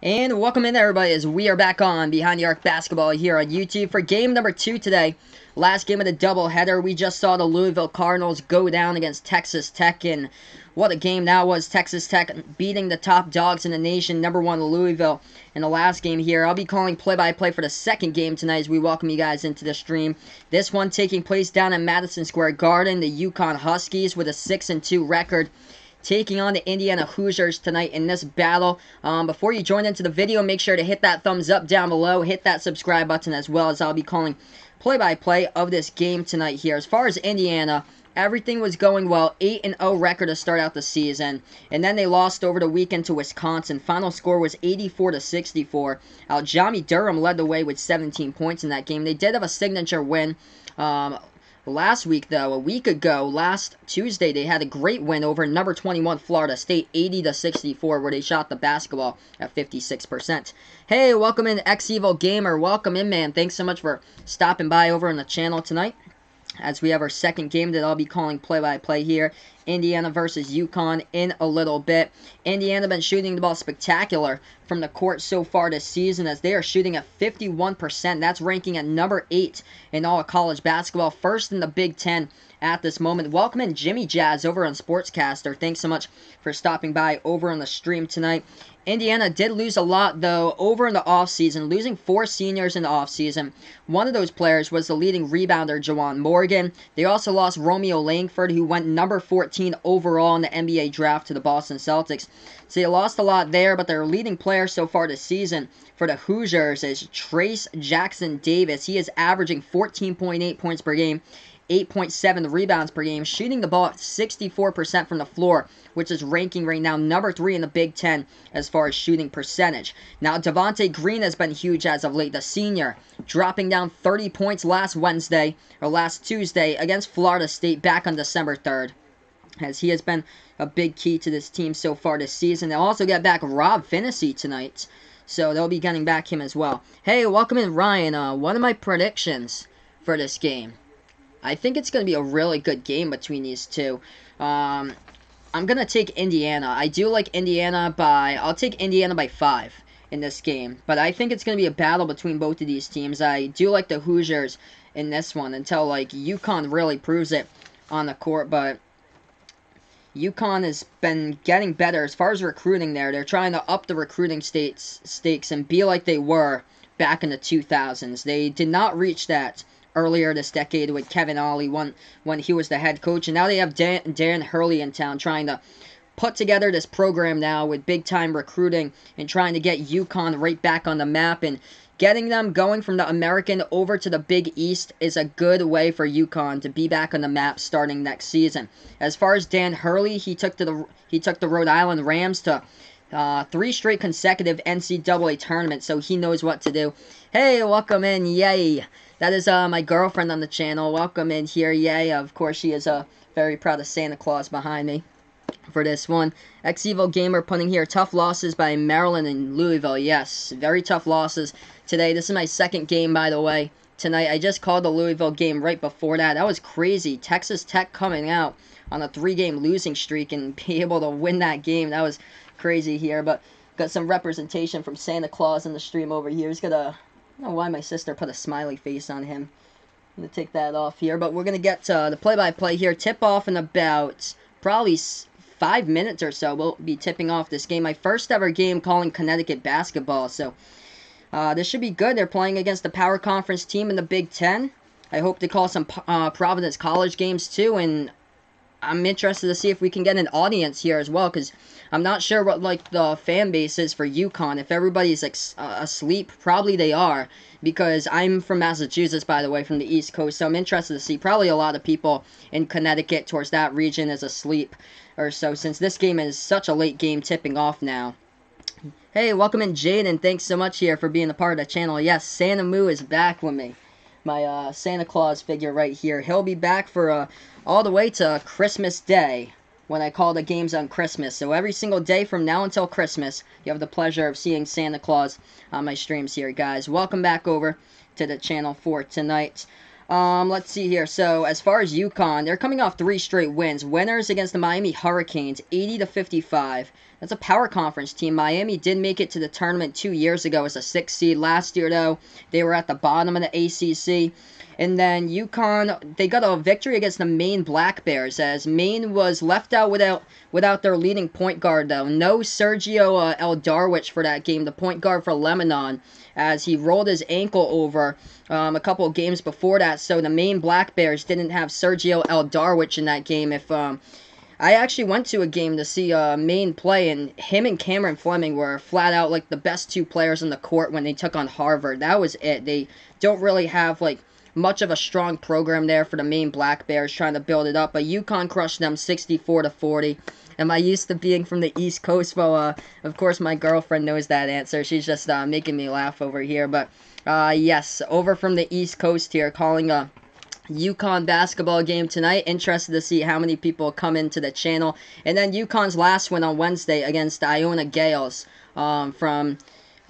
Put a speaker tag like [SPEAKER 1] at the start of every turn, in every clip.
[SPEAKER 1] And welcome in everybody as we are back on Behind the Arc Basketball here on YouTube for game number 2 today. Last game of the doubleheader, we just saw the Louisville Cardinals go down against Texas Tech, and what a game that was. Texas Tech beating the top dogs in the nation, number 1 Louisville, in the last game here. I'll be calling play-by-play for the second game tonight as we welcome you guys into the stream. This one taking place down in Madison Square Garden, the UConn Huskies with a 6-2 record, taking on the Indiana Hoosiers tonight in this battle. Before you join into the video, make sure to hit that thumbs up down below. Hit that subscribe button as well, as I'll be calling play-by-play of this game tonight here. As far as Indiana, everything was going well. 8-0 record to start out the season. And then they lost over the weekend to Wisconsin. Final score was 84-64. Aljami Durham led the way with 17 points in that game. They did have a signature win. Last week, though, a week ago, last Tuesday, they had a great win over number 21 Florida State, 80-64, where they shot the basketball at 56%. Hey, welcome in, X-Evil Gamer. Welcome in, man. Thanks so much for stopping by over on the channel tonight, as we have our second game that I'll be calling play-by-play here. Indiana versus UConn in a little bit. Indiana been shooting the ball spectacular from the court so far this season, as they are shooting at 51%. That's ranking at number 8 in all of college basketball, first in the Big Ten at this moment. Welcome in Jimmy Jazz over on Sportscaster. Thanks so much for stopping by over on the stream tonight. Indiana did lose a lot, though, over in the offseason, losing 4 seniors in the offseason. One of those players was the leading rebounder, Juwan Morgan. They also lost Romeo Langford, who went number 14 overall in the NBA draft to the Boston Celtics. So they lost a lot there, but their leading player so far this season for the Hoosiers is Trace Jackson Davis. He is averaging 14.8 points per game, 8.7 rebounds per game, shooting the ball at 64% from the floor, which is ranking right now number 3 in the Big Ten as far as shooting percentage. Now, Devontae Green has been huge as of late, the senior, dropping down 30 points last Tuesday against Florida State back on December 3rd, as he has been a big key to this team so far this season. They'll also get back Rob Finney tonight, so they'll be getting back him as well. Hey, welcome in, Ryan. One of my predictions for this game, I think it's going to be a really good game between these two. I'm going to take Indiana. I do like Indiana I'll take Indiana by 5 in this game. But I think it's going to be a battle between both of these teams. I do like the Hoosiers in this one until, UConn really proves it on the court. But UConn has been getting better as far as recruiting there. They're trying to up the recruiting stakes and be like they were back in the 2000s. They did not reach that earlier this decade with Kevin Ollie when he was the head coach. And now they have Dan Hurley in town trying to put together this program now with big-time recruiting and trying to get UConn right back on the map. And getting them going from the American over to the Big East is a good way for UConn to be back on the map starting next season. As far as Dan Hurley, he took the Rhode Island Rams to 3 straight consecutive NCAA tournaments, so he knows what to do. Hey, welcome in, yay! That is my girlfriend on the channel. Welcome in here, yay. Of course, she is very proud of Santa Claus behind me for this one. X-Evil Gamer putting here, tough losses by Maryland and Louisville. Yes, very tough losses today. This is my second game, by the way, tonight. I just called the Louisville game right before that. That was crazy. Texas Tech coming out on a 3-game losing streak and be able to win that game. That was crazy here, but got some representation from Santa Claus in the stream over here. He's got a... I don't know why my sister put a smiley face on him. I'm going to take that off here, but we're going to get to the play-by-play here. Tip-off in about probably 5 minutes or so. We'll be tipping off this game. My first ever game calling Connecticut basketball, so this should be good. They're playing against the Power Conference team in the Big Ten. I hope to call some Providence College games too, and I'm interested to see if we can get an audience here as well, because I'm not sure what the fan base is for UConn. If everybody's asleep, probably they are, because I'm from Massachusetts, by the way, from the East Coast, so I'm interested to see. Probably a lot of people in Connecticut towards that region is asleep or so, since this game is such a late game tipping off now. Hey, welcome in, Jaden. Thanks so much here for being a part of the channel. Yes, Santa Moo is back with me. My Santa Claus figure right here. He'll be back for all the way to Christmas Day, when I call the games on Christmas. So every single day from now until Christmas, you have the pleasure of seeing Santa Claus on my streams here, guys. Welcome back over to the channel for tonight. Let's see here. So as far as UConn, they're coming off 3 straight wins. Winners against the Miami Hurricanes, 80-55. That's a power conference team. Miami did make it to the tournament 2 years ago as a 6th seed. Last year, though, they were at the bottom of the ACC. And then UConn, they got a victory against the Maine Black Bears, as Maine was left out without their leading point guard, though. No Sergio Eldarwich for that game, the point guard for Lebanon, as he rolled his ankle over a couple of games before that. So the Maine Black Bears didn't have Sergio Eldarwich in that game. I actually went to a game to see Maine play, and him and Cameron Fleming were flat out like the best 2 players on the court when they took on Harvard. That was it. They don't really have like much of a strong program there for the Maine Black Bears trying to build it up, but UConn crushed them 64-40. Am I used to being from the East Coast? Well, of course my girlfriend knows that answer. She's just making me laugh over here, but yes, over from the East Coast here, calling a UConn basketball game tonight. Interested to see how many people come into the channel. And then UConn's last win on Wednesday against the Iona Gales from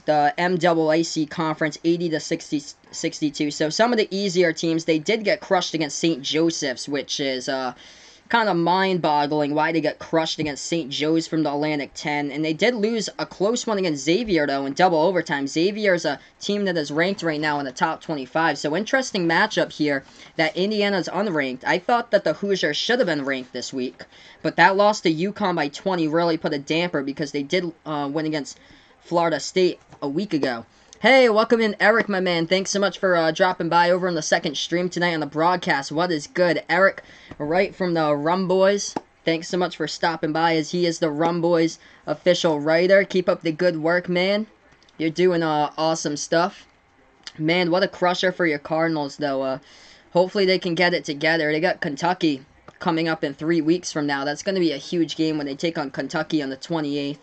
[SPEAKER 1] the MAAC conference, 80-62. So some of the easier teams, they did get crushed against St. Joseph's, which is kind of mind-boggling why they got crushed against St. Joe's from the Atlantic 10. And they did lose a close one against Xavier, though, in double overtime. Xavier is a team that is ranked right now in the top 25. So interesting matchup here that Indiana's unranked. I thought that the Hoosiers should have been ranked this week, but that loss to UConn by 20 really put a damper because they did win against Florida State a week ago. Hey, welcome in, Eric, my man. Thanks so much for dropping by over on the second stream tonight on the broadcast. What is good? Eric, right from the Rum Boys. Thanks so much for stopping by, as he is the Rum Boys official writer. Keep up the good work, man. You're doing awesome stuff. Man, what a crusher for your Cardinals, though. Hopefully they can get it together. They got Kentucky coming up in 3 weeks from now. That's going to be a huge game when they take on Kentucky on the 28th.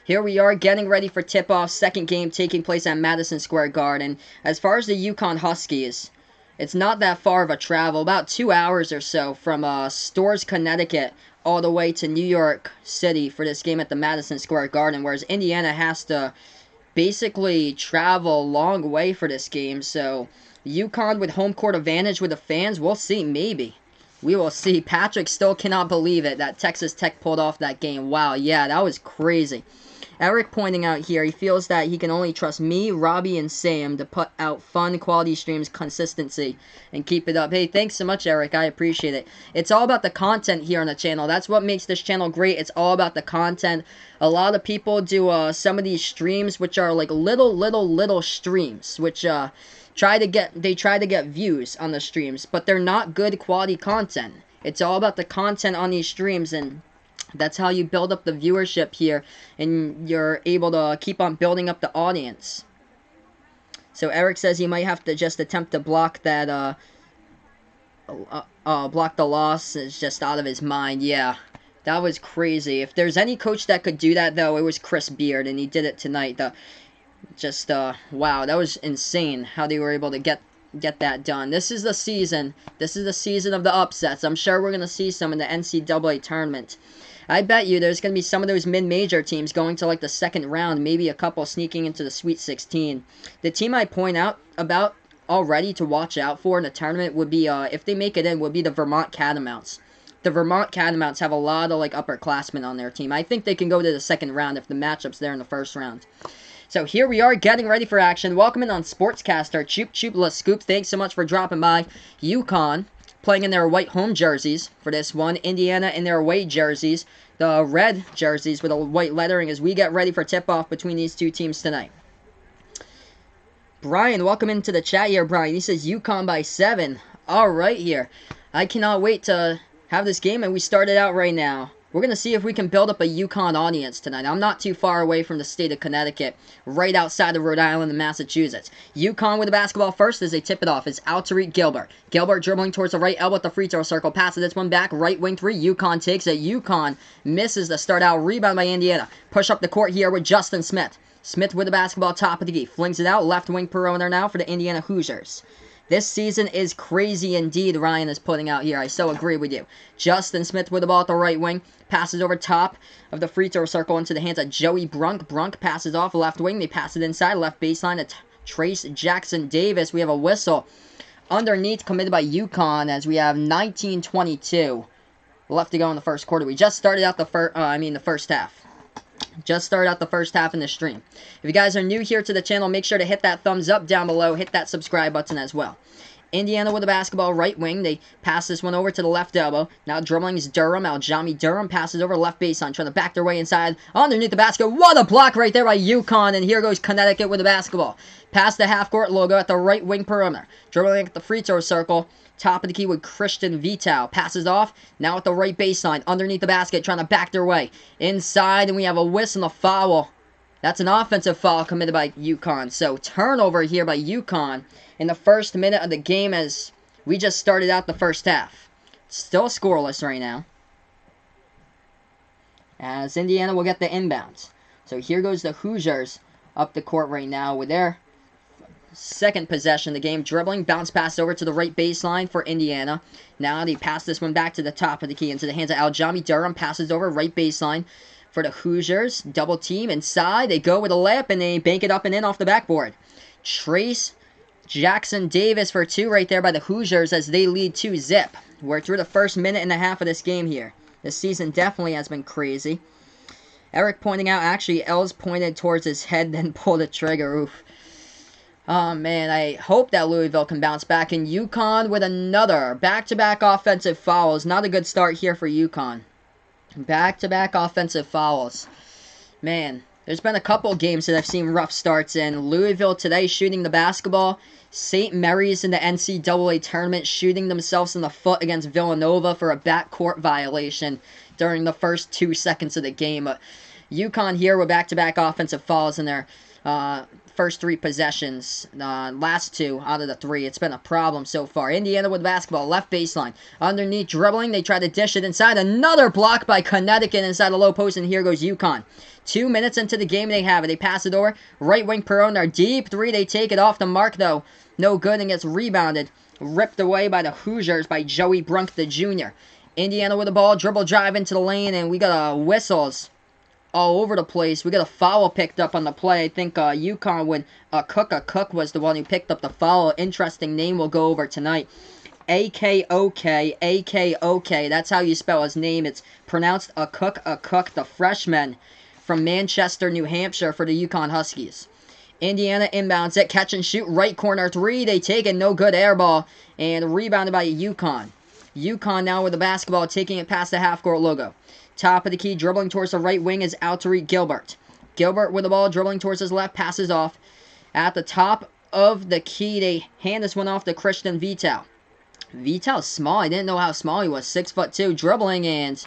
[SPEAKER 1] Here we are getting ready for tip-off, second game taking place at Madison Square Garden. As far as the UConn Huskies, it's not that far of a travel, about 2 hours or so from Storrs, Connecticut, all the way to New York City for this game at the Madison Square Garden, whereas Indiana has to basically travel a long way for this game. So UConn with home court advantage with the fans, we'll see, maybe. We will see. Patrick still cannot believe it that Texas Tech pulled off that game. Wow, yeah, that was crazy. Eric pointing out here, he feels that he can only trust me, Robbie, and Sam to put out fun, quality streams, consistency, and keep it up. Hey, thanks so much, Eric. I appreciate it. It's all about the content here on the channel. That's what makes this channel great. It's all about the content. A lot of people do some of these streams, which are like little streams, which try to get views on the streams, but they're not good quality content. It's all about the content on these streams, and that's how you build up the viewership here, and you're able to keep on building up the audience. So Eric says he might have to just attempt to block that, block the loss. Is just out of his mind. Yeah, that was crazy. If there's any coach that could do that, though, it was Chris Beard, and he did it tonight. Wow, that was insane how they were able to get that done. This is the season. This is the season of the upsets. I'm sure we're going to see some in the NCAA tournament. I bet you there's going to be some of those mid-major teams going to like the second round, maybe a couple sneaking into the Sweet 16. The team I point out about already to watch out for in the tournament would be, if they make it in, would be the Vermont Catamounts. The Vermont Catamounts have a lot of like upperclassmen on their team. I think they can go to the second round if the matchup's there in the first round. So here we are getting ready for action. Welcome in on Sportscaster. Choop La Scoop. Thanks so much for dropping by. UConn playing in their white home jerseys for this one. Indiana in their away jerseys. The red jerseys with a white lettering as we get ready for tip-off between these two teams tonight. Brian, welcome into the chat here, Brian. He says UConn by 7. All right here. I cannot wait to have this game, and we start it out right now. We're going to see if we can build up a UConn audience tonight. I'm not too far away from the state of Connecticut, right outside of Rhode Island and Massachusetts. UConn with the basketball first as they tip it off. It's out to Gilbert. Gilbert dribbling towards the right elbow at the free throw circle. Passes this one back. Right wing three. UConn takes it. UConn misses the start out. Rebound by Indiana. Push up the court here with Justin Smith. Smith with the basketball top of the key. Flings it out. Left wing perimeter now for the Indiana Hoosiers. This season is crazy indeed, Ryan is putting out here. I so agree with you. Justin Smith with the ball at the right wing. Passes over top of the free throw circle into the hands of Joey Brunk. Brunk passes off left wing. They pass it inside. Left baseline to Trace Jackson Davis. We have a whistle underneath committed by UConn as we have 19:22 left to go in the first quarter. We just started out the first half. Just started out the first half in the stream. If you guys are new here to the channel, make sure to hit that thumbs up down below. Hit that subscribe button as well. Indiana with the basketball, right wing. They pass this one over to the left elbow. Now dribbling is Durham. Aljami Durham passes over left baseline, trying to back their way inside. Underneath the basket. What a block right there by UConn. And here goes Connecticut with the basketball. Past the half-court logo at the right wing perimeter. Dribbling at the free throw circle. Top of the key with Christian Vital. Passes off. Now at the right baseline. Underneath the basket, trying to back their way. Inside, and we have a whistle and a foul. That's an offensive foul committed by UConn. So turnover here by UConn in the first minute of the game as we just started out the first half. Still scoreless right now, as Indiana will get the inbounds. So here goes the Hoosiers up the court right now with their second possession of the game. Dribbling, bounce pass over to the right baseline for Indiana. Now they pass this one back to the top of the key into the hands of Aljami Durham. Passes over right baseline for the Hoosiers. Double team inside. They go with a layup and they bank it up and in off the backboard. Trace Jackson Davis for two right there by the Hoosiers as they lead 2-0. We're through the first minute and a half of this game here. This season definitely has been crazy. Eric pointing out, actually, Els pointed towards his head, then pulled the trigger. Oof. Oh, man, I hope that Louisville can bounce back. And UConn with another back-to-back offensive fouls. Not a good start here for UConn. Back-to-back offensive fouls. Man, there's been a couple games that I've seen rough starts in. Louisville today shooting the basketball. St. Mary's in the NCAA tournament shooting themselves in the foot against Villanova for a backcourt violation during the first 2 seconds of the game. UConn here with back-to-back offensive fouls in their first 3 possessions. Last 2 out of the 3. It's been a problem so far. Indiana with basketball, left baseline. Underneath dribbling, they try to dish it inside. Another block by Connecticut inside the low post, and here goes UConn. 2 minutes into the game, they have it. They pass it over. Right wing perimeter, deep 3. They take it off the mark, though. No good, and gets rebounded. Ripped away by the Hoosiers by Joey Brunk, the junior. Indiana with the ball, dribble drive into the lane, and we got whistles all over the place. We got a foul picked up on the play. I think UConn with Cook was the one who picked up the foul. Interesting name we'll go over tonight. A-K-O-K, A-K-O-K. That's how you spell his name. It's pronounced Cook, the freshman from Manchester, New Hampshire for the UConn Huskies. Indiana inbounds it, catch and shoot, right corner 3. They take it, no good, air ball, and rebounded by UConn. UConn now with the basketball, taking it past the half-court logo. Top of the key, dribbling towards the right wing is Tariq Gilbert. Gilbert with the ball, dribbling towards his left, passes off. At the top of the key, they hand this one off to Christian Vital. Vital's small. I didn't know how small he was. 6'2", dribbling, and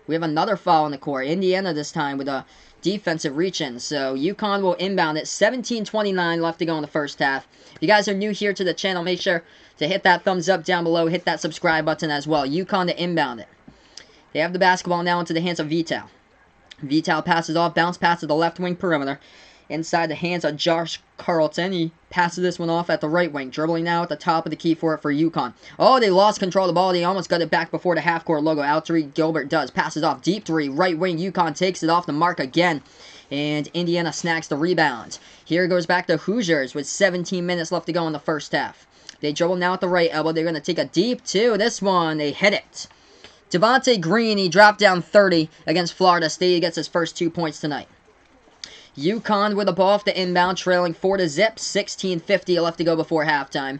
[SPEAKER 1] we have another foul in the court. Indiana this time with a defensive reach-in. So UConn will inbound it. 17:29 left to go in the first half. If you guys are new here to the channel, make sure to hit that thumbs up down below. Hit that subscribe button as well. UConn to inbound it. They have the basketball now into the hands of Vital. Vital passes off, bounce pass to the left wing perimeter. Inside the hands of Josh Carlton. He passes this one off at the right wing. Dribbling now at the top of the key for it for UConn. Oh, they lost control of the ball. They almost got it back before the half-court logo. Tariq Gilbert does. Passes off. Deep 3. Right wing. UConn takes it off the mark again. And Indiana snacks the rebound. Here goes back to Hoosiers with 17 minutes left to go in the first half. They dribble now at the right elbow. They're going to take a deep 2. This one, they hit it. Devontae Green, he dropped down 30 against Florida State. He gets his first 2 points tonight. UConn with the ball off the inbound, trailing 4-0. 16:50 left to go before halftime.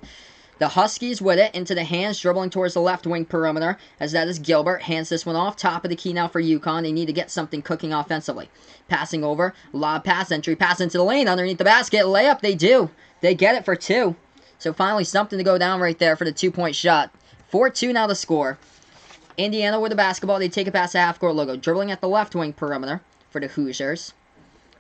[SPEAKER 1] The Huskies with it into the hands, dribbling towards the left wing perimeter, as that is Gilbert. Hands this one off. Top of the key now for UConn. They need to get something cooking offensively. Passing over. Lob pass, entry pass into the lane. Underneath the basket. Layup, they do. They get it for 2. So finally something to go down right there for the 2-point shot. 4-2 now the score. Indiana with the basketball. They take it past the half-court logo. Dribbling at the left wing perimeter for the Hoosiers.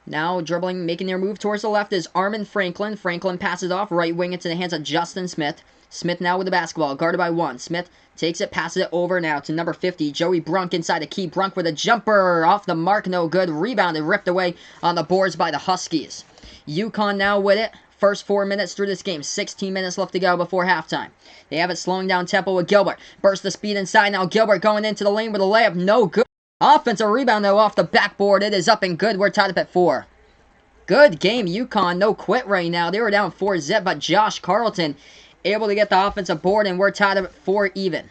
[SPEAKER 1] Now dribbling, making their move towards the left is Armin Franklin. Franklin passes off, right wing into the hands of Justin Smith. Smith now with the basketball, guarded by 1. Smith takes it, passes it over now to number 50, Joey Brunk inside the key. Brunk with a jumper, off the mark, no good. Rebounded, ripped away on the boards by the Huskies. UConn now with it. First 4 minutes through this game. 16 minutes left to go before halftime. They have it slowing down tempo with Gilbert. Burst the speed inside. Now Gilbert going into the lane with a layup. No good. Offensive rebound, though, off the backboard. It is up and good. We're tied up at 4. Good game, UConn. No quit right now. They were down 4-0, but Josh Carlton able to get the offensive board, and we're tied up at 4 even.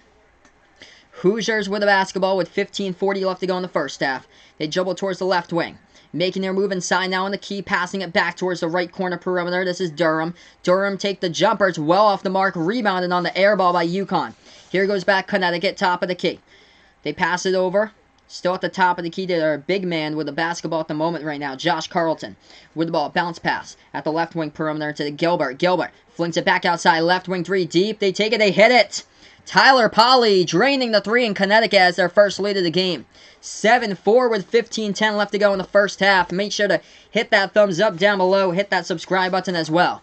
[SPEAKER 1] Hoosiers with the basketball with 15:40 left to go in the first half. They dribble towards the left wing. Making their move inside now on the key, passing it back towards the right corner perimeter. This is Durham. Durham take the jumper. It's well off the mark. Rebounded on the air ball by UConn. Here goes back Connecticut, top of the key. They pass it over. Still at the top of the key to their big man with the basketball at the moment right now. Josh Carlton with the ball. Bounce pass at the left wing perimeter to the Gilbert. Gilbert flings it back outside. Left wing three deep. They take it. They hit it. Tyler Polley draining the three in Connecticut as their first lead of the game. 7-4 with 15:10 left to go in the first half. Make sure to hit that thumbs up down below. Hit that subscribe button as well.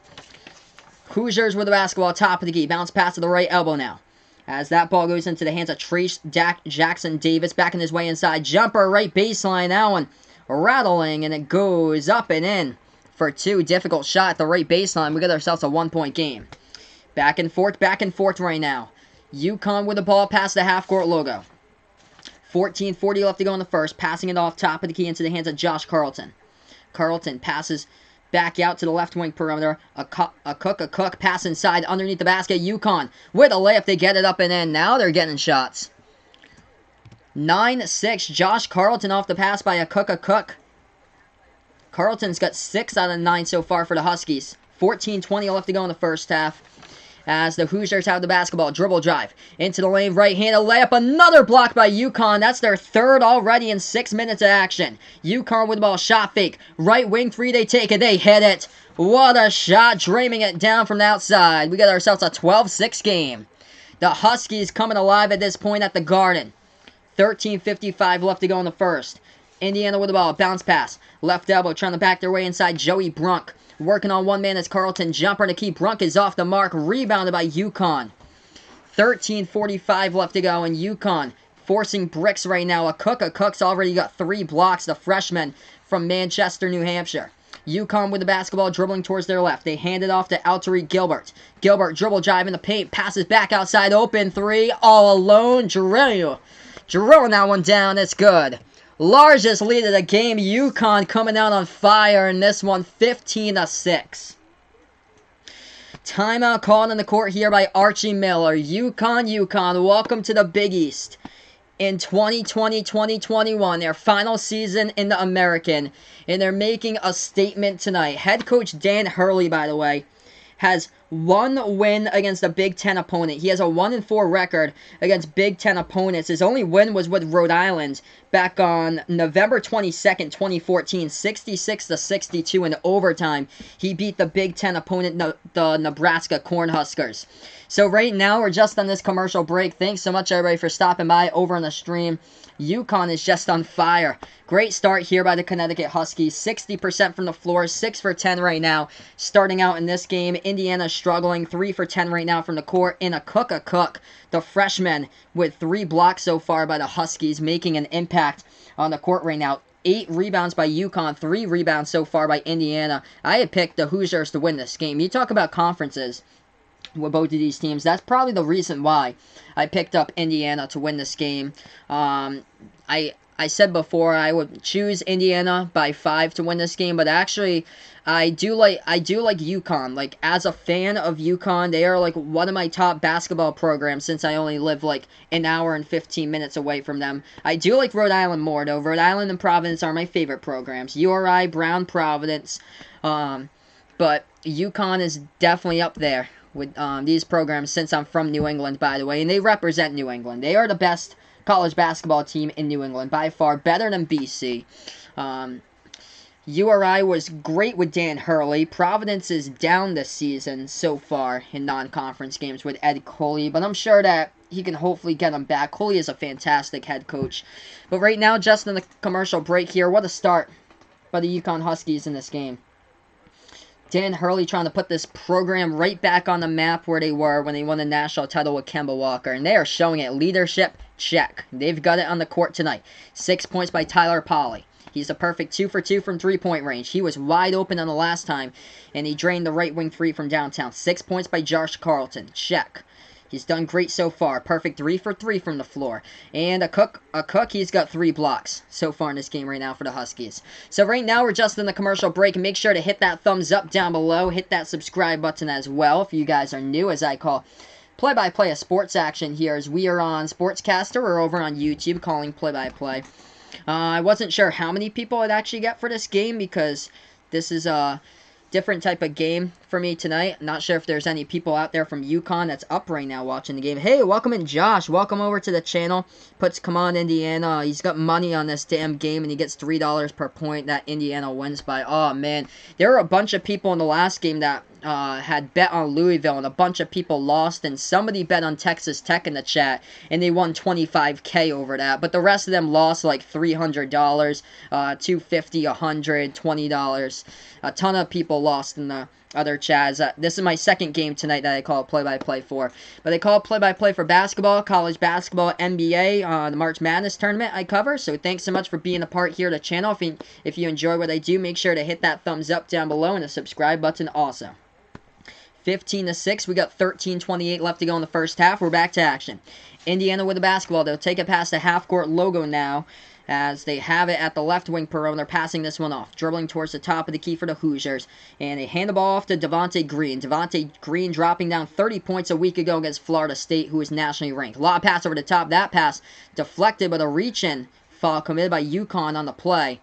[SPEAKER 1] Hoosiers with the basketball, top of the key. Bounce pass to the right elbow now. As that ball goes into the hands of Trace Jackson Davis. Backing his way inside. Jumper right baseline. That one rattling, and it goes up and in for two. Difficult shot at the right baseline. We got ourselves a 1-point game. Back and forth right now. UConn with the ball past the half-court logo. 14:40 left to go in the first. Passing it off top of the key into the hands of Josh Carlton. Carlton passes back out to the left wing perimeter. A cook pass inside underneath the basket. UConn with a layup. They get it up and in. Now they're getting shots. 9-6. Josh Carlton off the pass by a cook. Carlton's got 6 out of 9 so far for the Huskies. 14:20 left to go in the first half. As the Hoosiers have the basketball. Dribble drive into the lane. Right-handed layup. Another block by UConn. That's their third already in 6 minutes of action. UConn with the ball. Shot fake. Right wing three. They take it. They hit it. What a shot. Draining it down from the outside. We got ourselves a 12-6 game. The Huskies coming alive at this point at the Garden. 13:55 left to go in the first. Indiana with the ball. Bounce pass. Left elbow. Trying to back their way inside. Joey Brunk. Working on one man as Carlton. Jumper to keep. Brunk is off the mark. Rebounded by UConn. 13:45 left to go. And UConn forcing bricks right now. A Cook's already got 3 blocks. The freshman from Manchester, New Hampshire. UConn with the basketball dribbling towards their left. They hand it off to Altery Gilbert. Gilbert dribble drive in the paint. Passes back outside. Open three. All alone. Drilling that one down. It's good. Largest lead of the game. UConn coming out on fire in this one. 15-6. Timeout called in the court here by Archie Miller. UConn, welcome to the Big East. In 2020-2021, their final season in the American. And they're making a statement tonight. Head coach Dan Hurley, by the way, has 1 win against a Big Ten opponent. He has a 1-4 record against Big Ten opponents. His only win was with Rhode Island back on November 22nd, 2014, 66-62 in overtime. He beat the Big Ten opponent, the Nebraska Cornhuskers. So right now, we're just on this commercial break. Thanks so much, everybody, for stopping by over on the stream. UConn is just on fire. Great start here by the Connecticut Huskies. 60% from the floor, 6 for 10 right now. Starting out in this game, Indiana struggling, 3 for 10 right now from the court. And a Cook, the freshman, with 3 blocks so far by the Huskies, making an impact on the court right now. 8 rebounds by UConn, 3 rebounds so far by Indiana. I had picked the Hoosiers to win this game. You talk about conferences with both of these teams. That's probably the reason why I picked up Indiana to win this game. I said before I would choose Indiana by 5 to win this game, but actually I do like UConn. Like, as a fan of UConn, they are like one of my top basketball programs since I only live like an hour and 15 minutes away from them. I do like Rhode Island more though. Rhode Island and Providence are my favorite programs. URI, Brown, Providence, but UConn is definitely up there with these programs since I'm from New England, by the way, and they represent New England. They are the best college basketball team in New England, by far, better than BC. URI was great with Dan Hurley. Providence is down this season so far in non-conference games with Ed Coley, but I'm sure that he can hopefully get them back. Coley is a fantastic head coach. But right now, just in the commercial break here, what a start by the UConn Huskies in this game. Dan Hurley trying to put this program right back on the map where they were when they won the national title with Kemba Walker. And they are showing it. Leadership, check. They've got it on the court tonight. 6 points by Tyler Polley. He's a perfect 2 for 2 from three-point range. He was wide open on the last time, and he drained the right wing 3 from downtown. 6 points by Josh Carlton. Check. He's done great so far. Perfect 3 for 3 from the floor. And a Cook, he's got 3 blocks so far in this game right now for the Huskies. So right now, we're just in the commercial break. Make sure to hit that thumbs up down below. Hit that subscribe button as well if you guys are new, as I call play-by-play of sports action here as we are on Sportscaster or over on YouTube calling play-by-play. I wasn't sure how many people I'd actually get for this game because this is a different type of game for me tonight. I'm not sure if there's any people out there from UConn that's up right now watching the game. Hey, welcome in Josh. Welcome over to the channel. Puts come on Indiana. He's got money on this damn game and he gets $3 per point that Indiana wins by. Oh man, there were a bunch of people in the last game that had bet on Louisville and a bunch of people lost, and somebody bet on Texas Tech in the chat and they won $25K over that, but the rest of them lost like $300, $250, $100, $20. A ton of people lost in the other chats. This is my second game tonight that I call play-by-play for. But I call play-by-play for basketball, college basketball, NBA, the March Madness tournament I cover. So thanks so much for being a part here of the channel. If you enjoy what I do, make sure to hit that thumbs up down below and the subscribe button also. 15-6. We got 13:28 left to go in the first half. We're back to action. Indiana with the basketball. They'll take it past the half-court logo now, as they have it at the left wing perimeter, passing this one off. Dribbling towards the top of the key for the Hoosiers. And they hand the ball off to Devontae Green. Devontae Green dropping down 30 points a week ago against Florida State, who is nationally ranked. Lob pass over the top. That pass deflected, but a reach-in foul committed by UConn on the play.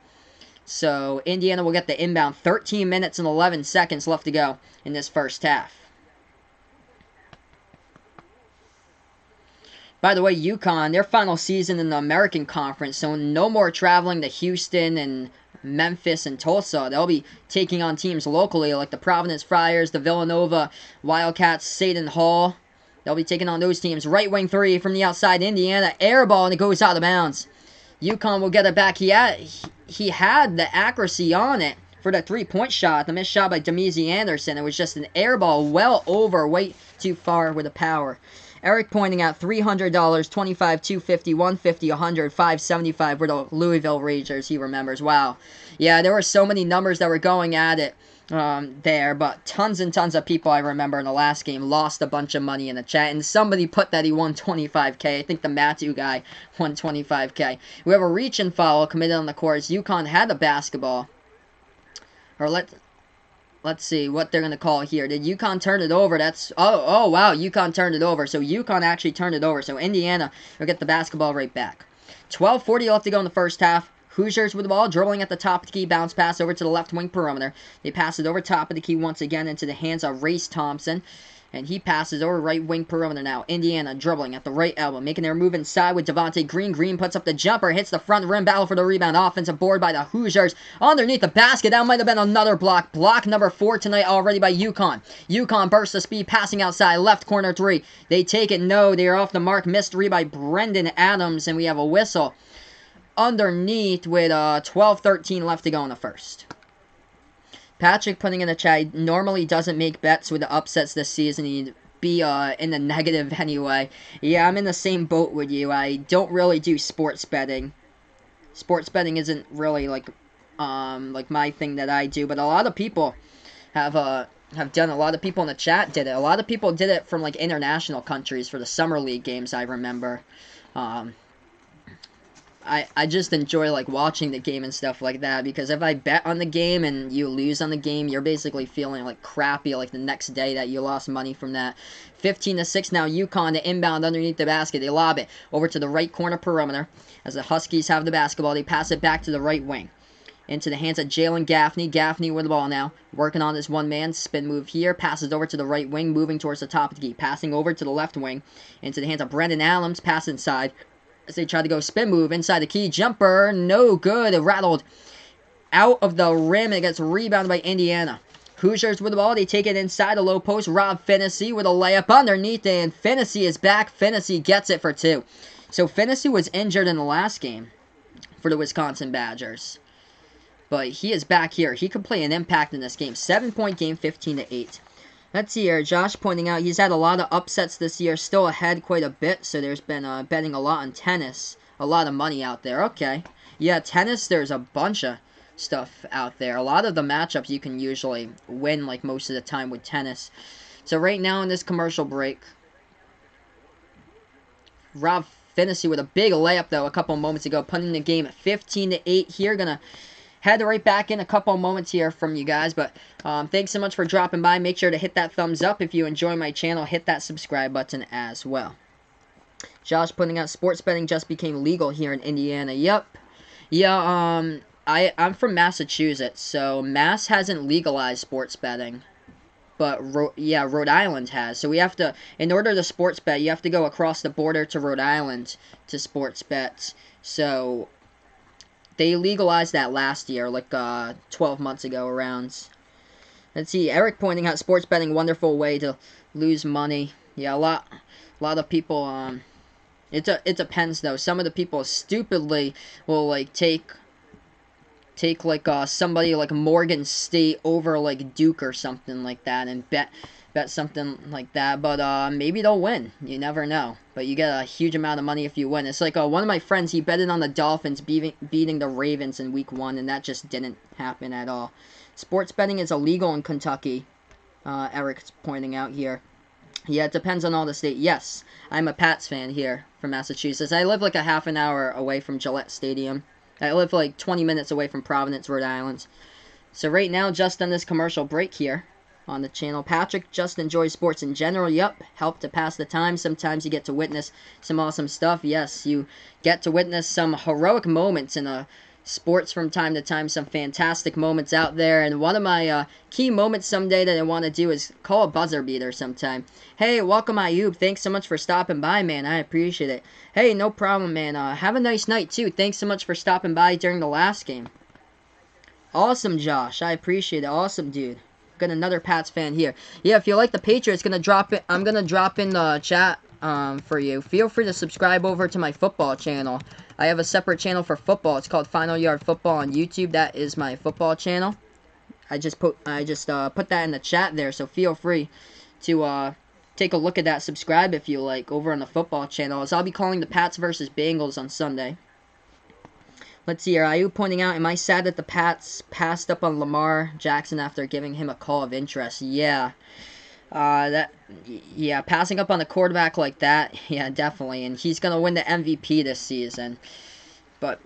[SPEAKER 1] So Indiana will get the inbound. 13 minutes and 11 seconds left to go in this first half. By the way, UConn, their final season in the American Conference, so no more traveling to Houston and Memphis and Tulsa. They'll be taking on teams locally like the Providence Friars, the Villanova Wildcats, Seton Hall. They'll be taking on those teams. Right wing three from the outside, Indiana. Air ball, and it goes out of bounds. UConn will get it back. He had the accuracy on it for the three-point shot. The missed shot by Demezi Anderson. It was just an air ball well over, way too far with the power. Eric pointing out $300, 25, 250, 150, 100, 575 were the Louisville Ragers. He remembers. Wow. Yeah, there were so many numbers that were going at it there, but tons and tons of people I remember in the last game lost a bunch of money in the chat, and somebody put that he won $25K. I think the Matthew guy won $25K. We have a reach and foul committed on the courts. UConn had the basketball. Or let's see what they're going to call here. Did UConn turn it over? Oh, wow, UConn turned it over. So UConn actually turned it over. So Indiana will get the basketball right back. 12:40 left to go in the first half. Hoosiers with the ball, dribbling at the top of the key, bounce pass over to the left wing perimeter. They pass it over top of the key once again into the hands of Race Thompson. And he passes over right wing perimeter now. Indiana dribbling at the right elbow, making their move inside with Devontae Green. Green puts up the jumper, hits the front rim, battle for the rebound. Offensive board by the Hoosiers. Underneath the basket, that might have been another block. Block number 4 tonight already by UConn. UConn bursts the speed, passing outside, left corner 3. They take it, no, they are off the mark. Missed 3 by Brendan Adams, and we have a whistle underneath with 12:13 left to go in the first. Patrick putting in the chat, he normally doesn't make bets with the upsets this season. He'd be in the negative anyway. Yeah, I'm in the same boat with you. I don't really do sports betting. Sports betting isn't really like my thing that I do, but a lot of people have done. A lot of people in the chat did it. A lot of people did it from like international countries for the summer league games, I remember. I just enjoy like watching the game and stuff like that, because if I bet on the game and you lose on the game, you're basically feeling like crappy like the next day that you lost money from that. 15-6 now. UConn to inbound underneath the basket. They lob it over to the right corner perimeter as the Huskies have the basketball. They pass it back to the right wing into the hands of Jalen Gaffney. Gaffney with the ball now, working on this one-man spin move here. Passes over to the right wing, moving towards the top of the key. Passing over to the left wing into the hands of Brendan Adams. Pass inside as they try to go spin move inside the key. Jumper, no good. It rattled out of the rim. It gets rebounded by Indiana. Hoosiers with the ball. They take it inside the low post. Rob Finnessy with a layup underneath, and Finnessy is back. Finnessy gets it for 2. So Finnessy was injured in the last game for the Wisconsin Badgers, but he is back here. He could play an impact in this game. 7-point game, 15-8. Let's see here. Josh pointing out he's had a lot of upsets this year. Still ahead quite a bit, so there's been betting a lot on tennis. A lot of money out there. Okay. Yeah, tennis, there's a bunch of stuff out there. A lot of the matchups you can usually win like most of the time with tennis. So right now in this commercial break, Rob Finnessy with a big layup though a couple moments ago, putting the game at 15-8 here. Gonna head right back in a couple moments here from you guys. But thanks so much for dropping by. Make sure to hit that thumbs up if you enjoy my channel. Hit that subscribe button as well. Josh putting out sports betting just became legal here in Indiana. Yep. Yeah, I'm from Massachusetts, so Mass hasn't legalized sports betting. But, Rhode Island has. So we have to, in order to sports bet, you have to go across the border to Rhode Island to sports bet. So they legalized that last year, like 12 months ago around. Let's see, Eric pointing out sports betting, wonderful way to lose money. Yeah, a lot of people, it depends though. Some of the people stupidly will like take like somebody like Morgan State over like Duke or something like that and bet something like that, but maybe they'll win. You never know. But you get a huge amount of money if you win. It's like one of my friends, he betted on the Dolphins beating the Ravens in week 1, and that just didn't happen at all. Sports betting is illegal in Kentucky, Eric's pointing out here. Yeah, it depends on all the state. Yes, I'm a Pats fan here from Massachusetts. I live like a half an hour away from Gillette Stadium. I live like 20 minutes away from Providence, Rhode Island. So right now, just on this commercial break here on the channel, Patrick just enjoys sports in general. Yep, help to pass the time. Sometimes you get to witness some awesome stuff. Yes, you get to witness some heroic moments in sports from time to time, some fantastic moments out there. And one of my key moments someday that I want to do is call a buzzer beater sometime. Hey, welcome Ayub. Thanks so much for stopping by, man. I appreciate it. Hey, no problem, man. Have a nice night, too. Thanks so much for stopping by during the last game. Awesome, Josh. I appreciate it. Awesome, dude. Got another Pats fan here. Yeah, if you like the Patriots, I'm going to drop in the chat for you. Feel free to subscribe over to my football channel. I have a separate channel for football. It's called Final Yard Football on YouTube. That is my football channel. I just put that in the chat there, so feel free to take a look at that. Subscribe if you like over on the football channel, as I'll be calling the Pats versus Bengals on Sunday. Let's see here. Are you pointing out, am I sad that the Pats passed up on Lamar Jackson after giving him a call of interest? Yeah. Passing up on a quarterback like that, yeah, definitely, and he's gonna win the MVP this season. But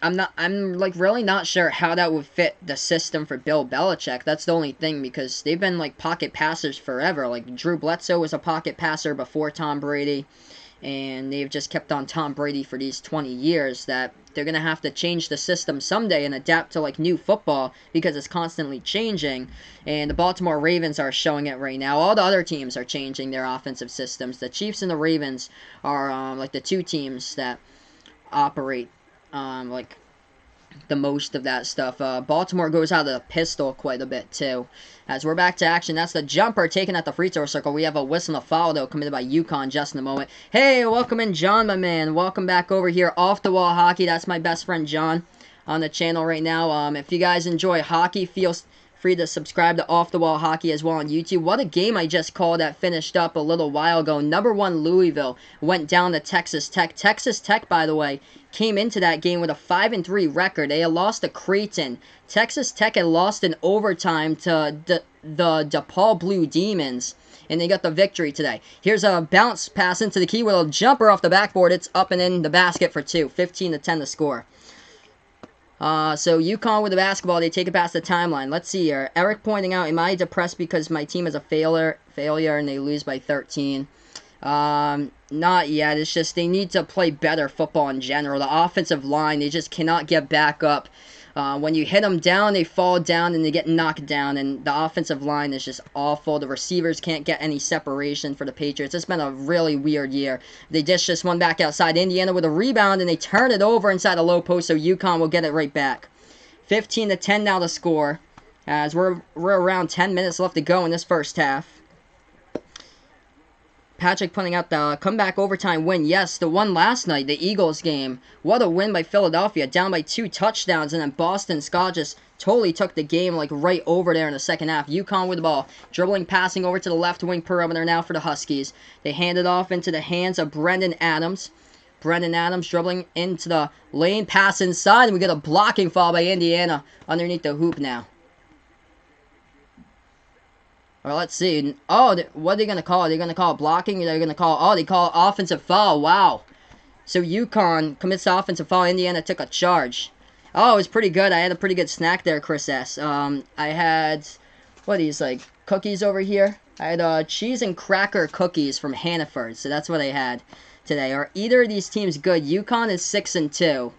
[SPEAKER 1] I'm like really not sure how that would fit the system for Bill Belichick. That's the only thing, because they've been like pocket passers forever. Like Drew Bledsoe was a pocket passer before Tom Brady, and they've just kept on Tom Brady for these 20 years. That they're gonna have to change the system someday and adapt to like new football, because it's constantly changing. And the Baltimore Ravens are showing it right now. All the other teams are changing their offensive systems. The Chiefs and the Ravens are like the two teams that operate like the most of that stuff. Baltimore goes out of the pistol quite a bit too. As we're back to action, that's the jumper taken at the free throw circle. We have a whistle and a foul though committed by UConn just in a moment. Hey, welcome in John, my man. Welcome back over here. Off the Wall Hockey. That's my best friend John on the channel right now. If you guys enjoy hockey, feel free to subscribe to Off the Wall Hockey as well on YouTube. What a game I just called that finished up a little while ago. Number 1 Louisville went down to Texas Tech. Texas Tech, by the way, came into that game with a 5-3 record. They had lost to Creighton. Texas Tech had lost in overtime to the DePaul Blue Demons, and they got the victory today. Here's a bounce pass into the key with a jumper off the backboard. It's up and in the basket for 2. 15-10 to score. So UConn with the basketball, they take it past the timeline. Let's see here. Eric pointing out, am I depressed because my team is a failure and they lose by 13? Not yet. It's just they need to play better football in general. The offensive line, they just cannot get back up. When you hit them down, they fall down and they get knocked down, and the offensive line is just awful. The receivers can't get any separation for the Patriots. It's been a really weird year. They just one back outside. Indiana with a rebound, and they turn it over inside the low post, so UConn will get it right back. 15-10 now to score, as we're around 10 minutes left to go in this first half. Patrick pointing out the comeback overtime win. Yes, the one last night, the Eagles game. What a win by Philadelphia, down by 2 touchdowns, and then Boston Scott just totally took the game like right over there in the second half. UConn with the ball, dribbling, passing over to the left wing perimeter now for the Huskies. They hand it off into the hands of Brendan Adams. Brendan Adams dribbling into the lane, pass inside, and we get a blocking foul by Indiana underneath the hoop now. Or let's see. Oh, what are they going to call? Are they going to call blocking? Or they're going to call... Oh, they call offensive foul. Wow. So UConn commits the offensive foul. Indiana took a charge. Oh, it was pretty good. I had a pretty good snack there, Chris S. I had, what are these, like, cookies over here? I had cheese and cracker cookies from Hannaford, so that's what I had today. Are either of these teams good? UConn is 6-2.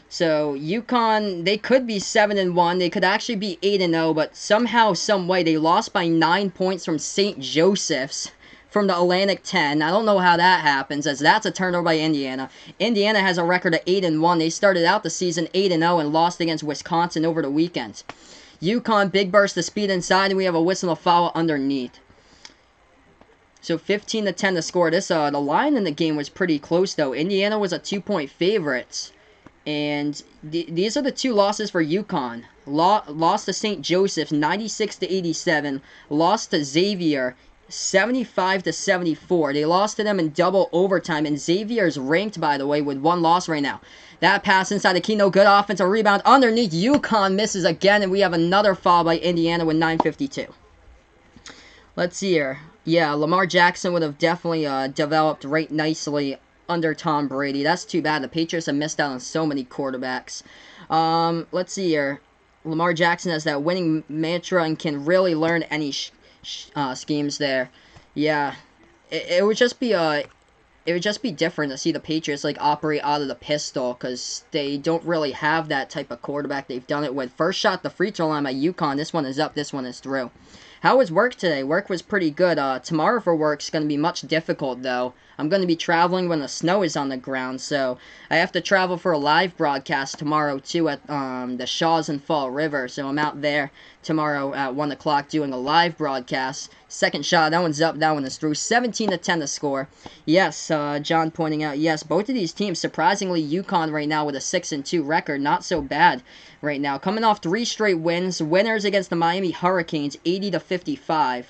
[SPEAKER 1] So UConn, they could be 7-1. They could actually be 8-0, but somehow, some way, they lost by 9 points from St. Joseph's from the Atlantic 10. I don't know how that happens, as that's a turnover by Indiana. Indiana has a record of 8-1. They started out the season 8-0 and lost against Wisconsin over the weekend. UConn, big burst of speed inside, and we have a whistle and a foul underneath. So 15-10 to score. This the line in the game was pretty close though. Indiana was a 2-point favorite. And these are the two losses for UConn. Lost to St. Joseph's 96-87. Lost to Xavier 75-74. They lost to them in double overtime. And Xavier's ranked, by the way, with one loss right now. That pass inside the key, no good. Offensive rebound underneath. UConn misses again. And we have another foul by Indiana with 9:52. Let's see here. Yeah, Lamar Jackson would have definitely developed right nicely under Tom Brady. That's too bad. The Patriots have missed out on so many quarterbacks. Let's see here. Lamar Jackson has that winning mantra and can really learn any schemes there. Yeah, it would just be different to see the Patriots like operate out of the pistol because they don't really have that type of quarterback they've done it with. First shot the free throw line by UConn. This one is up. This one is through. How was work today? Work was pretty good. Tomorrow for work's going to be much difficult, though. I'm going to be traveling when the snow is on the ground, so I have to travel for a live broadcast tomorrow, too, at the Shaws and Fall River. So I'm out there tomorrow at 1 o'clock doing a live broadcast. Second shot, that one's up, that one is through. 17-10 to score. Yes, John pointing out, yes, both of these teams, surprisingly, UConn right now with a 6-2 record. Not so bad right now. Coming off 3 straight wins. Winners against the Miami Hurricanes, 80-55.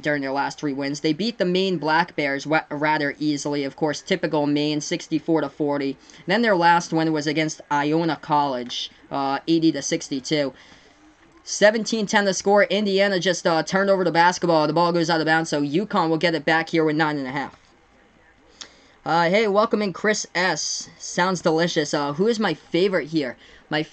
[SPEAKER 1] During their last 3 wins. They beat the Maine Black Bears rather easily. Of course, typical Maine, 64-40. Then their last win was against Iona College, 80-62. 17-10 to score. Indiana just turned over the basketball. The ball goes out of bounds, so UConn will get it back here with 9.5. Hey, welcome in Chris S. Sounds delicious. Who is my favorite here? I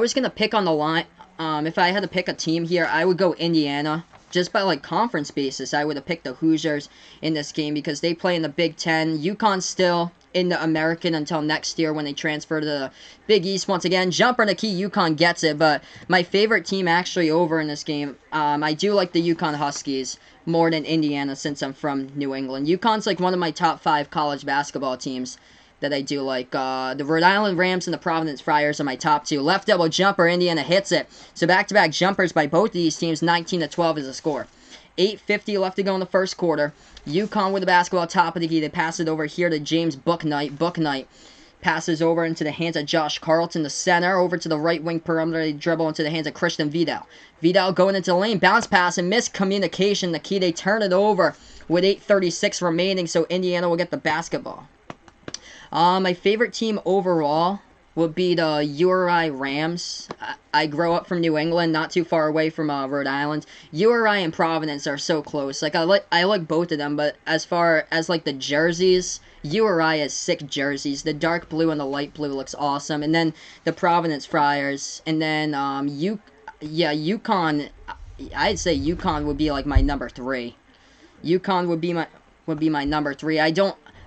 [SPEAKER 1] was gonna pick on the line. If I had to pick a team here, I would go Indiana. Just by like conference basis, I would have picked the Hoosiers in this game because they play in the Big Ten. UConn still in the American until next year when they transfer to the Big East once again. Jumper in the key, UConn gets it, but my favorite team actually over in this game, I do like the UConn Huskies more than Indiana since I'm from New England. UConn's like one of my top 5 college basketball teams that I do like. The Rhode Island Rams and the Providence Friars are my top 2. Left elbow jumper, Indiana hits it. So back-to-back jumpers by both of these teams, 19-12 is the score. 8:50 left to go in the first quarter. UConn with the basketball top of the key. They pass it over here to James Booknight. Booknight passes over into the hands of Josh Carlton, the center, over to the right wing perimeter. They dribble into the hands of Christian Vidal. Vidal going into the lane, bounce pass and miscommunication. The key, they turn it over with 8:36 remaining, so Indiana will get the basketball. My favorite team overall would be the URI Rams. I grow up from New England, not too far away from Rhode Island. URI and Providence are so close. Like I like both of them, but as far as like the jerseys, URI has 6 jerseys. The dark blue and the light blue looks awesome, and then the Providence Friars, and then UConn. I'd say UConn would be like my number 3. UConn would be my number 3.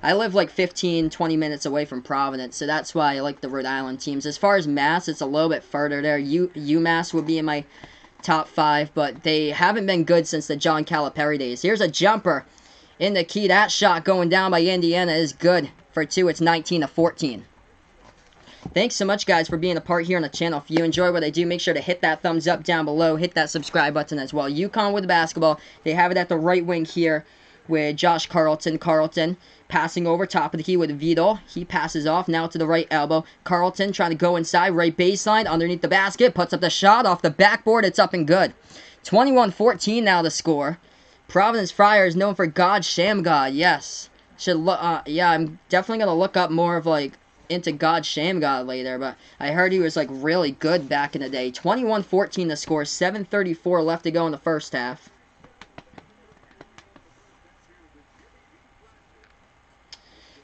[SPEAKER 1] I live like 15-20 minutes away from Providence, so that's why I like the Rhode Island teams. As far as Mass, it's a little bit further there. UMass would be in my top 5, but they haven't been good since the John Calipari days. Here's a jumper in the key. That shot going down by Indiana is good for 2. It's 19-14. Thanks so much, guys, for being a part here on the channel. If you enjoy what I do, make sure to hit that thumbs up down below. Hit that subscribe button as well. UConn with the basketball. They have it at the right wing here with Josh Carlton. Carlton passing over top of the key with Vidal. He passes off now to the right elbow. Carlton trying to go inside, right baseline, underneath the basket. Puts up the shot off the backboard. It's up and good. 21-14 now the score. Providence Friars known for God Shamgod. Yes. Yeah, I'm definitely going to look up more of like into God Shamgod later, but I heard he was like really good back in the day. 21-14 the score. 7:34 left to go in the first half.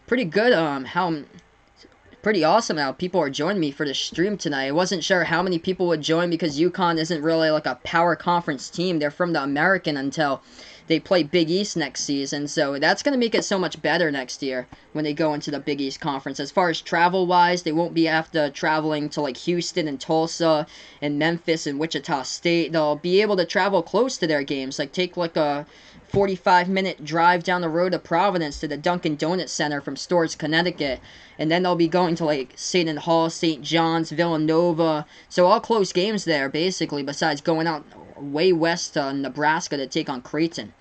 [SPEAKER 1] Pretty good, how pretty awesome how people are joining me for this stream tonight. I wasn't sure how many people would join because UConn isn't really like a power conference team. They're from the American until they play Big East next season, so that's going to make it so much better next year when they go into the Big East Conference. As far as travel-wise, they won't be after traveling to like Houston and Tulsa and Memphis and Wichita State. They'll be able to travel close to their games, like take like a 45-minute drive down the road to Providence to the Dunkin' Donuts Center from Storrs, Connecticut. And then they'll be going to like Seton Hall, St. John's, Villanova. So all close games there, basically, besides going out way west to Nebraska to take on Creighton.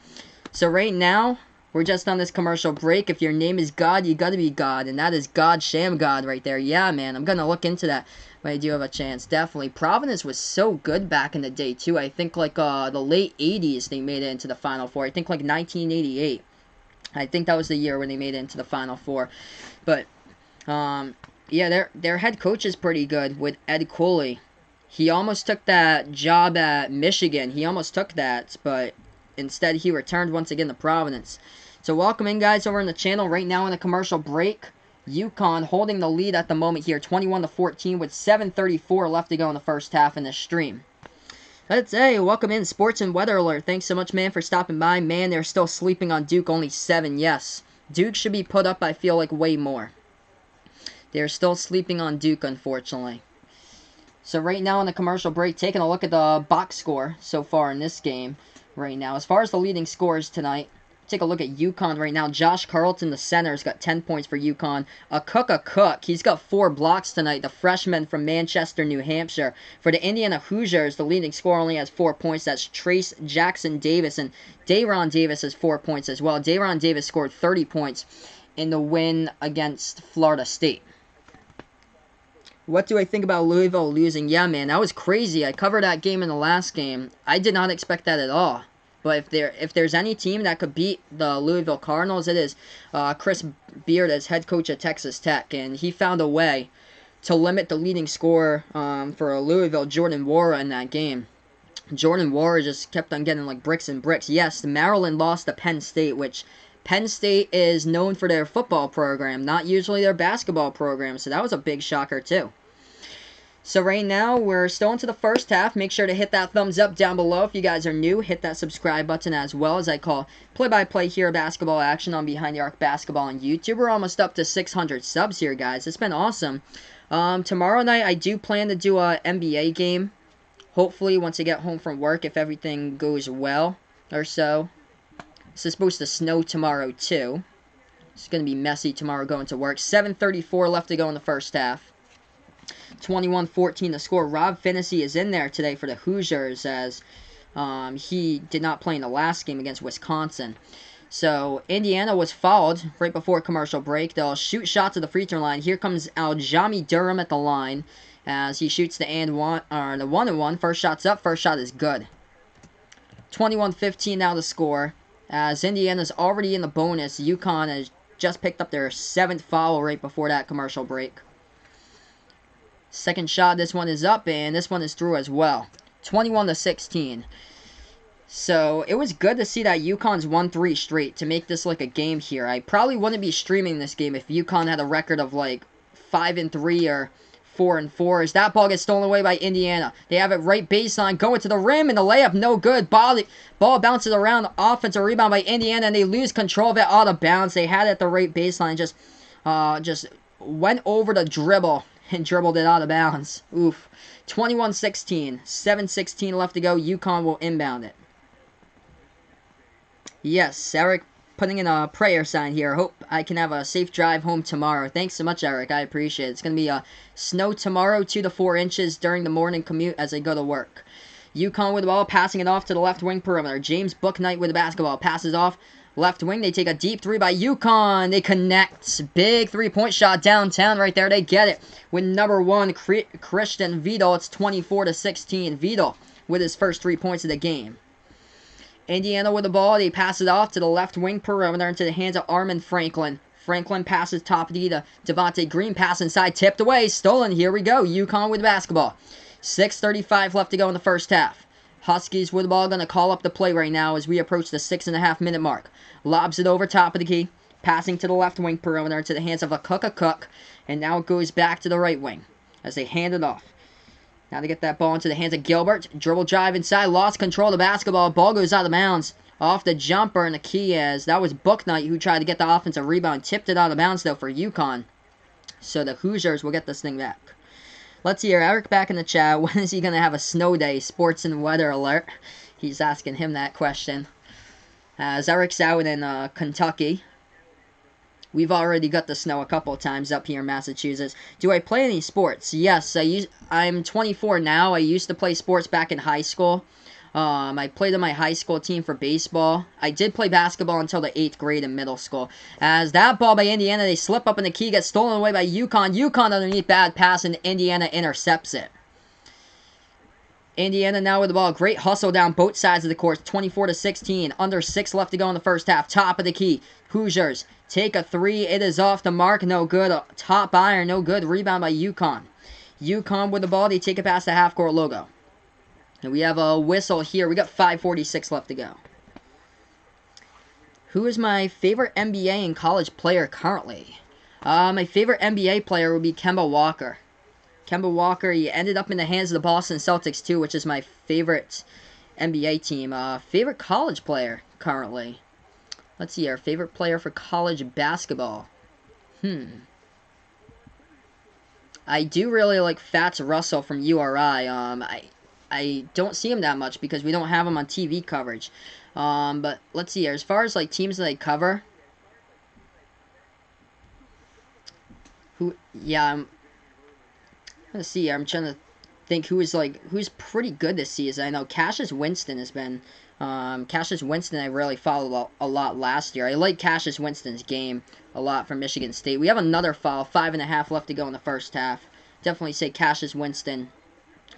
[SPEAKER 1] So right now, we're just on this commercial break. If your name is God, you gotta be God. And that is God Sham God right there. Yeah, man, I'm gonna look into that when I do have a chance. Definitely. Providence was so good back in the day, too. I think like the late 80s they made it into the Final Four. I think like 1988. I think that was the year when they made it into the Final Four. But, yeah, their head coach is pretty good with Ed Cooley. He almost took that job at Michigan. He almost took that, but instead he returned once again to Providence. So welcome in, guys, over on the channel right now in a commercial break. UConn holding the lead at the moment here, 21-14 with 7:34 left to go in the first half in this stream. Let's say, welcome in, Sports and Weather Alert. Thanks so much, man, for stopping by. Man, they're still sleeping on Duke, only 7, yes. Duke should be put up, I feel like, way more. They're still sleeping on Duke, unfortunately. So right now in the commercial break, taking a look at the box score so far in this game right now. As far as the leading scores tonight, take a look at UConn right now. Josh Carlton, the center, has got 10 points for UConn. A Cook, he's got 4 blocks tonight. The freshman from Manchester, New Hampshire. For the Indiana Hoosiers, the leading scorer only has 4 points. That's Trace Jackson Davis. And Dayron Davis has 4 points as well. Dayron Davis scored 30 points in the win against Florida State. What do I think about Louisville losing? Yeah, man, that was crazy. I covered that game in the last game. I did not expect that at all. But if there's any team that could beat the Louisville Cardinals, it is Chris Beard as head coach at Texas Tech. And he found a way to limit the leading scorer for Louisville, Jordan Nwora, in that game. Jordan Nwora just kept on getting like bricks and bricks. Yes, Maryland lost to Penn State, which Penn State is known for their football program, not usually their basketball program, so that was a big shocker too. So right now, we're still into the first half. Make sure to hit that thumbs up down below if you guys are new. Hit that subscribe button as well, as I call play-by-play here basketball action on Behind the Arc Basketball on YouTube. We're almost up to 600 subs here, guys. It's been awesome. Tomorrow night, I do plan to do a NBA game. Hopefully, once I get home from work, if everything goes well or so. This is supposed to snow tomorrow, too. It's going to be messy tomorrow going to work. 7:34 left to go in the first half. 21-14 the score. Rob Finney is in there today for the Hoosiers, as he did not play in the last game against Wisconsin. So, Indiana was fouled right before commercial break. They'll shoot shots at the free throw line. Here comes Aljami Durham at the line as he shoots the 1-and-1. First shot's up. First shot is good. 21-15 now the score. As Indiana's already in the bonus, UConn has just picked up their 7th foul right before that commercial break. Second shot, this one is up, and this one is through as well. 21-16. So, it was good to see that UConn's won 3 straight to make this like a game here. I probably wouldn't be streaming this game if UConn had a record of like 5-3 or 4-4, as that ball gets stolen away by Indiana. They have it right baseline, going to the rim, and the layup no good. Ball bounces around, offensive rebound by Indiana, and they lose control of it out of bounds. They had it at the right baseline, just went over the dribble and dribbled it out of bounds. Oof. 21-16, 7:16 left to go. UConn will inbound it. Yes, Eric putting in a prayer sign here. Hope I can have a safe drive home tomorrow. Thanks so much, Eric. I appreciate it. It's going to be snow tomorrow, 2 to 4 inches during the morning commute as I go to work. UConn with the ball, passing it off to the left wing perimeter. James Bouknight with the basketball. Passes off left wing. They take a deep 3 by UConn. They connect. Big 3-point shot downtown right there. They get it with number 1, Christian Vidal. It's 24-16. Vidal with his first 3 points of the game. Indiana with the ball. They pass it off to the left wing perimeter into the hands of Armin Franklin. Franklin passes top D to Devontae Green. Pass inside, tipped away, stolen. Here we go. UConn with the basketball. 6:35 left to go in the first half. Huskies with the ball, going to call up the play right now as we approach the 6.5-minute mark. Lobs it over top of the key. Passing to the left wing perimeter to the hands of a Cook. And now it goes back to the right wing as they hand it off. Now they get that ball into the hands of Gilbert. Dribble drive inside. Lost control of the basketball. Ball goes out of bounds. Off the jumper, and the key is that was Booknight who tried to get the offensive rebound. Tipped it out of bounds, though, for UConn. So the Hoosiers will get this thing back. Let's hear Eric back in the chat. When is he going to have a snow day? Sports and weather alert. He's asking him that question. As Eric's out in Kentucky. We've already got the snow a couple of times up here in Massachusetts. Do I play any sports? Yes, I'm 24 now. I used to play sports back in high school. I played on my high school team for baseball. I did play basketball until the 8th grade in middle school. As that ball by Indiana, they slip up in the key, gets stolen away by UConn. UConn underneath, bad pass, and Indiana intercepts it. Indiana now with the ball. Great hustle down both sides of the court. 24-16. Under 6 left to go in the first half. Top of the key. Hoosiers take a 3. It is off the mark. No good. Top iron. No good. Rebound by UConn. UConn with the ball. They take it past the half-court logo. And we have a whistle here. We got 5:46 left to go. Who is my favorite NBA and college player currently? My favorite NBA player would be Kemba Walker. Kemba Walker, he ended up in the hands of the Boston Celtics too, which is my favorite NBA team. Favorite college player currently. Let's see, our favorite player for college basketball. I do really like Fats Russell from URI. I don't see him that much because we don't have him on TV coverage. But let's see, as far as like teams that I cover. Let's see, I'm trying to think who's pretty good this season. I know Cassius Winston has been, Cassius Winston I really followed a lot last year. I like Cassius Winston's game a lot from Michigan State. We have another foul, 5.5 left to go in the first half. Definitely say Cassius Winston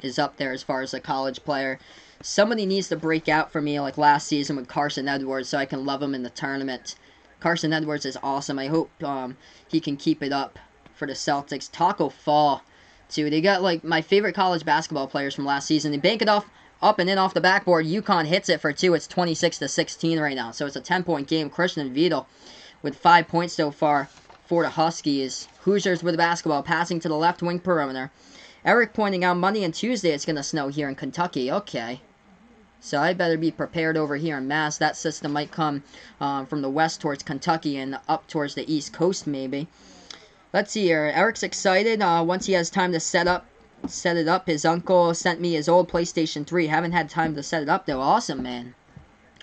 [SPEAKER 1] is up there as far as a college player. Somebody needs to break out for me like last season with Carson Edwards so I can love him in the tournament. Carson Edwards is awesome. I hope he can keep it up for the Celtics. Taco Fall. Too. They got like my favorite college basketball players from last season. They bank it off up and in off the backboard. UConn hits it for 2. It's 26-16 right now. So it's a 10-point game. Christian Vital with 5 points so far for the Huskies. Hoosiers with the basketball, passing to the left wing perimeter. Eric pointing out Monday and Tuesday it's going to snow here in Kentucky. Okay. So I better be prepared over here in Mass. That system might come from the west towards Kentucky and up towards the east coast maybe. Let's see here. Eric's excited. Once he has time to set it up. His uncle sent me his old PlayStation 3. Haven't had time to set it up though. Awesome, man.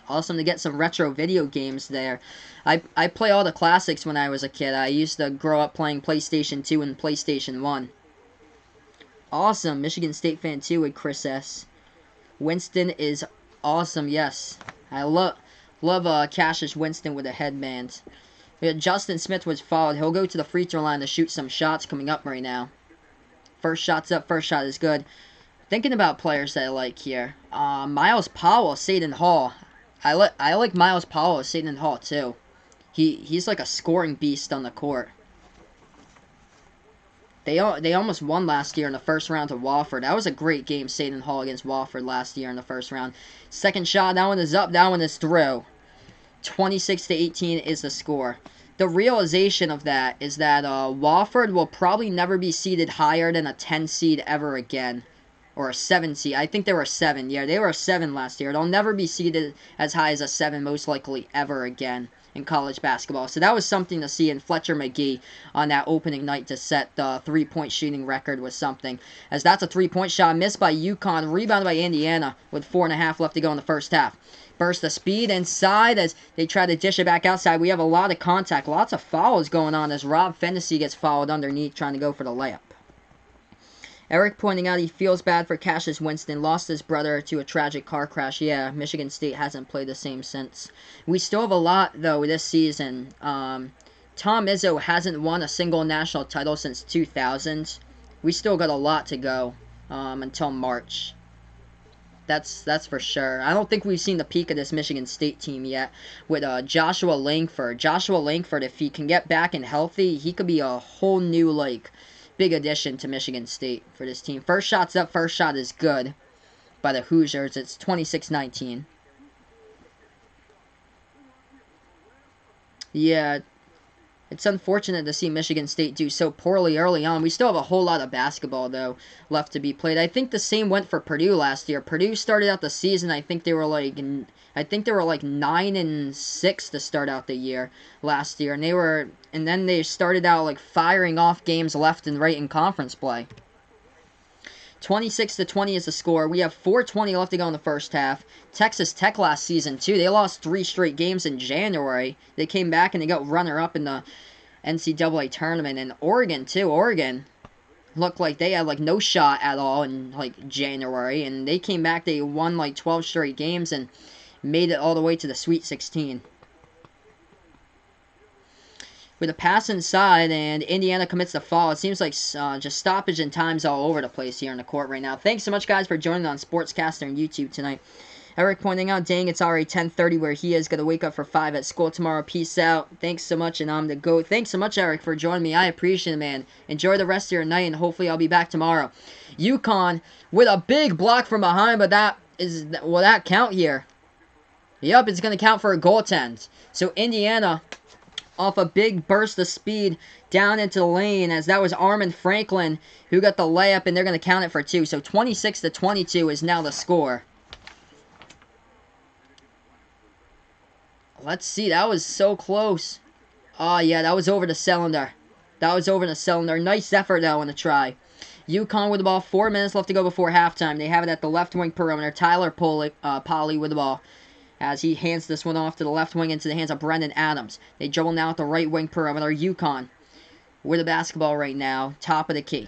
[SPEAKER 1] Awesome to get some retro video games there. I play all the classics when I was a kid. I used to grow up playing PlayStation 2 and PlayStation 1. Awesome. Michigan State fan too with Chris S. Winston is awesome. Yes. I love Cassius Winston with a headband. Justin Smith was fouled. He'll go to the free throw line to shoot some shots coming up right now. First shot's up. First shot is good. Thinking about players that I like here. Miles Powell, Seton Hall. I like Miles Powell, Seton Hall too. He's like a scoring beast on the court. They almost won last year in the first round to Wofford. That was a great game, Seton Hall against Wofford last year in the first round. Second shot, that one is up. That one is through. 26-18 is the score. The realization of that is that Wofford will probably never be seeded higher than a 10 seed ever again. Or a 7 seed. I think they were a 7. Yeah, they were a 7 last year. They'll never be seeded as high as a 7 most likely ever again in college basketball. So that was something to see, in Fletcher McGee on that opening night to set the three-point shooting record was something. As that's a three-point shot missed by UConn, rebounded by Indiana with 4.5 left to go in the first half. Burst of speed inside as they try to dish it back outside. We have a lot of contact, lots of fouls going on as Rob Fennessy gets fouled underneath trying to go for the layup. Eric pointing out he feels bad for Cassius Winston. Lost his brother to a tragic car crash. Yeah, Michigan State hasn't played the same since. We still have a lot, though, this season. Tom Izzo hasn't won a single national title since 2000. We still got a lot to go until March. That's for sure. I don't think we've seen the peak of this Michigan State team yet with Joshua Langford. Joshua Langford, if he can get back and healthy, he could be a whole new, big addition to Michigan State for this team. First shot's up. First shot is good by the Hoosiers. It's 26-19. Yeah, It's unfortunate to see Michigan State do so poorly early on. We still have a whole lot of basketball, though, left to be played. I think the same went for Purdue last year. Purdue started out the season, I think they were like 9-6 to start out the year last year, and then they started out like firing off games left and right in conference play. 26-20 is the score. We have 4:20 left to go in the first half. Texas Tech last season, too. They lost 3 straight games in January. They came back and they got runner-up in the NCAA tournament. And Oregon, too. Oregon looked like they had, like, no shot at all in, like, January. And they came back. They won, like, 12 straight games and made it all the way to the Sweet 16. With a pass inside, and Indiana commits the foul. It seems like just stoppage and times all over the place here in the court right now. Thanks so much, guys, for joining on Sportscaster and YouTube tonight. Eric pointing out, dang, it's already 10:30 where he is. Going to wake up for 5 at school tomorrow. Peace out. Thanks so much, and I'm the GOAT. Thanks so much, Eric, for joining me. I appreciate it, man. Enjoy the rest of your night, and hopefully I'll be back tomorrow. UConn with a big block from behind, but will that count here? Yep, it's going to count for a goaltend. So Indiana off a big burst of speed down into the lane, as that was Armin Franklin who got the layup, and they're going to count it for 2. So 26-22 is now the score. Let's see, that was so close. Oh, yeah, that was over the cylinder. Nice effort, though, on the try. UConn with the ball, 4 minutes left to go before halftime. They have it at the left wing perimeter. Tyler Polley with the ball, as he hands this one off to the left wing into the hands of Brendan Adams. They dribble now at the right wing perimeter. UConn with the basketball right now, top of the key.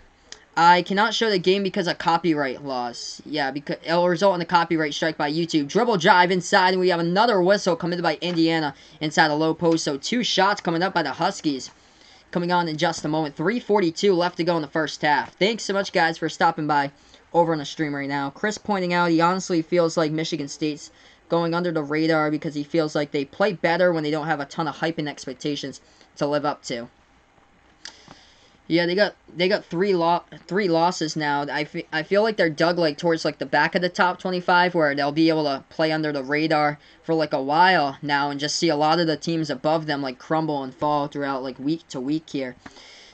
[SPEAKER 1] I cannot show the game because of copyright laws. Yeah, because it'll result in a copyright strike by YouTube. Dribble drive inside, and we have another whistle committed by Indiana inside the low post. So 2 shots coming up by the Huskies. Coming on in just a moment. 3:42 left to go in the first half. Thanks so much, guys, for stopping by over on the stream right now. Chris pointing out he honestly feels like Michigan State's going under the radar because he feels like they play better when they don't have a ton of hype and expectations to live up to. Yeah, they got three losses now. I feel like they're dug like towards like the back of the top 25, where they'll be able to play under the radar for like a while now and just see a lot of the teams above them like crumble and fall throughout like week to week here.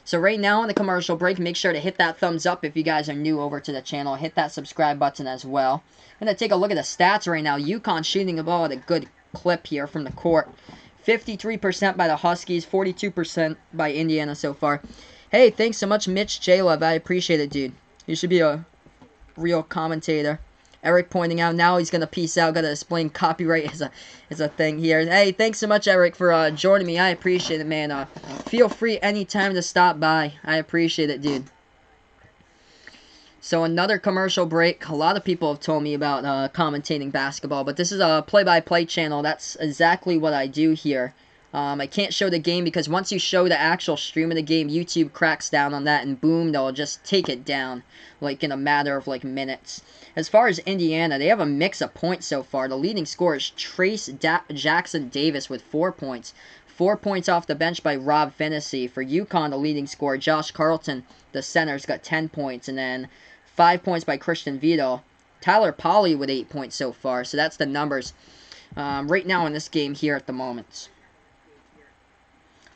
[SPEAKER 1] So right now on the commercial break, make sure to hit that thumbs up if you guys are new over to the channel. Hit that subscribe button as well. I'm going to take a look at the stats right now. UConn shooting the ball at a good clip here from the court. 53% by the Huskies, 42% by Indiana so far. Hey, thanks so much, Mitch J. Love. I appreciate it, dude. You should be a real commentator. Eric pointing out now he's going to peace out. Got to explain copyright is a thing here. Hey, thanks so much, Eric, for joining me. I appreciate it, man. Feel free anytime to stop by. I appreciate it, dude. So another commercial break. A lot of people have told me about commentating basketball, but this is a play-by-play channel. That's exactly what I do here. I can't show the game because once you show the actual stream of the game, YouTube cracks down on that, and boom, they'll just take it down, like in a matter of like minutes. As far as Indiana, they have a mix of points so far. The leading scorer is Trace Jackson Davis with 4 points. 4 points off the bench by Rob Finney. For UConn, the leading scorer, Josh Carlton, the center's got 10 points, and then 5 points by Christian Vito. Tyler Polley with 8 points so far. So that's the numbers right now in this game here at the moment.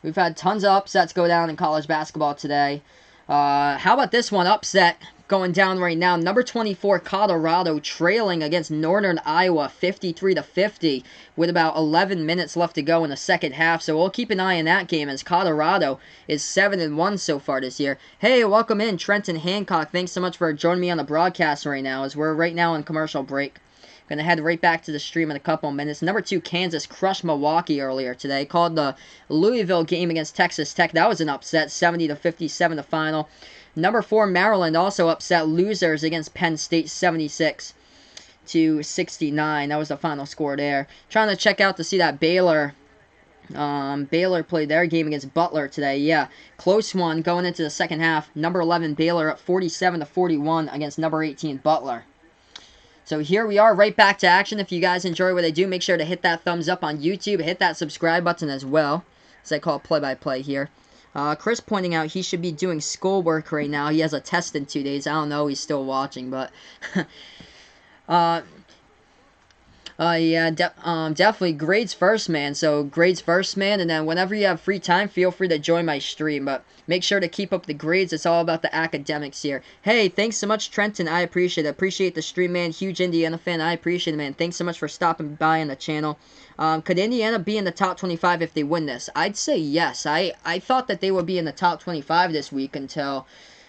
[SPEAKER 1] We've had tons of upsets go down in college basketball today. How about this one? Upset going down right now. Number 24, Colorado, trailing against Northern Iowa, 53-50, with about 11 minutes left to go in the second half. So we'll keep an eye on that game, as Colorado is 7-1 so far this year. Hey, welcome in, Trenton Hancock. Thanks so much for joining me on the broadcast right now, as we're right now on commercial break. Going to head right back to the stream in a couple of minutes. Number 2, Kansas crushed Milwaukee earlier today. Called the Louisville game against Texas Tech. That was an upset, 70-57 the final. Number 4, Maryland also upset losers against Penn State, 76-69. That was the final score there. Trying to check out to see that Baylor played their game against Butler today. Yeah, close one going into the second half. Number 11, Baylor up 47-41 against number 18, Butler. So here we are, right back to action. If you guys enjoy what I do, make sure to hit that thumbs up on YouTube. Hit that subscribe button as well, as I call it play-by-play here. Chris pointing out he should be doing schoolwork right now. He has a test in 2 days. I don't know, he's still watching, but... Yeah, definitely grades first, man. So grades first, man, and then whenever you have free time, feel free to join my stream. But make sure to keep up the grades. It's all about the academics here. Hey, thanks so much, Trenton. I appreciate it. Appreciate the stream, man. Huge Indiana fan. I appreciate it, man. Thanks so much for stopping by on the channel. Could Indiana be in the top 25 if they win this? I'd say yes. I thought that they would be in the top 25 this week until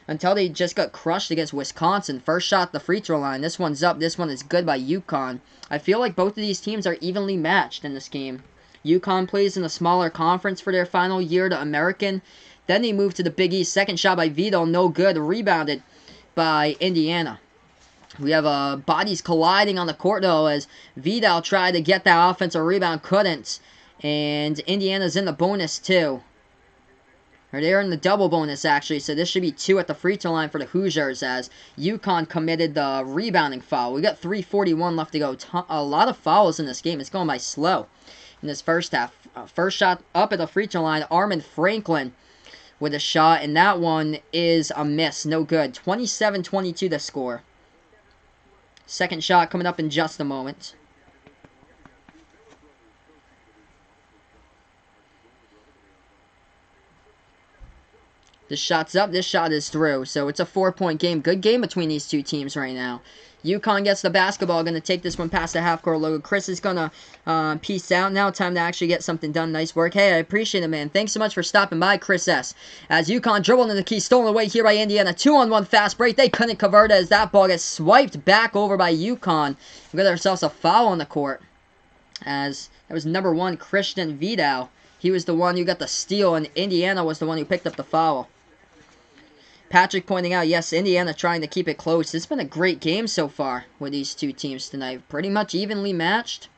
[SPEAKER 1] they just got crushed against Wisconsin. First shot at the free throw line. This one's up. This one is good by UConn. I feel like both of these teams are evenly matched in this game. UConn plays in a smaller conference for their final year to American. Then they move to the Big East. Second shot by Vito. No good. Rebounded by Indiana. We have bodies colliding on the court, though, as Vidal tried to get that offensive rebound. Couldn't. And Indiana's in the bonus, too. Or they're in the double bonus, actually, so this should be 2 at the free throw line for the Hoosiers as UConn committed the rebounding foul. We got 3:41 left to go. A lot of fouls in this game. It's going by slow in this first half. First shot up at the free throw line, Armin Franklin with a shot, and that one is a miss. No good. 27-22 the score. Second shot coming up in just a moment. This shot's up. This shot is through. So it's a 4-point game. Good game between these two teams right now. UConn gets the basketball. Going to take this one past the half-court logo. Chris is going to peace out. Now time to actually get something done. Nice work. Hey, I appreciate it, man. Thanks so much for stopping by, Chris S. As UConn dribbled in the key. Stolen away here by Indiana. 2-on-1 fast break. They couldn't convert as that ball gets swiped back over by UConn. We got ourselves a foul on the court. As that was number 1, Christian Vidal. He was the one who got the steal, and Indiana was the one who picked up the foul. Patrick pointing out, yes, Indiana trying to keep it close. It's been a great game so far with these two teams tonight. Pretty much evenly matched.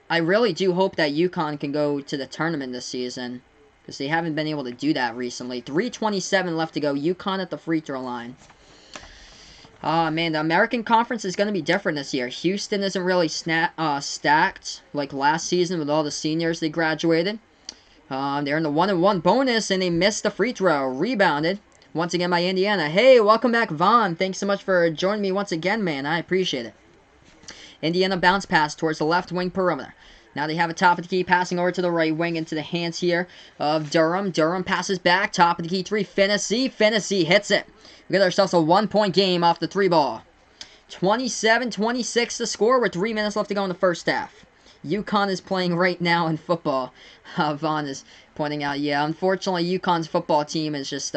[SPEAKER 1] I really do hope that UConn can go to the tournament this season, because they haven't been able to do that recently. 3:27 left to go. UConn at the free throw line. Man, the American Conference is going to be different this year. Houston isn't really stacked like last season with all the seniors they graduated. They're in the 1-on-1 bonus, and they missed the free throw. Rebounded. Once again by Indiana. Hey, welcome back, Vaughn. Thanks so much for joining me once again, man. I appreciate it. Indiana bounce pass towards the left wing perimeter. Now they have a top of the key passing over to the right wing into the hands here of Durham. Durham passes back. Top of the key 3. Finney. Finney hits it. We got ourselves a 1-point game off the 3 ball. 27-26 to score with 3 minutes left to go in the first half. UConn is playing right now in football. Vaughn is pointing out, yeah, unfortunately, UConn's football team is just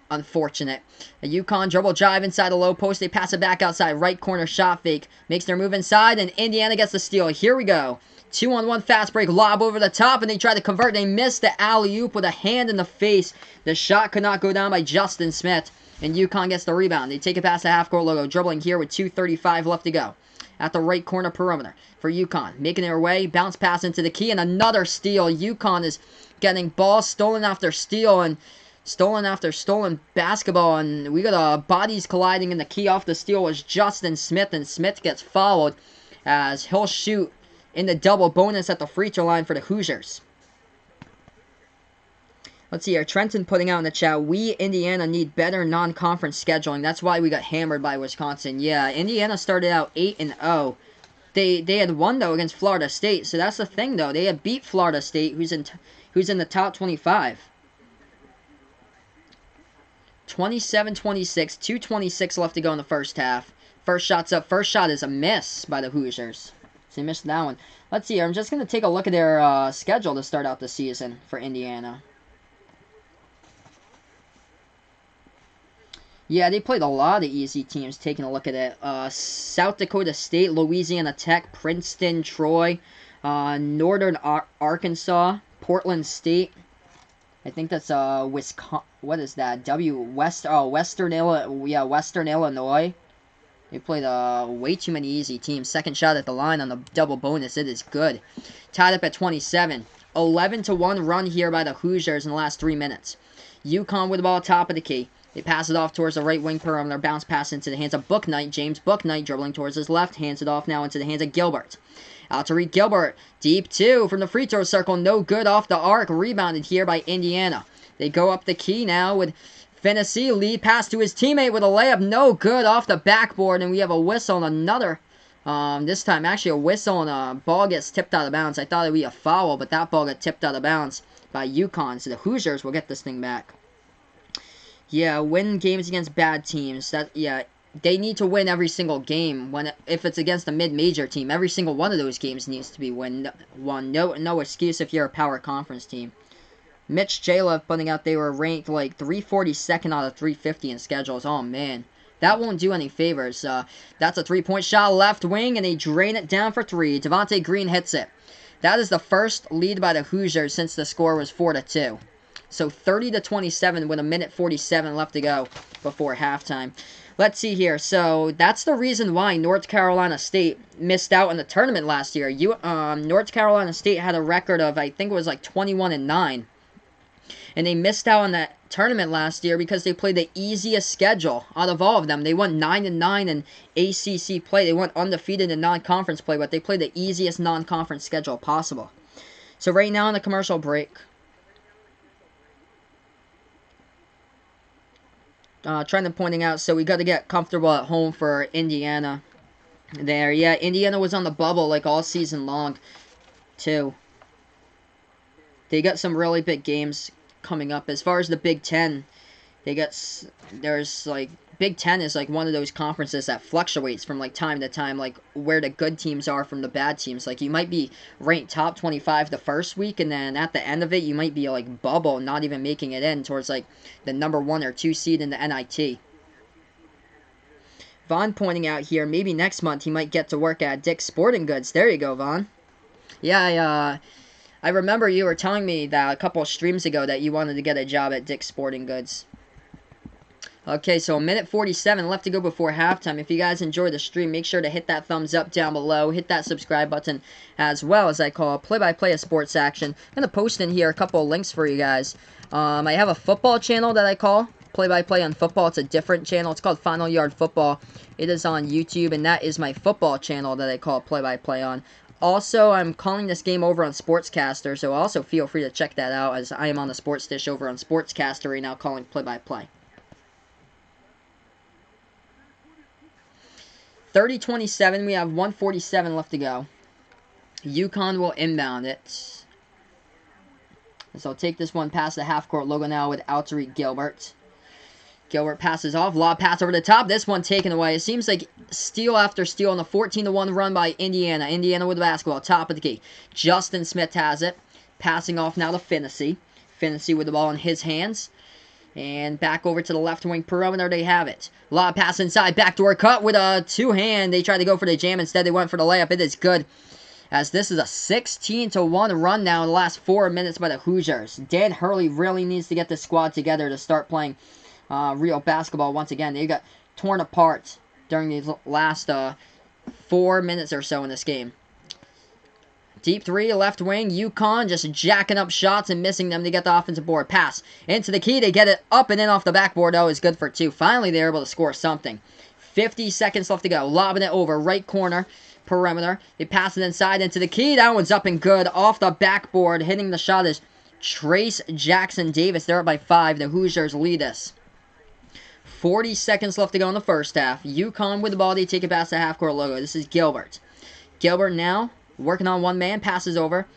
[SPEAKER 1] unfortunate. A UConn dribble drive inside the low post. They pass it back outside. Right corner shot fake. Makes their move inside, and Indiana gets the steal. Here we go. 2-on-1 fast break. Lob over the top, and they try to convert. They missed the alley-oop with a hand in the face. The shot could not go down by Justin Smith, and UConn gets the rebound. They take it past the half-court logo. Dribbling here with 2:35 left to go. At the right corner perimeter for UConn. Making their way. Bounce pass into the key. And another steal. UConn is getting balls stolen after steal. And stolen after stolen basketball. And we got bodies colliding in the key. Off the steal was Justin Smith. And Smith gets fouled as he'll shoot in the double bonus at the free throw line for the Hoosiers. Let's see here. Trenton putting out in the chat, we, Indiana, need better non-conference scheduling. That's why we got hammered by Wisconsin. Yeah, Indiana started out 8-0. They had won, though, against Florida State. So that's the thing, though. They had beat Florida State, who's in the top 25. 27-26, 2:26 left to go in the first half. First shot's up. First shot is a miss by the Hoosiers. So they missed that one. Let's see here. I'm just going to take a look at their schedule to start out the season for Indiana. Yeah, they played a lot of easy teams, taking a look at it. South Dakota State, Louisiana Tech, Princeton, Troy, Northern Arkansas, Portland State. I think that's Wisconsin. What is that? Western Illinois. They played way too many easy teams. Second shot at the line on the double bonus. It is good. Tied up at 27. 11-1 run here by the Hoosiers in the last 3 minutes. UConn with the ball top of the key. They pass it off towards the right wing perimeter. Bounce pass into the hands of Bouknight. James Bouknight dribbling towards his left. Hands it off now into the hands of Gilbert. Out to Reed Gilbert. Deep 2 from the free throw circle. No good off the arc. Rebounded here by Indiana. They go up the key now with Finney. Lead pass to his teammate with a layup. No good off the backboard. And we have a whistle on another This time, actually, a whistle and a ball gets tipped out of bounds. I thought it would be a foul, but that ball got tipped out of bounds by UConn. So the Hoosiers will get this thing back. Yeah, win games against bad teams. They need to win every single game. If it's against a mid-major team, every single one of those games needs to be won. No excuse if you're a power conference team. Mitch Jalov putting out they were ranked like 342nd out of 350 in schedules. Oh, man. That won't do any favors. That's a three-point shot left wing, and they drain it down for three. Devontae Green hits it. That is the first lead by the Hoosiers since the score was 4-2. So 30-27 with a minute 47 left to go before halftime. Let's see here. So that's the reason why North Carolina State missed out in the tournament last year. North Carolina State had a record of, I think it was like 21-9. And they missed out on that tournament last year because they played the easiest schedule out of all of them. They went 9-9 in ACC play. They went undefeated in non-conference play, but they played the easiest non-conference schedule possible. So right now in the commercial break, Trendon pointing out, so we got to get comfortable at home for Indiana there. Yeah, Indiana was on the bubble like all season long, too. They got some really big games coming up. As far as the Big Ten, there's like, Big Ten is like one of those conferences that fluctuates from like time to time, like where the good teams are from the bad teams. Like you might be ranked top 25 the first week, and then at the end of it, you might be like bubble, not even making it in towards like the number 1 or 2 seed in the NIT. Vaughn pointing out here, maybe next month he might get to work at Dick's Sporting Goods. There you go, Vaughn. Yeah, I remember you were telling me that a couple of streams ago that you wanted to get a job at Dick's Sporting Goods. Okay, so a minute 47 left to go before halftime. If you guys enjoyed the stream, make sure to hit that thumbs up down below. Hit that subscribe button as well, as I call play-by-play of sports action. I'm going to post in here a couple of links for you guys. I have a football channel that I call play-by-play on football. It's a different channel. It's called Final Yard Football. It is on YouTube, and that is my football channel that I call play-by-play on. Also, I'm calling this game over on Sportscaster, so also feel free to check that out, as I am on the Sports Dish over on Sportscaster right now calling play-by-play. 30-27, we have 1:47 left to go. UConn will inbound it. So I'll take this one past the half-court logo now with Alterique Gilbert. Gilbert passes off, lob pass over the top. This one taken away. It seems like steal after steal on the 14-1 run by Indiana. Indiana with the basketball, top of the key. Justin Smith has it. Passing off now to Finney. Finney with the ball in his hands. And back over to the left wing perimeter, they have it. Lob pass inside, backdoor cut with a two-hand. They tried to go for the jam. Instead, they went for the layup. It is good, as this is a 16-1 run now in the last 4 minutes by the Hoosiers. Dan Hurley really needs to get this squad together to start playing real basketball once again. They got torn apart during these last 4 minutes or so in this game. Deep three, left wing, UConn just jacking up shots and missing them to get the offensive board. Pass into the key, they get it up and in off the backboard. Oh, it's good for two. Finally, they're able to score something. 50 seconds left to go. Lobbing it over, right corner, perimeter. They pass it inside into the key. That one's up and good. Off the backboard, hitting the shot is Trace Jackson Davis. They're up by 5. The Hoosiers lead us. 40 seconds left to go in the first half. UConn with the ball. They take it past the half-court logo. This is Gilbert. Gilbert now working on one man, passes over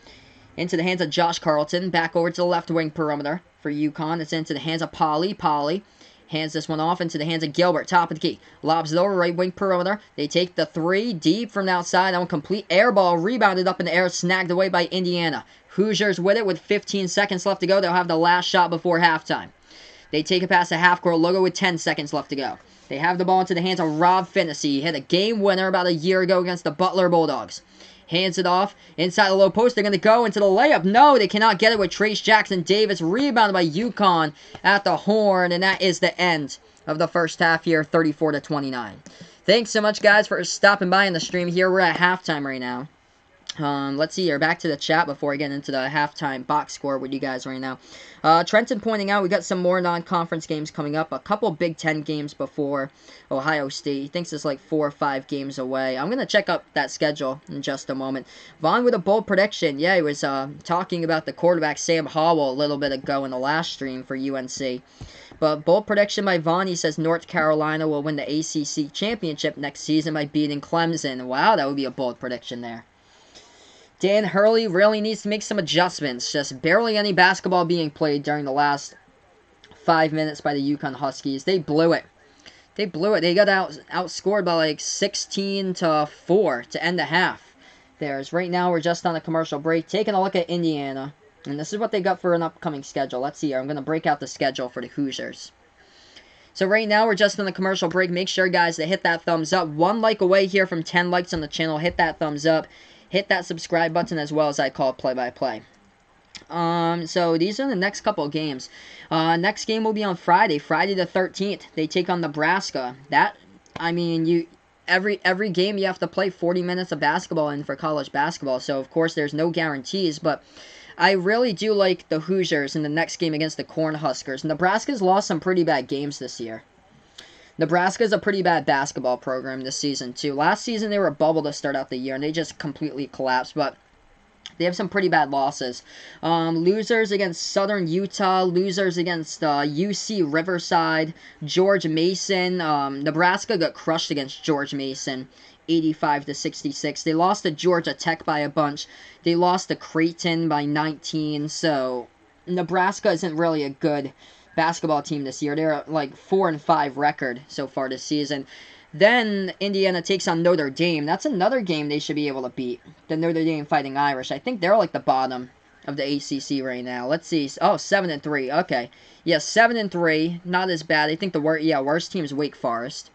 [SPEAKER 1] into the hands of Josh Carlton. Back over to the left wing perimeter for UConn. It's into the hands of Polly. Polly hands this one off into the hands of Gilbert. Top of the key. Lobs it over, right wing perimeter. They take the three deep from the outside. On complete air ball. Rebounded up in the air. Snagged away by Indiana. Hoosiers with it with 15 seconds left to go. They'll have the last shot before halftime. They take it past the half-court logo with 10 seconds left to go. They have the ball into the hands of Rob Finney. He hit a game winner about a year ago against the Butler Bulldogs. Hands it off. Inside the low post. They're going to go into the layup. No, they cannot get it with Trace Jackson Davis. Rebounded by UConn at the horn. And that is the end of the first half here, 34-29. Thanks so much, guys, for stopping by in the stream here. We're at halftime right now. Let's see here. Back to the chat before I get into the halftime box score with you guys right now. Trenton pointing out we got some more non-conference games coming up. A couple Big Ten games before Ohio State. He thinks it's like 4 or 5 games away. I'm going to check up that schedule in just a moment. Vaughn with a bold prediction. Yeah, he was talking about the quarterback Sam Howell a little bit ago in the last stream for UNC. But bold prediction by Vaughn, he says North Carolina will win the ACC championship next season by beating Clemson. Wow, that would be a bold prediction there. Dan Hurley really needs to make some adjustments. Just barely any basketball being played during the last 5 minutes by the UConn Huskies. They blew it. They blew it. They got outscored by like 16-4 to end the half. There's right now we're just on a commercial break. Taking a look at Indiana. And this is what they got for an upcoming schedule. Let's see here. I'm going to break out the schedule for the Hoosiers. So right now we're just on the commercial break. Make sure, guys, to hit that thumbs up. 1 like away here from 10 likes on the channel. Hit that thumbs up. Hit that subscribe button as well as I call play-by-play. So these are the next couple of games. Next game will be on Friday the 13th. They take on Nebraska. That, I mean, every game you have to play 40 minutes of basketball in for college basketball. So, of course, there's no guarantees, but I really do like the Hoosiers in the next game against the Cornhuskers. Nebraska's lost some pretty bad games this year. Nebraska's a pretty bad basketball program this season, too. Last season, they were a bubble to start out the year, and they just completely collapsed, but they have some pretty bad losses. Losers against Southern Utah, losers against UC Riverside, George Mason. Nebraska got crushed against George Mason, 85-66. They lost to Georgia Tech by a bunch. They lost to Creighton by 19, so Nebraska isn't really a good basketball team this year. They're like 4-5 record so far this season. Then Indiana takes on Notre Dame. That's another game they should be able to beat. The Notre Dame Fighting Irish. I think they're like the bottom of the ACC right now. Let's see. Oh, 7-3. Okay. Yeah, 7-3. Not as bad. I think the worst team is Wake Forest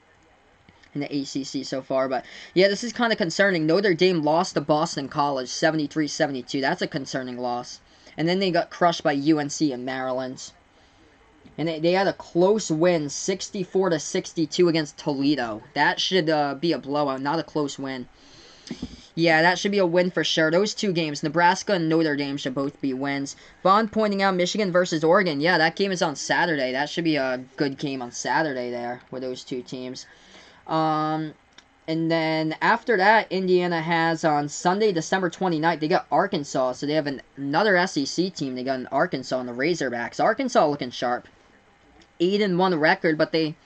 [SPEAKER 1] in the ACC so far. But yeah, this is kind of concerning. Notre Dame lost to Boston College 73-72. That's a concerning loss. And then they got crushed by UNC in Maryland. And they had a close win, 64-62 against Toledo. That should be a blowout, not a close win. Yeah, that should be a win for sure. Those 2 games, Nebraska and Notre Dame, should both be wins. Vaughn pointing out Michigan versus Oregon. Yeah, that game is on Saturday. That should be a good game on Saturday there with those 2 teams. And then after that, Indiana has on Sunday, December 29th, they got Arkansas. So they have another SEC team. They got an Arkansas and the Razorbacks. Arkansas looking sharp. 8-1 record, but they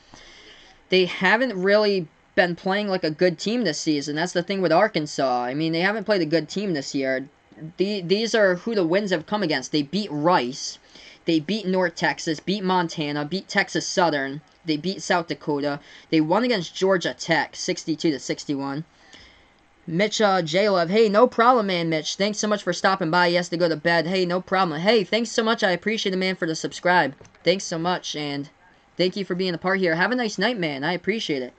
[SPEAKER 1] haven't really been playing like a good team this season. That's the thing with Arkansas. I mean, they haven't played a good team this year. These are who the wins have come against. They beat Rice. They beat North Texas, beat Montana, beat Texas Southern. They beat South Dakota. They won against Georgia Tech, 62-61. Mitch J-Love, hey, no problem, man, Mitch. Thanks so much for stopping by. He has to go to bed. Hey, no problem. Hey, thanks so much. I appreciate it, man, for the subscribe. Thanks so much, and thank you for being a part here. Have a nice night, man. I appreciate it.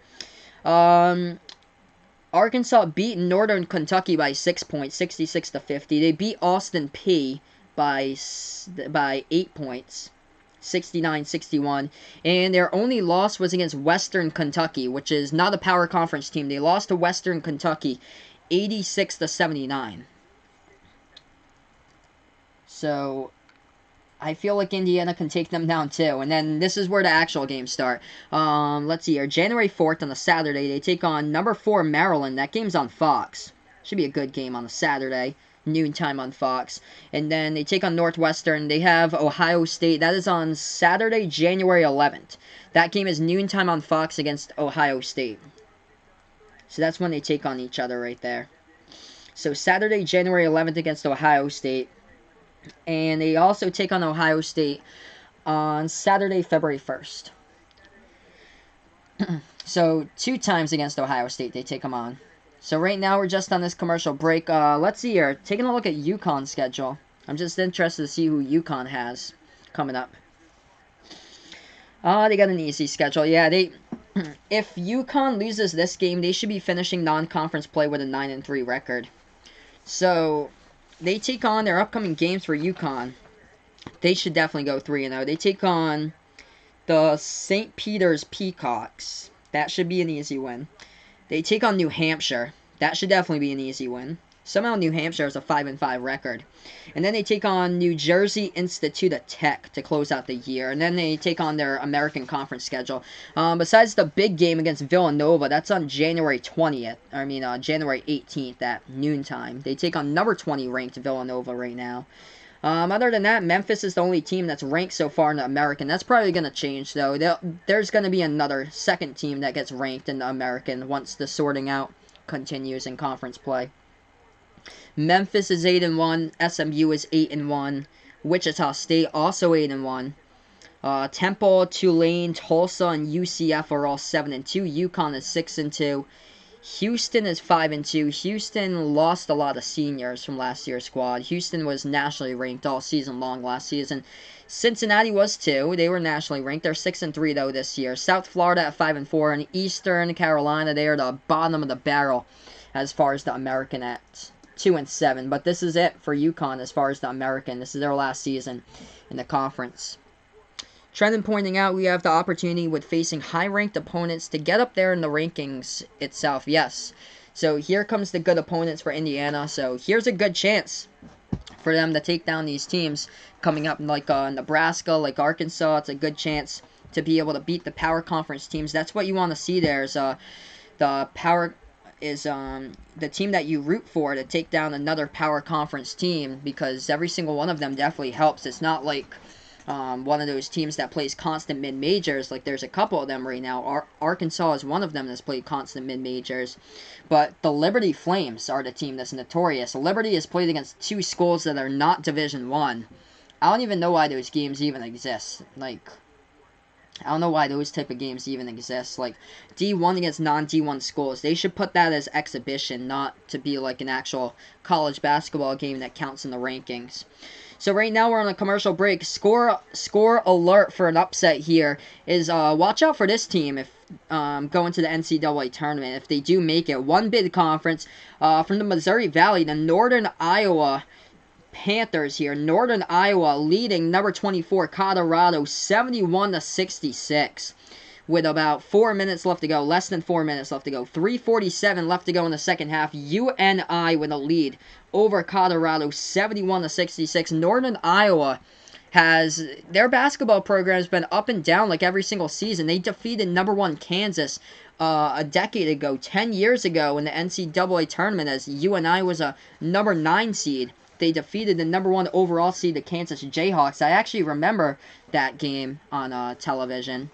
[SPEAKER 1] Arkansas beat Northern Kentucky by 6 points, 66-50. They beat Austin P by 8 points, 69-61. And their only loss was against Western Kentucky, which is not a power conference team. They lost to Western Kentucky 86-79. So I feel like Indiana can take them down too. And then this is where the actual games start. Let's see here. January 4th on a Saturday, they take on number 4 Maryland. That game's on Fox. Should be a good game on a Saturday. Noontime on Fox. And then they take on Northwestern. They have Ohio State. That is on Saturday, January 11th. That game is noontime on Fox against Ohio State. So that's when they take on each other right there. So Saturday, January 11th against Ohio State. And they also take on Ohio State on Saturday, February 1st. So 2 times against Ohio State they take them on. So right now we're just on this commercial break. Let's see here. Taking a look at UConn's schedule. I'm just interested to see who UConn has coming up. They got an easy schedule. Yeah, if UConn loses this game, they should be finishing non-conference play with a 9-3 record. So they take on their upcoming games for UConn. They should definitely go 3-0. They take on the St. Peter's Peacocks. That should be an easy win. They take on New Hampshire. That should definitely be an easy win. Somehow New Hampshire has a 5-5 record. And then they take on New Jersey Institute of Tech to close out the year. And then they take on their American Conference schedule. Besides the big game against Villanova, that's on January 20th. January 18th at noontime. They take on number 20 ranked Villanova right now. Other than that, Memphis is the only team that's ranked so far in the American. That's probably going to change, though. There's going to be another second team that gets ranked in the American once the sorting out continues in conference play. Memphis is 8-1. SMU is 8-1. Wichita State also 8-1. Temple, Tulane, Tulsa, and UCF are all 7-2. UConn is 6-2. Houston is 5-2. Houston lost a lot of seniors from last year's squad. Houston was nationally ranked all season long last season. Cincinnati was too. They were nationally ranked. They're 6-3 though this year. South Florida at 5-4, and Eastern Carolina, they are the bottom of the barrel as far as the American at 2-7. But this is it for UConn as far as the American. This is their last season in the conference. Trendon pointing out we have the opportunity with facing high-ranked opponents to get up there in the rankings itself. Yes. So here comes the good opponents for Indiana. So here's a good chance for them to take down these teams coming up like Nebraska, like Arkansas. It's a good chance to be able to beat the power conference teams. That's what you want to see there is the power is the team that you root for to take down another power conference team, because every single one of them definitely helps. It's not like one of those teams that plays constant mid-majors. Like there's a couple of them right now. Arkansas is one of them that's played constant mid-majors. But the Liberty Flames are the team that's notorious. Liberty has played against two schools that are not Division I. I don't even know why those games even exist. Like, I don't know why those type of games even exist. Like, D1 against non-D1 schools. They should put that as exhibition, not to be like an actual college basketball game that counts in the rankings. So right now we're on a commercial break. Score alert for an upset here is watch out for this team if going to the NCAA tournament. If they do make it, one bid conference from the Missouri Valley, the Northern Iowa Panthers here. Northern Iowa leading number 24 Colorado 71-66 with about 4 minutes left to go. Less than 4 minutes left to go. 3:47 left to go in the second half. UNI with a lead over Colorado 71-66. Northern Iowa has their basketball program has been up and down like every single season. They defeated number 1 Kansas a decade ago, 10 years ago in the NCAA tournament as UNI was a number 9 seed. They defeated the number 1 overall seed, the Kansas Jayhawks. I actually remember that game on television.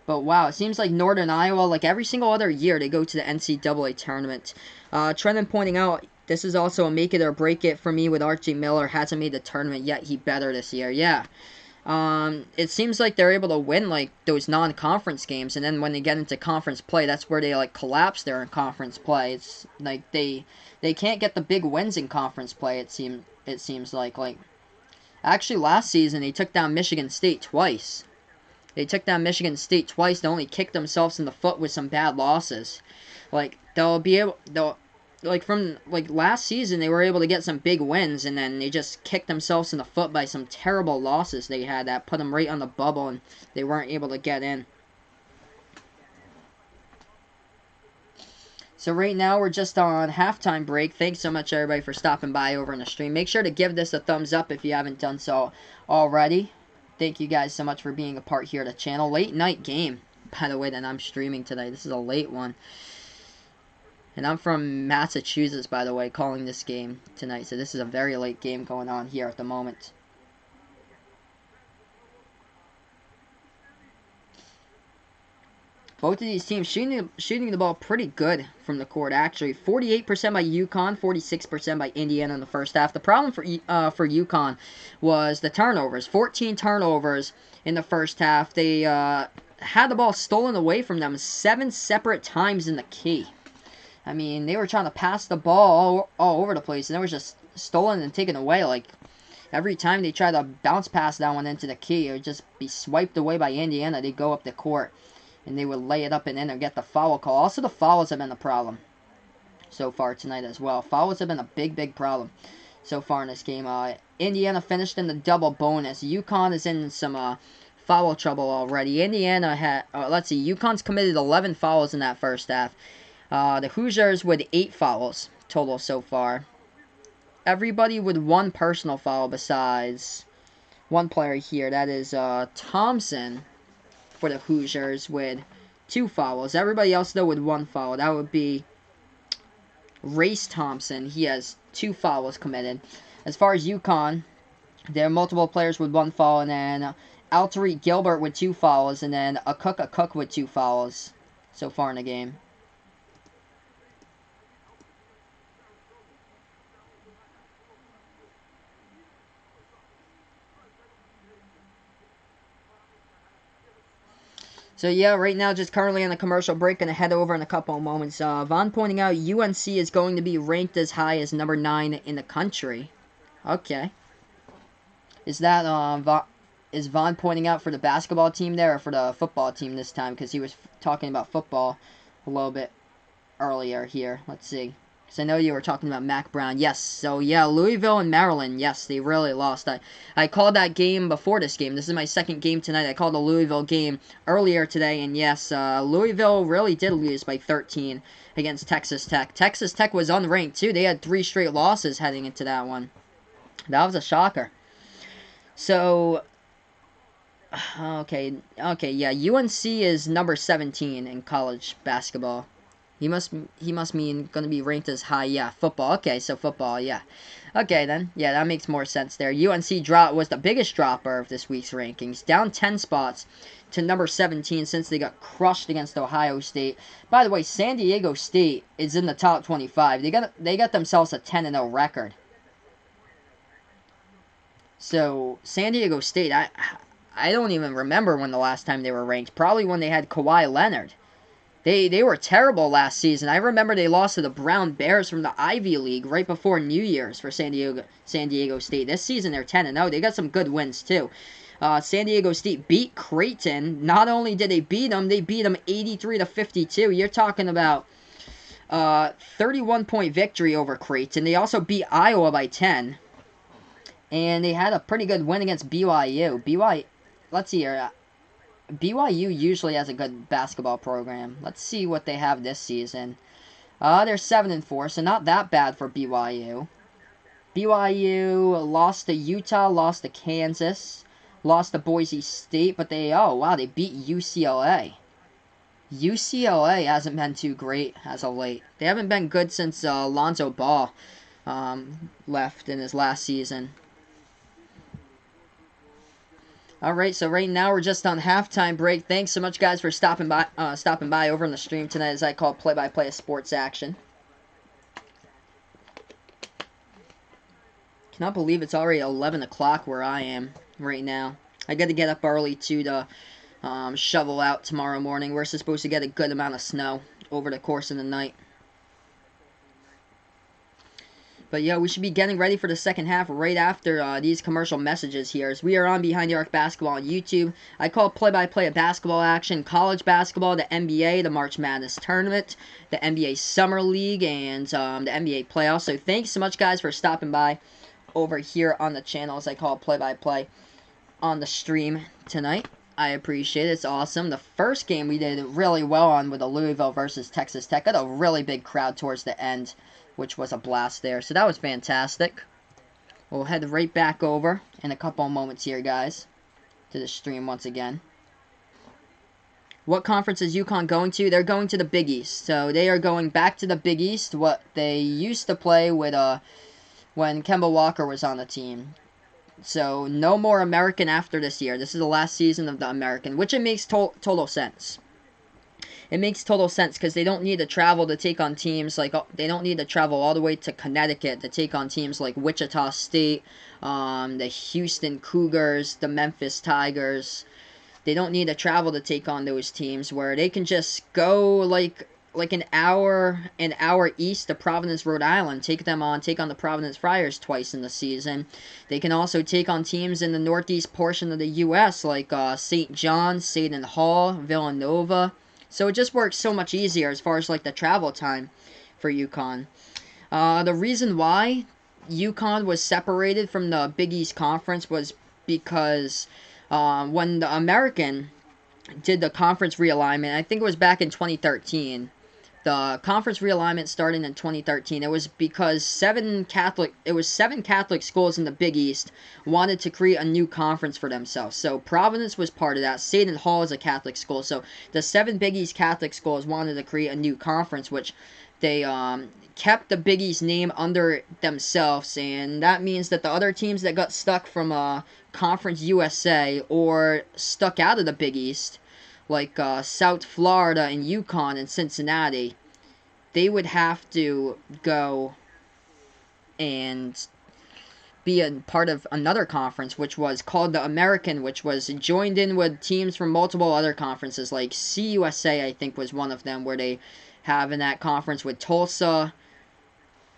[SPEAKER 1] But wow, it seems like Northern Iowa, like every single other year, they go to the NCAA tournament. Trendon pointing out, this is also a make it or break it for me with Archie Miller. Hasn't made the tournament yet. He better this year. Yeah. It seems like they're able to win like those non-conference games, and then when they get into conference play, that's where they like collapse there in conference play. It's like they can't get the big wins in conference play. It seems like actually last season they took down Michigan State twice. They took down Michigan State twice. They only kicked themselves in the foot with some bad losses. Like from last season they were able to get some big wins, and then they just kicked themselves in the foot by some terrible losses they had that put them right on the bubble, and they weren't able to get in. So right now we're just on halftime break. Thanks so much everybody for stopping by over on the stream. Make sure to give this a thumbs up if you haven't done so already. Thank you guys so much for being a part here of the channel. Late night game, by the way, that I'm streaming today. This is a late one. And I'm from Massachusetts, by the way, calling this game tonight. So this is a very late game going on here at the moment. Both of these teams shooting the ball pretty good from the court, actually. 48% by UConn, 46% by Indiana in the first half. The problem for UConn was the turnovers. 14 turnovers in the first half. They had the ball stolen away from them 7 separate times in the key. I mean, they were trying to pass the ball all over the place, and it was just stolen and taken away. Like, every time they tried to bounce pass that one into the key, it would just be swiped away by Indiana. They'd go up the court, and they would lay it up and in or get the foul call. Also, the fouls have been a problem so far tonight as well. Fouls have been a big problem so far in this game. Indiana finished in the double bonus. UConn is in some foul trouble already. Indiana had, UConn's committed 11 fouls in that first half. The Hoosiers with 8 fouls. total so far. Everybody with one personal foul besides one player here. That is Thompson for the Hoosiers with 2 fouls. Everybody else, though, with 1 foul. That would be Race Thompson. He has 2 fouls committed. As far as UConn, there are multiple players with 1 foul, and then Altery Gilbert with 2 fouls, and then a Cook with 2 fouls so far in the game. So, yeah, right now, just currently on a commercial break, going to head over in a couple of moments. Vaughn pointing out UNC is going to be ranked as high as number 9 in the country. Okay. Is that, is Vaughn pointing out for the basketball team there, or for the football team this time? Because he was talking about football a little bit earlier here. Let's see. Because I know you were talking about Mac Brown. Yes, so yeah, Louisville and Maryland, yes, they really lost. I called that game before this game. This is my second game tonight. I called the Louisville game earlier today, and yes, Louisville really did lose by 13 against Texas Tech. Texas Tech was unranked, too. They had 3 straight losses heading into that one. That was a shocker. So, okay, yeah, UNC is number 17 in college basketball. He must mean going to be ranked as high. Yeah, football. Okay, so football, yeah. Okay, then. Yeah, that makes more sense there. UNC was the biggest dropper of this week's rankings. Down 10 spots to number 17 since they got crushed against Ohio State. By the way, San Diego State is in the top 25. They got themselves a 10-0 record. So, San Diego State, I don't even remember when the last time they were ranked. Probably when they had Kawhi Leonard. They were terrible last season. I remember they lost to the Brown Bears from the Ivy League right before New Year's for San Diego State. This season they're 10-0. They got some good wins too. San Diego State beat Creighton. Not only did they beat them 83-52. You're talking about 31-point victory over Creighton. They also beat Iowa by 10. And they had a pretty good win against BYU. Let's see here. BYU usually has a good basketball program. Let's see what they have this season. They're 7-4, so not that bad for BYU. BYU lost to Utah, lost to Kansas, lost to Boise State, but they beat UCLA. UCLA hasn't been too great as of late. They haven't been good since Lonzo Ball left in his last season. Alright, so right now we're just on halftime break. Thanks so much, guys, for stopping by over on the stream tonight as I call play-by-play of sports action. Cannot believe it's already 11 o'clock where I am right now. I got to get up early, too, to shovel out tomorrow morning. We're supposed to get a good amount of snow over the course of the night. But yeah, we should be getting ready for the second half right after these commercial messages here. As we are on Behind the Arc Basketball on YouTube. I call play-by-play of basketball action, college basketball, the NBA, the March Madness Tournament, the NBA Summer League, and the NBA Playoffs. So thanks so much, guys, for stopping by over here on the channel as I call play-by-play on the stream tonight. I appreciate it. It's awesome. The first game we did really well on with the Louisville versus Texas Tech. Got a really big crowd towards the end, which was a blast there. So that was fantastic. We'll head right back over in a couple of moments here, guys, to the stream once again. What conference is UConn going to? They're going to the Big East. So they are going back to the Big East, what they used to play with when Kemba Walker was on the team. So no more American after this year. This is the last season of the American, which it makes total sense. It makes total sense because they don't need to travel to take on teams like, they don't need to travel all the way to Connecticut to take on teams like Wichita State, the Houston Cougars, the Memphis Tigers. They don't need to travel to take on those teams where they can just go like an hour east to Providence, Rhode Island, take on the Providence Friars twice in the season. They can also take on teams in the northeast portion of the U.S. like St. John's, Seton Hall, Villanova. So it just works so much easier as far as like the travel time for UConn. The reason why UConn was separated from the Big East Conference was because when the American did the conference realignment, I think it was back in 2013, the conference realignment starting in 2013, it was because seven Catholic schools in the Big East wanted to create a new conference for themselves. So Providence was part of that. Seton Hall is a Catholic school. So the 7 Big East Catholic schools wanted to create a new conference, which they kept the Big East name under themselves, and that means that the other teams that got stuck from Conference USA or stuck out of the Big East, like South Florida and UConn and Cincinnati, they would have to go and be a part of another conference, which was called the American, which was joined in with teams from multiple other conferences, like CUSA, I think, was one of them, where they have in that conference with Tulsa,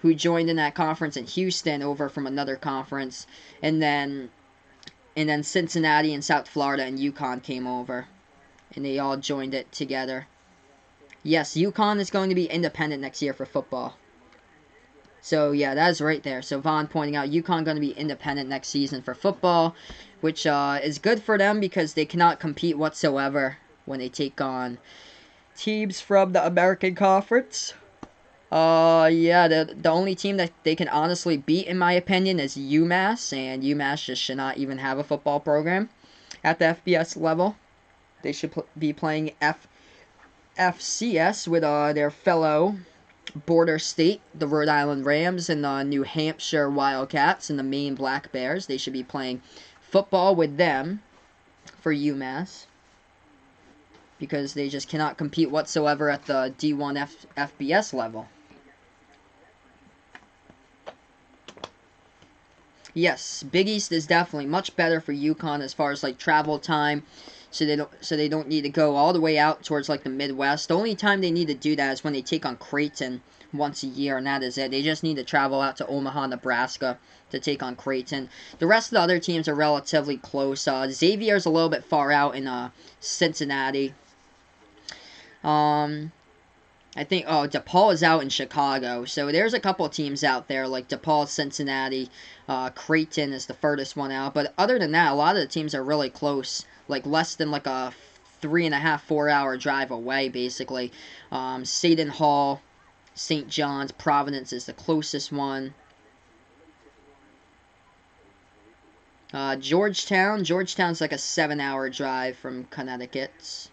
[SPEAKER 1] who joined in that conference, and Houston over from another conference, and then Cincinnati and South Florida and UConn came over, and they all joined it together. Yes, UConn is going to be independent next year for football. So, yeah, that is right there. So, Vaughn pointing out UConn going to be independent next season for football, which is good for them because they cannot compete whatsoever when they take on teams from the American Conference. Yeah, the only team that they can honestly beat, in my opinion, is UMass, and UMass just should not even have a football program at the FBS level. They should be playing FCS with their fellow border state, the Rhode Island Rams, and the New Hampshire Wildcats, and the Maine Black Bears. They should be playing football with them for UMass, because they just cannot compete whatsoever at the D1 FBS level. Yes, Big East is definitely much better for UConn as far as like travel time, so they don't need to go all the way out towards like the Midwest. The only time they need to do that is when they take on Creighton once a year, and that is it. They just need to travel out to Omaha, Nebraska to take on Creighton. The rest of the other teams are relatively close. Xavier's a little bit far out in Cincinnati. I think, DePaul is out in Chicago. So there's a couple of teams out there, like DePaul, Cincinnati, Creighton is the furthest one out. But other than that, a lot of the teams are really close, like less than like a 3.5, 4-hour drive away, basically. Seton Hall, St. John's, Providence is the closest one. Georgetown's like a 7-hour drive from Connecticut.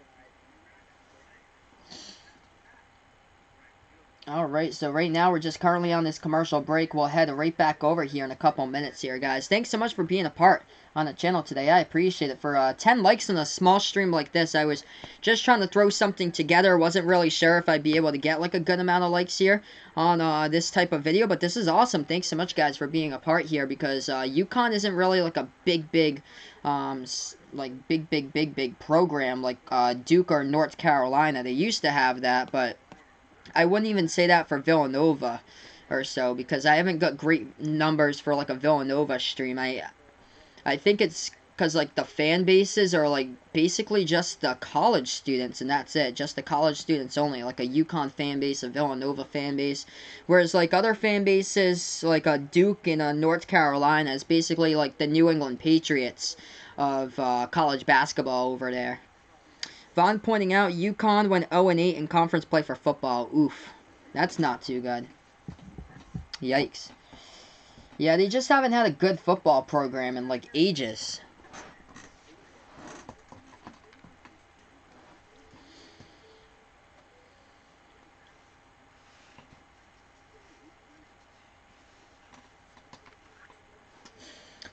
[SPEAKER 1] Alright, so right now we're just currently on this commercial break. We'll head right back over here in a couple minutes here, guys. Thanks so much for being a part on the channel today. I appreciate it. For 10 likes on a small stream like this, I was just trying to throw something together. Wasn't really sure if I'd be able to get like a good amount of likes here on this type of video, but this is awesome. Thanks so much, guys, for being a part here, because UConn isn't really like a big program like Duke or North Carolina. They used to have that, but I wouldn't even say that for Villanova or so, because I haven't got great numbers for like a Villanova stream. I think it's because like the fan bases are like basically just the college students, and that's it, just the college students only, like a UConn fan base, a Villanova fan base, whereas like other fan bases like a Duke and a North Carolina is basically like the New England Patriots of college basketball over there. Vaughn pointing out UConn went 0-8 in conference play for football. Oof. That's not too good. Yikes. Yeah, they just haven't had a good football program in like ages.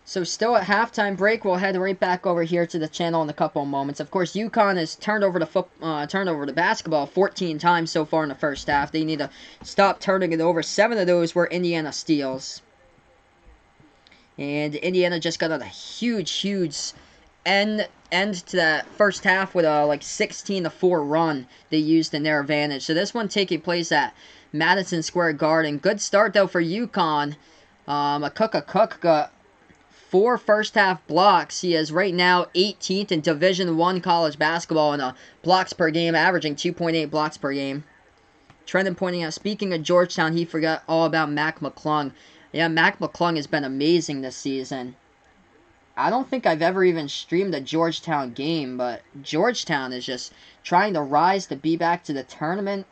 [SPEAKER 1] So still at halftime break, we'll head right back over here to the channel in a couple of moments. Of course, UConn has turned over the basketball 14 times so far in the first half. They need to stop turning it over. 7 of those were Indiana steals. And Indiana just got a huge end to that first half with a like 16-4 run they used in their advantage. So this one taking place at Madison Square Garden. Good start though for UConn. Cook got 4 first-half blocks. He is right now 18th in Division I college basketball in blocks per game, averaging 2.8 blocks per game. Trendon pointing out, speaking of Georgetown, he forgot all about Mac McClung. Yeah, Mac McClung has been amazing this season. I don't think I've ever even streamed a Georgetown game, but Georgetown is just trying to rise to be back to the tournament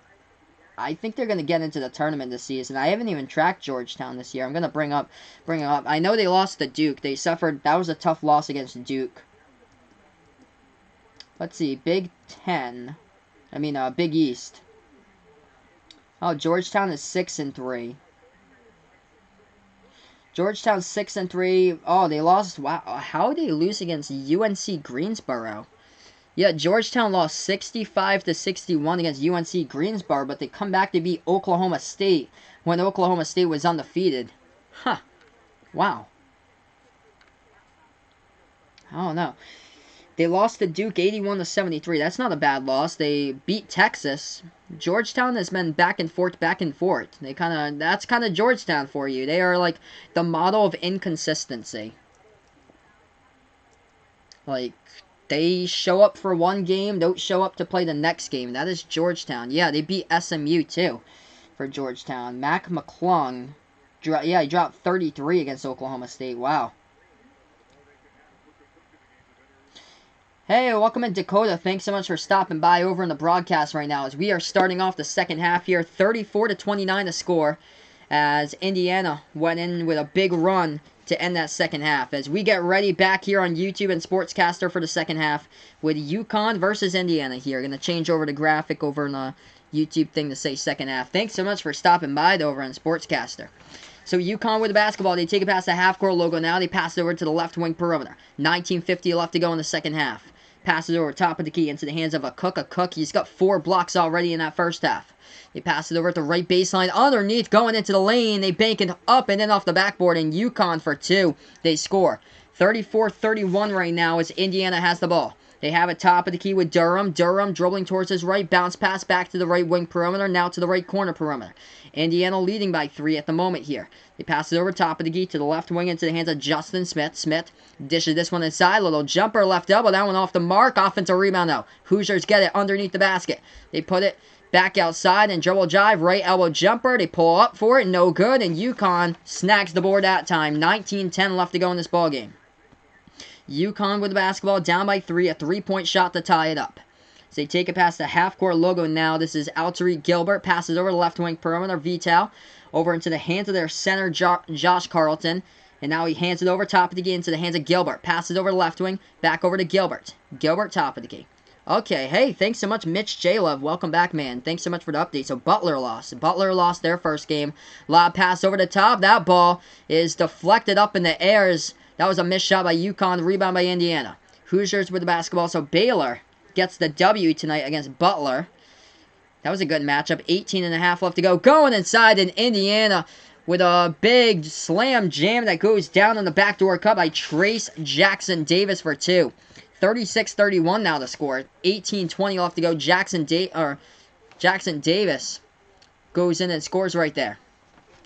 [SPEAKER 1] I think they're going to get into the tournament this season. I haven't even tracked Georgetown this year. I'm going to bring it up. I know they lost to Duke. They suffered. That was a tough loss against Duke. Let's see. Big East. Oh, Georgetown is 6-3. Georgetown 6-3. Oh, they lost. Wow, how did they lose against UNC Greensboro? Yeah, Georgetown lost 65-61 against UNC Greensboro, but they come back to beat Oklahoma State when Oklahoma State was undefeated. Huh. Wow. I don't know. They lost to Duke 81-73. That's not a bad loss. They beat Texas. Georgetown has been back and forth. That's kind of Georgetown for you. They are like the model of inconsistency. Like, they show up for one game, don't show up to play the next game. That is Georgetown. Yeah, they beat SMU too for Georgetown. Mac McClung, he dropped 33 against Oklahoma State. Wow. Hey, welcome in Dakota. Thanks so much for stopping by over in the broadcast right now as we are starting off the second half here. 34-29 to score as Indiana went in with a big run to end that second half. As we get ready back here on YouTube and Sportscaster for the second half with UConn versus Indiana here. Going to change over to graphic over in the YouTube thing to say second half. Thanks so much for stopping by over on Sportscaster. So UConn with the basketball. They take it past the half-court logo now. They pass it over to the left wing perimeter. 19:50 left to go in the second half. Passes over top of the key into the hands of a Cook. He's got 4 blocks already in that first half. They pass it over at the right baseline. Underneath, going into the lane. They bank it up and then off the backboard. And UConn for 2. They score. 34-31 right now as Indiana has the ball. They have it top of the key with Durham. Durham dribbling towards his right. Bounce pass back to the right wing perimeter. Now to the right corner perimeter. Indiana leading by 3 at the moment here. They pass it over top of the key to the left wing into the hands of Justin Smith. Smith dishes this one inside. Little jumper, left elbow. That one off the mark. Offensive rebound now. Hoosiers get it underneath the basket. They put it back outside and dribble jive. Right elbow jumper. They pull up for it. No good. And UConn snags the board that time. 19-10 left to go in this ballgame. UConn with the basketball down by 3. A 3-point shot to tie it up. So they take it past the half-court logo now. This is Altery Gilbert. Passes over the left wing perimeter. Vital over into the hands of their center, Josh Carlton. And now he hands it over top of the key into the hands of Gilbert. Passes over the left wing. Back over to Gilbert. Gilbert top of the key. Okay, hey, thanks so much, Mitch J. Love. Welcome back, man. Thanks so much for the update. So Butler lost. Butler lost their first game. Lob pass over the top. That ball is deflected up in the air. That was a missed shot by UConn. Rebound by Indiana. Hoosiers with the basketball. So Baylor gets the W tonight against Butler. That was a good matchup. 18.5 left to go. Going inside in Indiana with a big slam jam that goes down on the backdoor cut by Trace Jackson Davis for 2. 36-31 now to score. 18-20 left to go. Jackson Davis goes in and scores right there.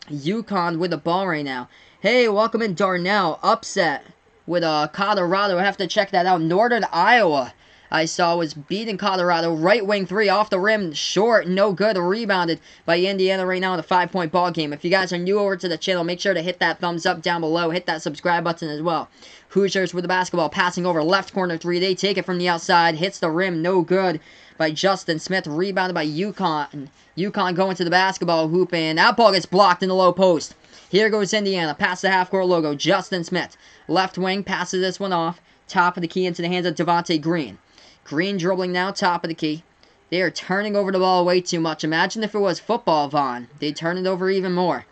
[SPEAKER 1] UConn with the ball right now. Hey, welcome in Darnell. Upset with Colorado. I have to check that out. Northern Iowa, I saw, was beating Colorado. Right wing 3 off the rim. Short. No good. Rebounded by Indiana right now in a 5-point ball game. If you guys are new over to the channel, make sure to hit that thumbs up down below. Hit that subscribe button as well. Hoosiers with the basketball. Passing over left corner 3. They take it from the outside. Hits the rim. No good by Justin Smith. Rebounded by UConn. UConn going to the basketball hoop, and that ball gets blocked in the low post. Here goes Indiana. Past the half-court logo. Justin Smith. Left wing. Passes this one off. Top of the key into the hands of Devontae Green. Green dribbling now. Top of the key. They are turning over the ball way too much. Imagine if it was football, Vaughn. They'd turn it over even more.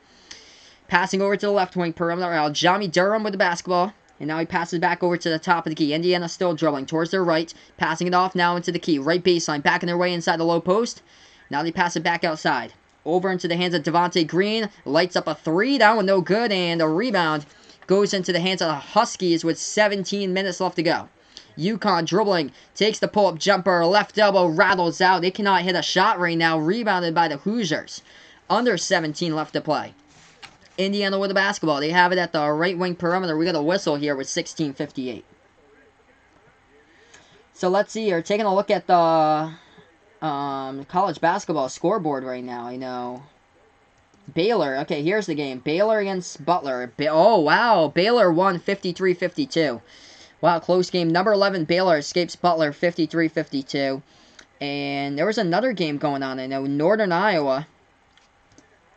[SPEAKER 1] Passing over to the left wing perimeter. Aljami Durham with the basketball. And now he passes back over to the top of the key. Indiana still dribbling towards their right. Passing it off now into the key. Right baseline. Backing their way inside the low post. Now they pass it back outside. Over into the hands of Devontae Green. Lights up a 3. That one no good. And a rebound goes into the hands of the Huskies with 17 minutes left to go. UConn dribbling. Takes the pull-up jumper. Left elbow rattles out. They cannot hit a shot right now. Rebounded by the Hoosiers. Under 17 left to play. Indiana with the basketball. They have it at the right wing perimeter. We got a whistle here with 16:58. So let's see here. Taking a look at the college basketball scoreboard right now. I know Baylor. Okay, here's the game. Baylor against Butler. Oh, wow. Baylor won 53-52. Wow, close game. Number 11, Baylor escapes Butler 53-52. And there was another game going on. I know Northern Iowa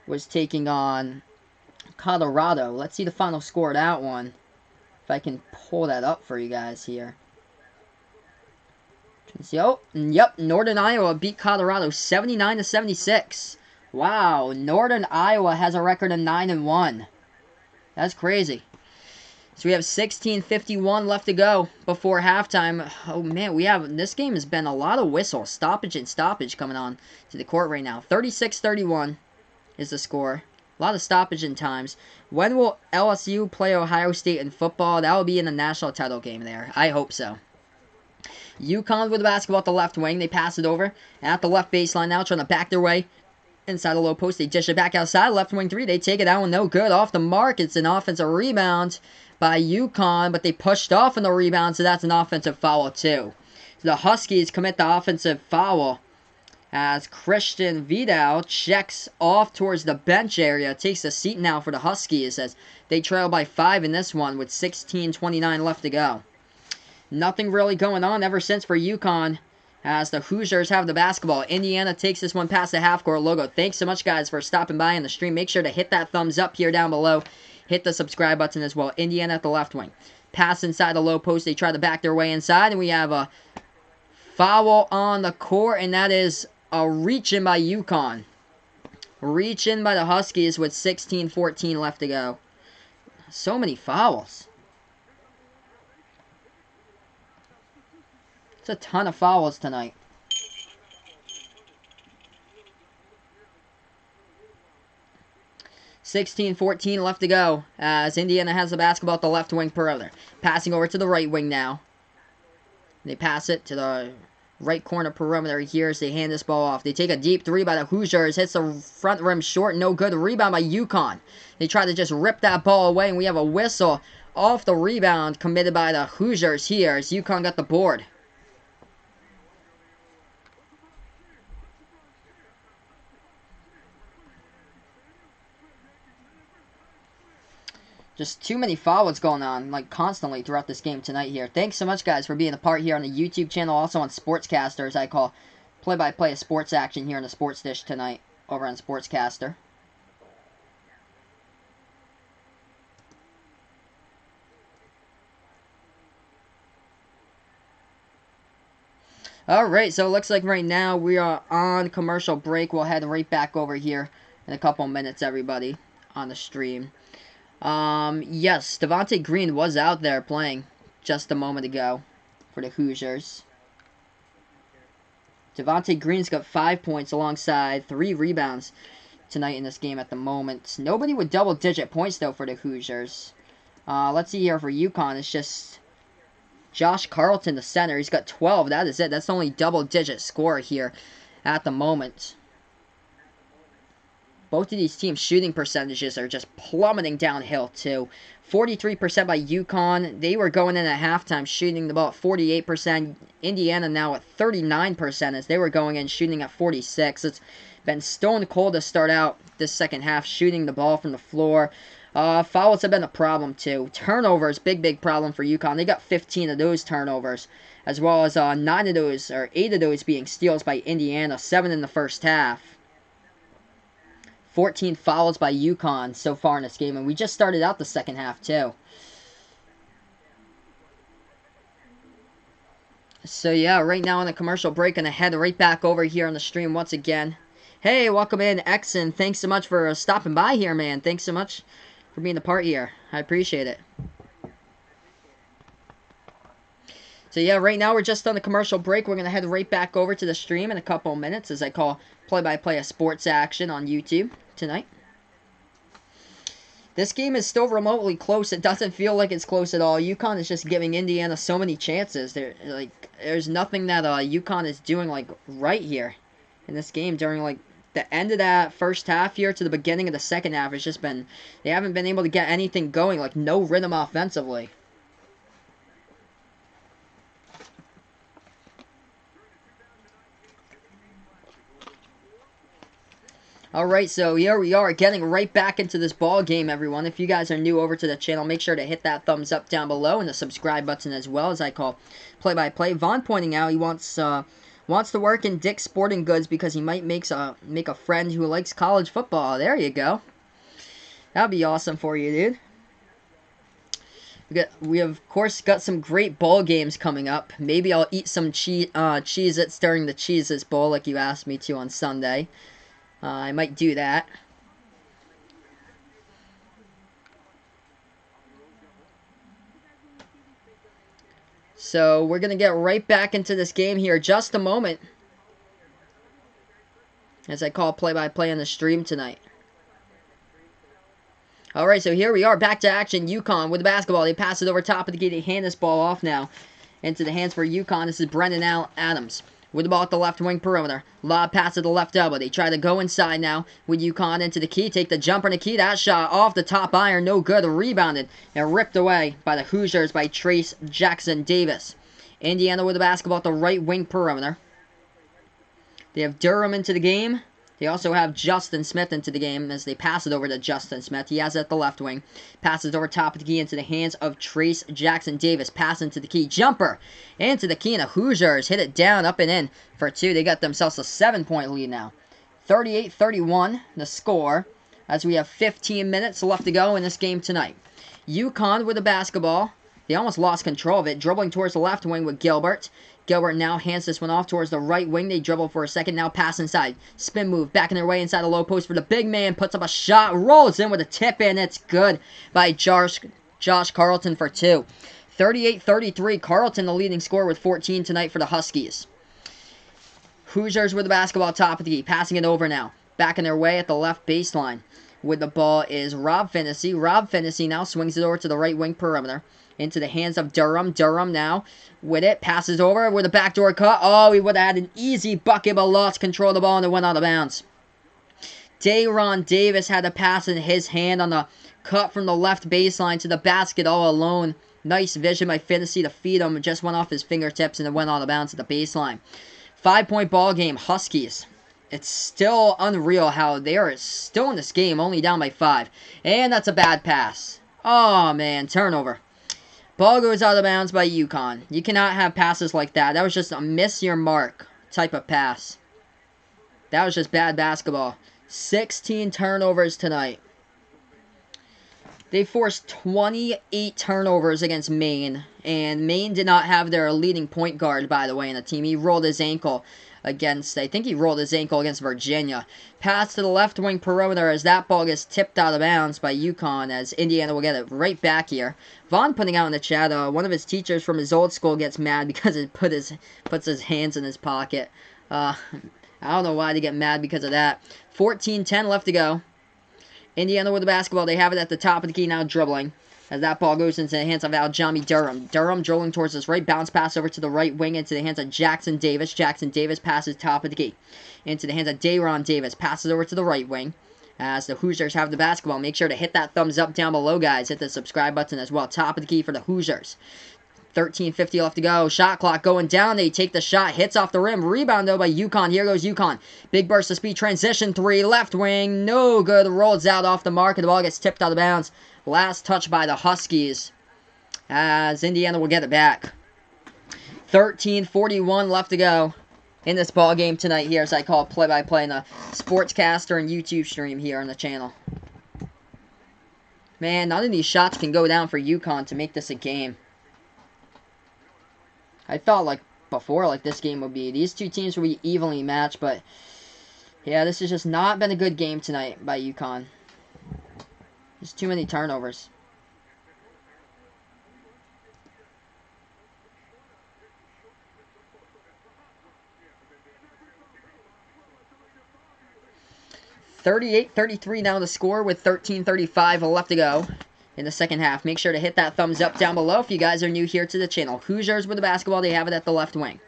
[SPEAKER 1] was taking on Colorado. Let's see the final score of that one. If I can pull that up for you guys here. Oh, yep, Northern Iowa beat Colorado 79-76. Wow, Northern Iowa has a record of 9-1. That's crazy. So we have 16:51 left to go before halftime. Oh man, this game has been a lot of whistles, stoppage and stoppage coming on to the court right now. 36-31 is the score. A lot of stoppage in times. When will LSU play Ohio State in football? That will be in the national title game there. I hope so. UConn with the basketball at the left wing. They pass it over at the left baseline now, trying to back their way inside the low post. They dish it back outside. Left wing three. They take it out. No good. Off the mark. It's an offensive rebound by UConn, but they pushed off on the rebound, so that's an offensive foul too. So the Huskies commit the offensive foul as Christian Vidal checks off towards the bench area. Takes a seat now for the Huskies as they trail by 5 in this one with 16:29 left to go. Nothing really going on ever since for UConn as the Hoosiers have the basketball. Indiana takes this one past the half-court logo. Thanks so much, guys, for stopping by on the stream. Make sure to hit that thumbs up here down below. Hit the subscribe button as well. Indiana at the left wing. Pass inside the low post. They try to back their way inside, and we have a foul on the court, and that is a reach-in by UConn. Reach-in by the Huskies with 16:14 left to go. So many fouls. It's a ton of fouls tonight. $16-14 left to go as Indiana has the basketball at the left wing perimeter. Passing over to the right wing now. They pass it to the right corner perimeter here as they hand this ball off. They take a deep three by the Hoosiers. Hits the front rim short. No good. Rebound by UConn. They try to just rip that ball away, and we have a whistle off the rebound committed by the Hoosiers here as UConn got the board. Just too many fouls going on, like, constantly throughout this game tonight here. Thanks so much, guys, for being a part here on the YouTube channel. Also on Sportscaster, as I call play-by-play of sports action here in the Sports Dish tonight over on Sportscaster. Alright, so it looks like right now we are on commercial break. We'll head right back over here in a couple minutes, everybody, on the stream. Yes, Devontae Green was out there playing just a moment ago for the Hoosiers. Devontae Green's got 5 points alongside 3 rebounds tonight in this game at the moment. Nobody with double-digit points, though, for the Hoosiers. Let's see here for UConn. It's just Josh Carlton, the center. He's got 12. That is it. That's the only double-digit score here at the moment. Both of these teams' shooting percentages are just plummeting downhill, too. 43% by UConn. They were going in at halftime shooting the ball at 48%. Indiana now at 39% as they were going in shooting at 46%. It's been stone cold to start out this second half shooting the ball from the floor. Fouls have been a problem, too. Turnovers, big problem for UConn. They got 15 of those turnovers, as well as 8 of those being steals by Indiana, 7 in the first half. 14 fouls by UConn so far in this game, and we just started out the second half, too. So, yeah, right now on the commercial break, and I head right back over here on the stream once again. Hey, welcome in, Exon. Thanks so much for stopping by here, man. Thanks so much for being a part here. I appreciate it. So, yeah, right now we're just on the commercial break. We're going to head right back over to the stream in a couple minutes as I call play-by-play of sports action on YouTube tonight. This game is still remotely close. It doesn't feel like it's close at all. UConn is just giving Indiana so many chances. There's nothing that UConn is doing right here in this game during the end of that first half here to the beginning of the second half. It's just been they haven't been able to get anything going. No rhythm offensively. Alright, so here we are getting right back into this ball game, everyone. If you guys are new over to the channel, make sure to hit that thumbs up down below and the subscribe button as well, as I call play-by-play. Vaughn pointing out he wants Wants to work in Dick's Sporting Goods because he might make a friend who likes college football. There you go. That'd be awesome for you, dude. We have, of course, got some great bowl games coming up. Maybe I'll eat some Cheez-Its during the Cheez-Its Bowl like you asked me to on Sunday. I might do that. So we're going to get right back into this game here just a moment, as I call play-by-play on the stream tonight. Alright, so here we are, back to action. UConn with the basketball. They pass it over top of the key. They hand this ball off now into the hands for UConn. This is Brendan Adams with the ball at the left wing perimeter. Lob pass to the left elbow. They try to go inside now with UConn into the key. Take the jumper in the key. That shot off the top iron. No good. Rebounded and ripped away by the Hoosiers by Trace Jackson Davis. Indiana with the basketball at the right wing perimeter. They have Durham into the game. They also have Justin Smith into the game as they pass it over to Justin Smith. He has it at the left wing. Passes over top of the key into the hands of Trace Jackson Davis. Pass into the key. Jumper into the key, and the Hoosiers hit it down, up and in for two. They got themselves a 7-point lead now. 38-31 the score as we have 15 minutes left to go in this game tonight. UConn with the basketball. They almost lost control of it. Dribbling towards the left wing with Gilbert. Gilbert now hands this one off towards the right wing. They dribble for a second. Now pass inside. Spin move. Backing their way inside the low post for the big man. Puts up a shot. Rolls in with a tip in. It's good by Josh Carlton for two. 38-33. Carlton the leading scorer with 14 tonight for the Huskies. Hoosiers with the basketball top of the key. Passing it over now. Backing their way at the left baseline. With the ball is Rob Finnessy. Rob Finnessy now swings it over to the right wing perimeter. Into the hands of Durham. Durham now with it. Passes over with a backdoor cut. Oh, he would have had an easy bucket, but lost control of the ball and it went out of bounds. Dayron Davis had a pass in his hand on the cut from the left baseline to the basket all alone. Nice vision by Finnessy to feed him. It just went off his fingertips and it went out of bounds at the baseline. 5-point ball game. Huskies. It's still unreal how they are still in this game, only down by 5. And that's a bad pass. Oh, man. Turnover. Ball goes out of bounds by UConn. You cannot have passes like that. That was just a miss your mark type of pass. That was just bad basketball. 16 turnovers tonight. They forced 28 turnovers against Maine. And Maine did not have their leading point guard, by the way, in the team. He rolled his ankle against, I think he rolled his ankle against Virginia. Pass to the left wing perimeter as that ball gets tipped out of bounds by UConn as Indiana will get it right back here. Vaughn putting out in the chat, one of his teachers from his old school gets mad because it puts his hands in his pocket. I don't know why they get mad because of that. 14-10 left to go. Indiana with the basketball. They have it at the top of the key now, dribbling. As that ball goes into the hands of Aljami Durham. Durham dribbling towards his right. Bounce pass over to the right wing into the hands of Jackson Davis. Jackson Davis passes top of the key. Into the hands of Dayron Davis. Passes over to the right wing. As the Hoosiers have the basketball. Make sure to hit that thumbs up down below, guys. Hit the subscribe button as well. Top of the key for the Hoosiers. 13:50 left to go. Shot clock going down. They take the shot. Hits off the rim. Rebound, though, by UConn. Here goes UConn. Big burst of speed. Transition 3. Left wing. No good. Rolls out off the mark. And the ball gets tipped out of bounds. Last touch by the Huskies. As Indiana will get it back. 13:41 left to go in this ball game tonight here, as I call play-by-play in the Sportscaster and YouTube stream here on the channel. Man, none of these shots can go down for UConn to make this a game. I thought, like, before, like, this game would be. These two teams would be evenly matched, but, yeah, this has just not been a good game tonight by UConn. There's too many turnovers. (38-33) now the score with 13:35 left to go in the second half. Make sure to hit that thumbs up down below if you guys are new here to the channel. Hoosiers with the basketball. They have it at the left wing.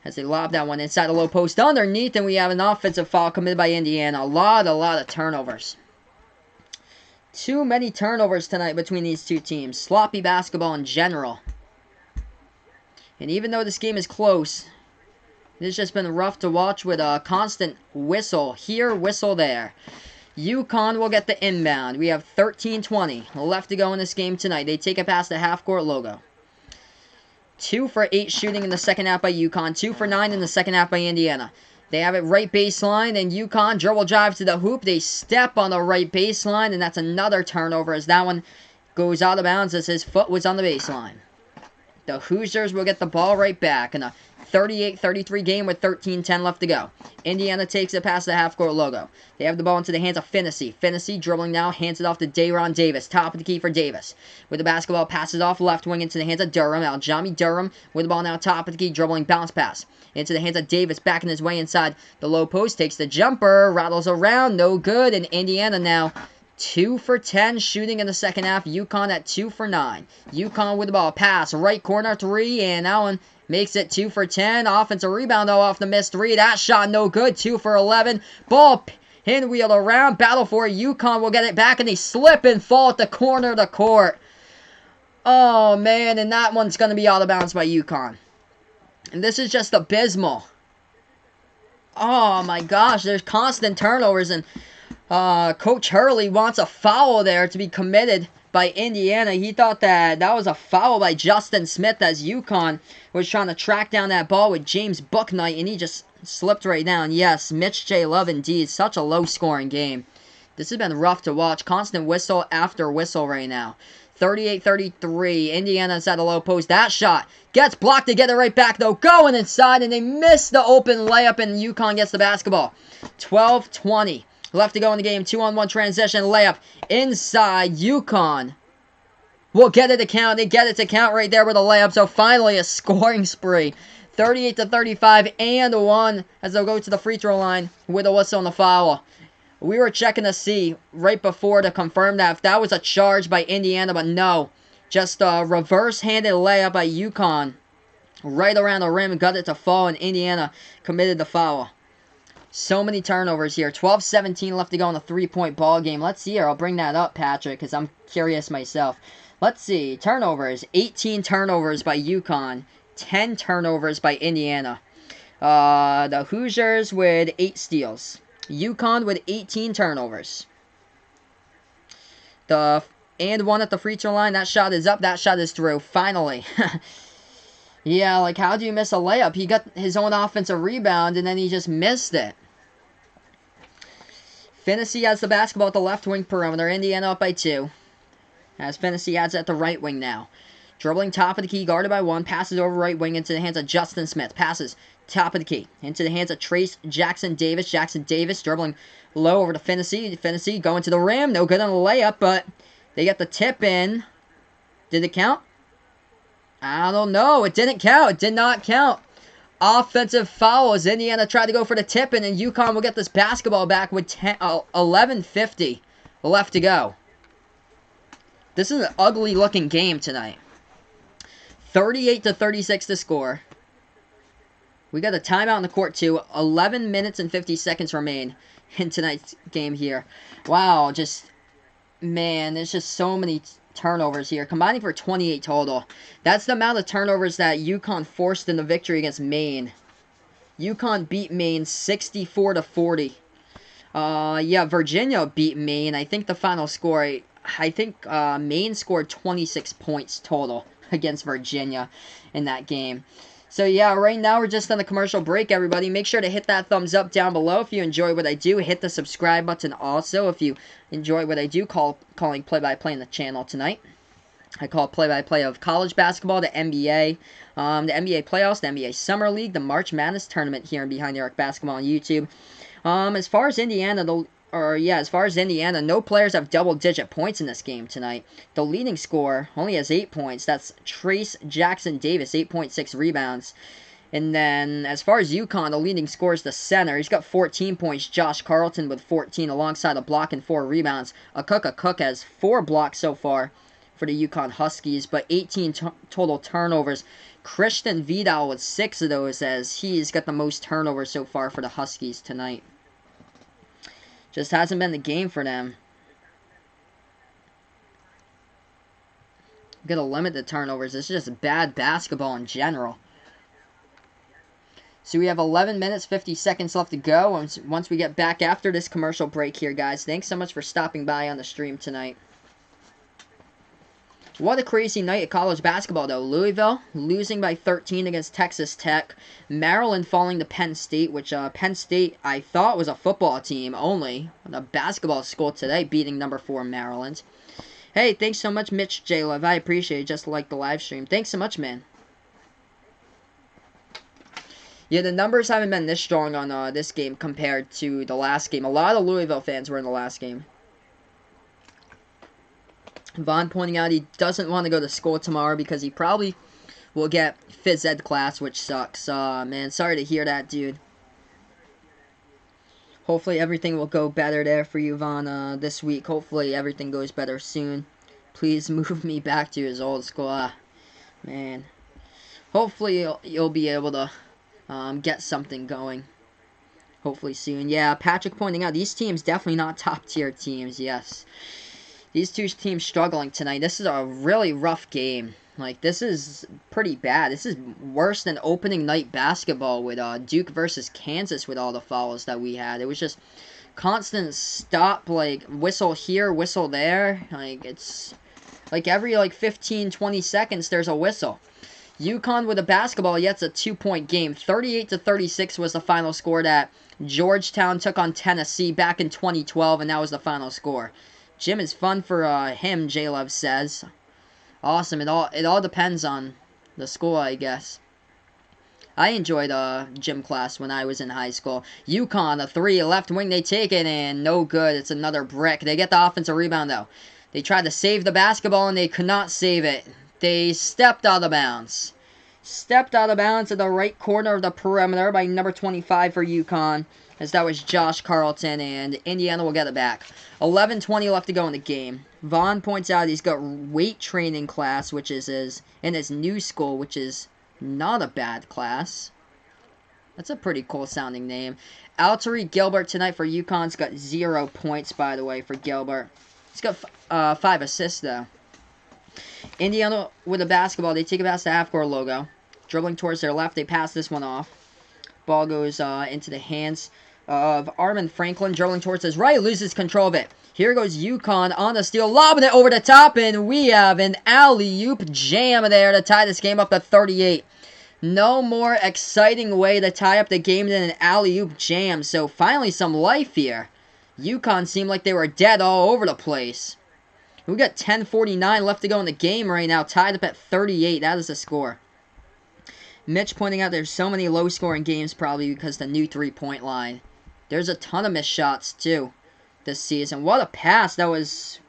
[SPEAKER 1] As they lob that one inside the low post underneath, and we have an offensive foul committed by Indiana. A lot of turnovers. Too many turnovers tonight between these two teams. Sloppy basketball in general. And even though this game is close, it's just been rough to watch with a constant whistle here, whistle there. UConn will get the inbound. We have 13:20 left to go in this game tonight. They take it past the half-court logo. 2 for 8 shooting in the second half by UConn. 2 for 9 in the second half by Indiana. They have it right baseline, and UConn dribble drive to the hoop. They step on the right baseline, and that's another turnover as that one goes out of bounds as his foot was on the baseline. The Hoosiers will get the ball right back in a 38-33 game with 13:10 left to go. Indiana takes it past the half-court logo. They have the ball into the hands of Finney. Finney dribbling now, hands it off to Dayron Davis. Top of the key for Davis. With the basketball, passes off left wing into the hands of Durham. Aljami Durham with the ball now, top of the key, dribbling, bounce pass. Into the hands of Davis, backing his way inside the low post. Takes the jumper, rattles around, no good. And Indiana now 2 for 10 shooting in the second half. UConn at 2 for 9. UConn with the ball. Pass. Right corner 3. And that one makes it 2 for 10. Offensive rebound though off the missed 3. That shot no good. 2 for 11. Ball pinwheeled around. Battle for it. UConn will get it back. And they slip and fall at the corner of the court. Oh man. And that one's going to be out of bounds by UConn. And this is just abysmal. Oh my gosh. There's constant turnovers. And Coach Hurley wants a foul there to be committed by Indiana. He thought that was a foul by Justin Smith as UConn was trying to track down that ball with James Bouknight, and he just slipped right down. Yes, Mitch J. Love indeed. Such a low-scoring game. This has been rough to watch. Constant whistle after whistle right now. 38-33. Indiana's at a low post. That shot gets blocked to get it right back, though. Going inside, and they miss the open layup, and UConn gets the basketball. 12-20. Left to go in the game. 2-on-1 transition layup inside. UConn will get it to count. They get it to count right there with a layup. So finally a scoring spree. 38-35 and 1 as they'll go to the free throw line with a whistle and a foul. We were checking to see right before to confirm that if that was a charge by Indiana, but no. Just a reverse-handed layup by UConn. Right around the rim, got it to fall, and Indiana committed the foul. So many turnovers here. 12-17 left to go in the three-point ball game. Let's see here. I'll bring that up, Patrick, because I'm curious myself. Let's see. Turnovers. 18 turnovers by UConn. 10 turnovers by Indiana. The Hoosiers with 8 steals. UConn with 18 turnovers. And 1 at the free throw line. That shot is up. That shot is through. Finally. Yeah, like how do you miss a layup? He got his own offensive rebound and then he just missed it. Finney has the basketball at the left wing perimeter. Indiana up by 2. As Finney has it at the right wing now. Dribbling top of the key, guarded by 1. Passes over right wing into the hands of Justin Smith. Passes top of the key into the hands of Trace Jackson Davis. Jackson Davis dribbling low over to Finney. Finney going to the rim. No good on the layup, but they get the tip in. Did it count? I don't know. It didn't count. It did not count. Offensive foul as Indiana tried to go for the tip in, and UConn will get this basketball back with 11:50 left to go. This is an ugly-looking game tonight. 38-36 to score. We got a timeout in the court, too. 11 minutes and 50 seconds remain in tonight's game here. Wow, man, there's just so many turnovers here, combining for 28 total. That's the amount of turnovers that UConn forced in the victory against Maine. UConn beat Maine 64-40. Yeah, Virginia beat Maine. I think the final score, Maine scored 26 points total against Virginia in that game. So yeah, right now we're just on a commercial break, everybody. Make sure to hit that thumbs up down below if you enjoy what I do. Hit the subscribe button also if you enjoy what I do, calling play-by-play in the channel tonight. I call play-by-play of college basketball, the NBA, the NBA playoffs, the NBA Summer League, the March Madness tournament here in Behind the Arc Basketball on YouTube. As far as Indiana, no players have double-digit points in this game tonight. The leading scorer only has 8 points. That's Trace Jackson Davis, 8.6 rebounds. And then, as far as UConn, the leading scorer is the center. He's got 14 points. Josh Carlton with 14, alongside a block and 4 rebounds. Cook has 4 blocks so far for the UConn Huskies, but 18 total turnovers. Christian Vidal with 6 of those, as he's got the most turnovers so far for the Huskies tonight. Just hasn't been the game for them. Gotta limit the turnovers. It's just bad basketball in general. So we have 11 minutes, 50 seconds left to go. Once we get back after this commercial break here, guys. Thanks so much for stopping by on the stream tonight. What a crazy night at college basketball, though. Louisville losing by 13 against Texas Tech. Maryland falling to Penn State, which Penn State I thought was a football team only. The basketball school today beating number 4 Maryland. Hey, thanks so much, Mitch J. Love. I appreciate it. Just like the live stream. Thanks so much, man. Yeah, the numbers haven't been this strong on this game compared to the last game. A lot of Louisville fans were in the last game. Vaughn pointing out he doesn't want to go to school tomorrow because he probably will get phys ed class, which sucks. Man, sorry to hear that, dude. Hopefully everything will go better there for you, Vaughn, this week. Hopefully everything goes better soon. Please move me back to his old school. Man. Hopefully you'll be able to get something going. Hopefully soon. Yeah, Patrick pointing out these teams definitely not top-tier teams, yes. These two teams struggling tonight. This is a really rough game. Like, this is pretty bad. This is worse than opening night basketball with Duke versus Kansas with all the fouls that we had. It was just constant stop, like, whistle here, whistle there. Like, it's like every, 15, 20 seconds there's a whistle. UConn with a basketball, yeah, it's a 2-point game. 38-36 was the final score that Georgetown took on Tennessee back in 2012, and that was the final score. Gym is fun for him, J-Love says. Awesome. It all depends on the school, I guess. I enjoyed gym class when I was in high school. UConn, a 3, left wing, they take it, and no good. It's another brick. They get the offensive rebound, though. They tried to save the basketball, and they could not save it. They stepped out of bounds. Stepped out of bounds at the right corner of the perimeter by number 25 for UConn, as that was Josh Carlton, and Indiana will get it back. 11:20 left to go in the game. Vaughn points out he's got weight training class, which is in his new school, which is not a bad class. That's a pretty cool sounding name. Altery Gilbert tonight for UConn's got 0 points, by the way, for Gilbert. He's got 5 assists, though. Indiana with a basketball. They take it past the half-court logo. Dribbling towards their left. They pass this one off. Ball goes into the hands of Armin Franklin. Dribbling towards his right. Loses control of it. Here goes UConn on the steal. Lobbing it over the top. And we have an alley-oop jam there to tie this game up to 38. No more exciting way to tie up the game than an alley-oop jam. So finally some life here. UConn seemed like they were dead all over the place. We got 10:49 left to go in the game right now. Tied up at 38. That is the score. Mitch pointing out there's so many low-scoring games probably because the new three-point line. There's a ton of missed shots, too, this season. What a pass. That was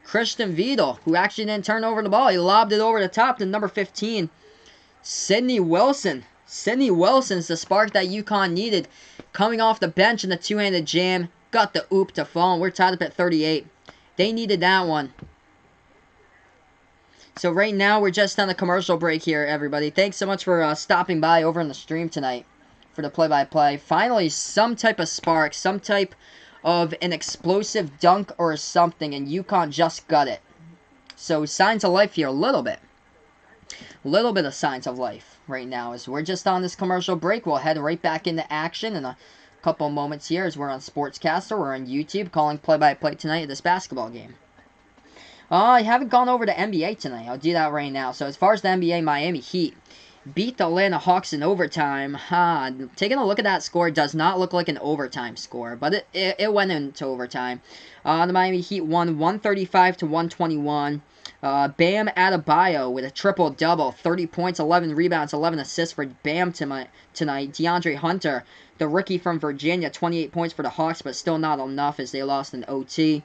[SPEAKER 1] Christian Vidal, who actually didn't turn over the ball. He lobbed it over the top to number 15, Sidney Wilson. Sidney Wilson's the spark that UConn needed. Coming off the bench in the two-handed jam. Got the oop to fall, and we're tied up at 38. They needed that one. So right now, we're just on a commercial break here, everybody. Thanks so much for stopping by over on the stream tonight for the play-by-play. Finally, some type of spark, some type of an explosive dunk or something, and UConn just got it. So signs of life here, a little bit. A little bit of signs of life right now. As we're just on this commercial break, we'll head right back into action in a couple moments here as we're on Sportscaster. We're on YouTube calling play-by-play tonight of this basketball game. I haven't gone over to NBA tonight. I'll do that right now. So as far as the NBA, Miami Heat beat the Atlanta Hawks in overtime. Taking a look at that score, does not look like an overtime score, but it went into overtime. The Miami Heat won 135-121. Bam Adebayo with a triple-double, 30 points, 11 rebounds, 11 assists for Bam tonight. DeAndre Hunter, the rookie from Virginia, 28 points for the Hawks, but still not enough as they lost in OT.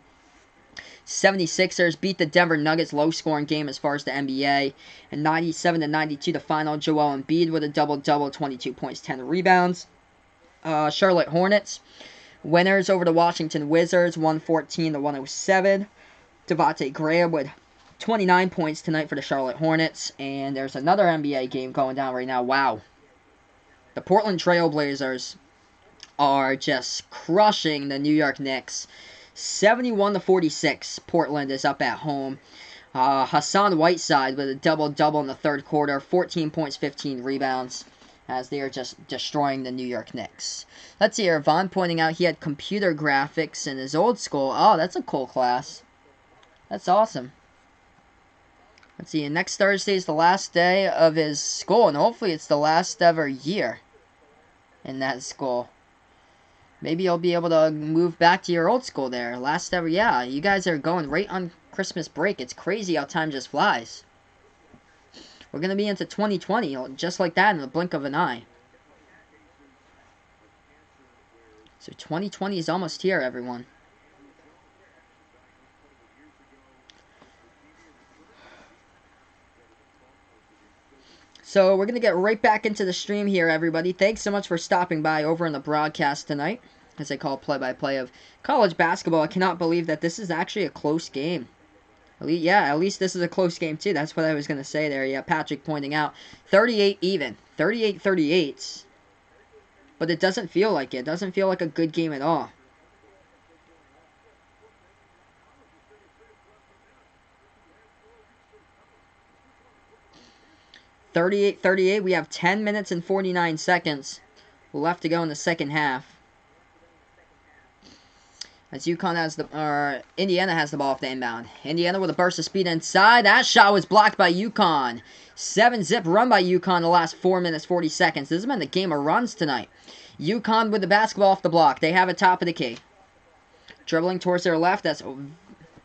[SPEAKER 1] 76ers beat the Denver Nuggets, low-scoring game as far as the NBA. And 97-92 the final. Joel Embiid with a double-double, 22 points, 10 rebounds. Charlotte Hornets, winners over the Washington Wizards, 114-107. Devontae Graham with 29 points tonight for the Charlotte Hornets. And there's another NBA game going down right now. Wow. The Portland Trail Blazers are just crushing the New York Knicks. 71-46. Portland is up at home. Hassan Whiteside with a double-double in the third quarter. 14 points, 15 rebounds. As they are just destroying the New York Knicks. Let's see here. Vaughn pointing out he had computer graphics in his old school. Oh, that's a cool class. That's awesome. Let's see, and next Thursday is the last day of his school, and hopefully it's the last ever year in that school. Maybe you'll be able to move back to your old school there. Last ever, yeah, you guys are going right on Christmas break. It's crazy how time just flies. We're going to be into 2020 just like that in the blink of an eye. So 2020 is almost here, everyone. So we're going to get right back into the stream here, everybody. Thanks so much for stopping by over in the broadcast tonight, as I call play-by-play of college basketball. I cannot believe that this is actually a close game. At least this is a close game, too. That's what I was going to say there. Yeah, Patrick pointing out 38 even. 38-38. But it doesn't feel like it. It doesn't feel like a good game at all. (38-38). We have 10 minutes and 49 seconds left to go in the second half. As UConn has Indiana has the ball off the inbound. Indiana with a burst of speed inside. That shot was blocked by UConn. 7-zip run by UConn the last 4 minutes, 40 seconds. This has been the game of runs tonight. UConn with the basketball off the block. They have it top of the key. Dribbling towards their left. That's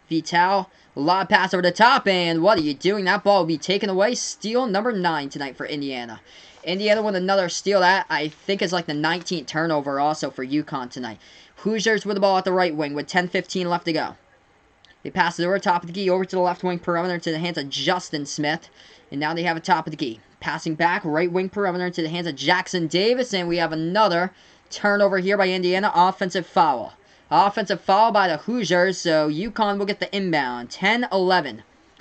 [SPEAKER 1] Vital. Lob pass over the top, and what are you doing? That ball will be taken away. Steal number 9 tonight for Indiana. Indiana with another steal. That, I think, is like the 19th turnover also for UConn tonight. Hoosiers with the ball at the right wing with 10:15 left to go. They pass it over top of the key, over to the left wing perimeter to the hands of Justin Smith. And now they have it top of the key. Passing back, right wing perimeter to the hands of Jackson Davis. And we have another turnover here by Indiana. Offensive foul. Offensive foul by the Hoosiers, so UConn will get the inbound. 10-11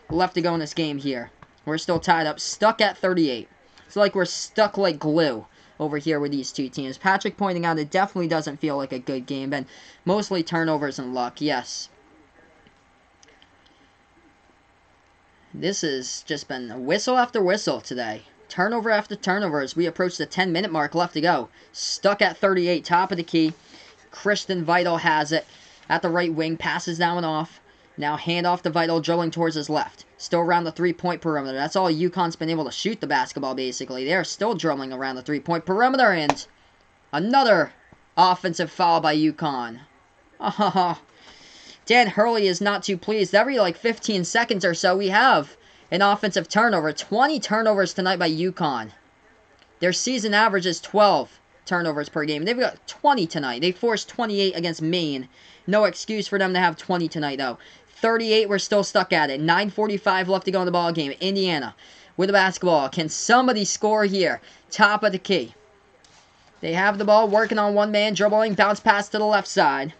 [SPEAKER 1] left to go in this game here. We're still tied up, stuck at 38. It's like we're stuck like glue over here with these two teams. Patrick pointing out it definitely doesn't feel like a good game, and mostly turnovers and luck, yes. This has just been whistle after whistle today. Turnover after turnover as we approach the 10-minute mark left to go. Stuck at 38, top of the key. Christian Vital has it at the right wing, passes that one off. Now hand off to Vital, dribbling towards his left. Still around the three-point perimeter. That's all UConn's been able to shoot the basketball, basically. They're still dribbling around the three-point perimeter, and another offensive foul by UConn. Dan Hurley is not too pleased. Every, 15 seconds or so, we have an offensive turnover. 20 turnovers tonight by UConn. Their season average is 12 turnovers per game. They've got 20 tonight. They forced 28 against Maine. No excuse for them to have 20 tonight, though. 38, we're still stuck at it. 9:45 left to go in the ball game. Indiana with the basketball. Can somebody score here? Top of the key. They have the ball, working on one man, dribbling, bounce pass to the left side.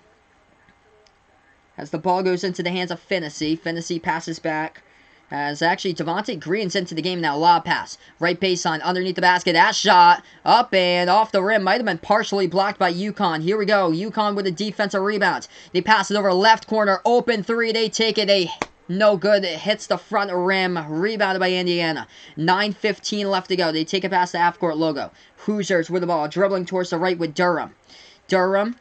[SPEAKER 1] As the ball goes into the hands of Finney. Finney passes back. As actually Devontae Green's into the game now. Lob pass. Right baseline underneath the basket. That shot up and off the rim. Might have been partially blocked by UConn. Here we go. UConn with a defensive rebound. They pass it over left corner. Open three. They take it. No good. It hits the front rim. Rebounded by Indiana. 9:15 left to go. They take it past the half-court logo. Hoosiers with the ball. Dribbling towards the right with Durham. Durham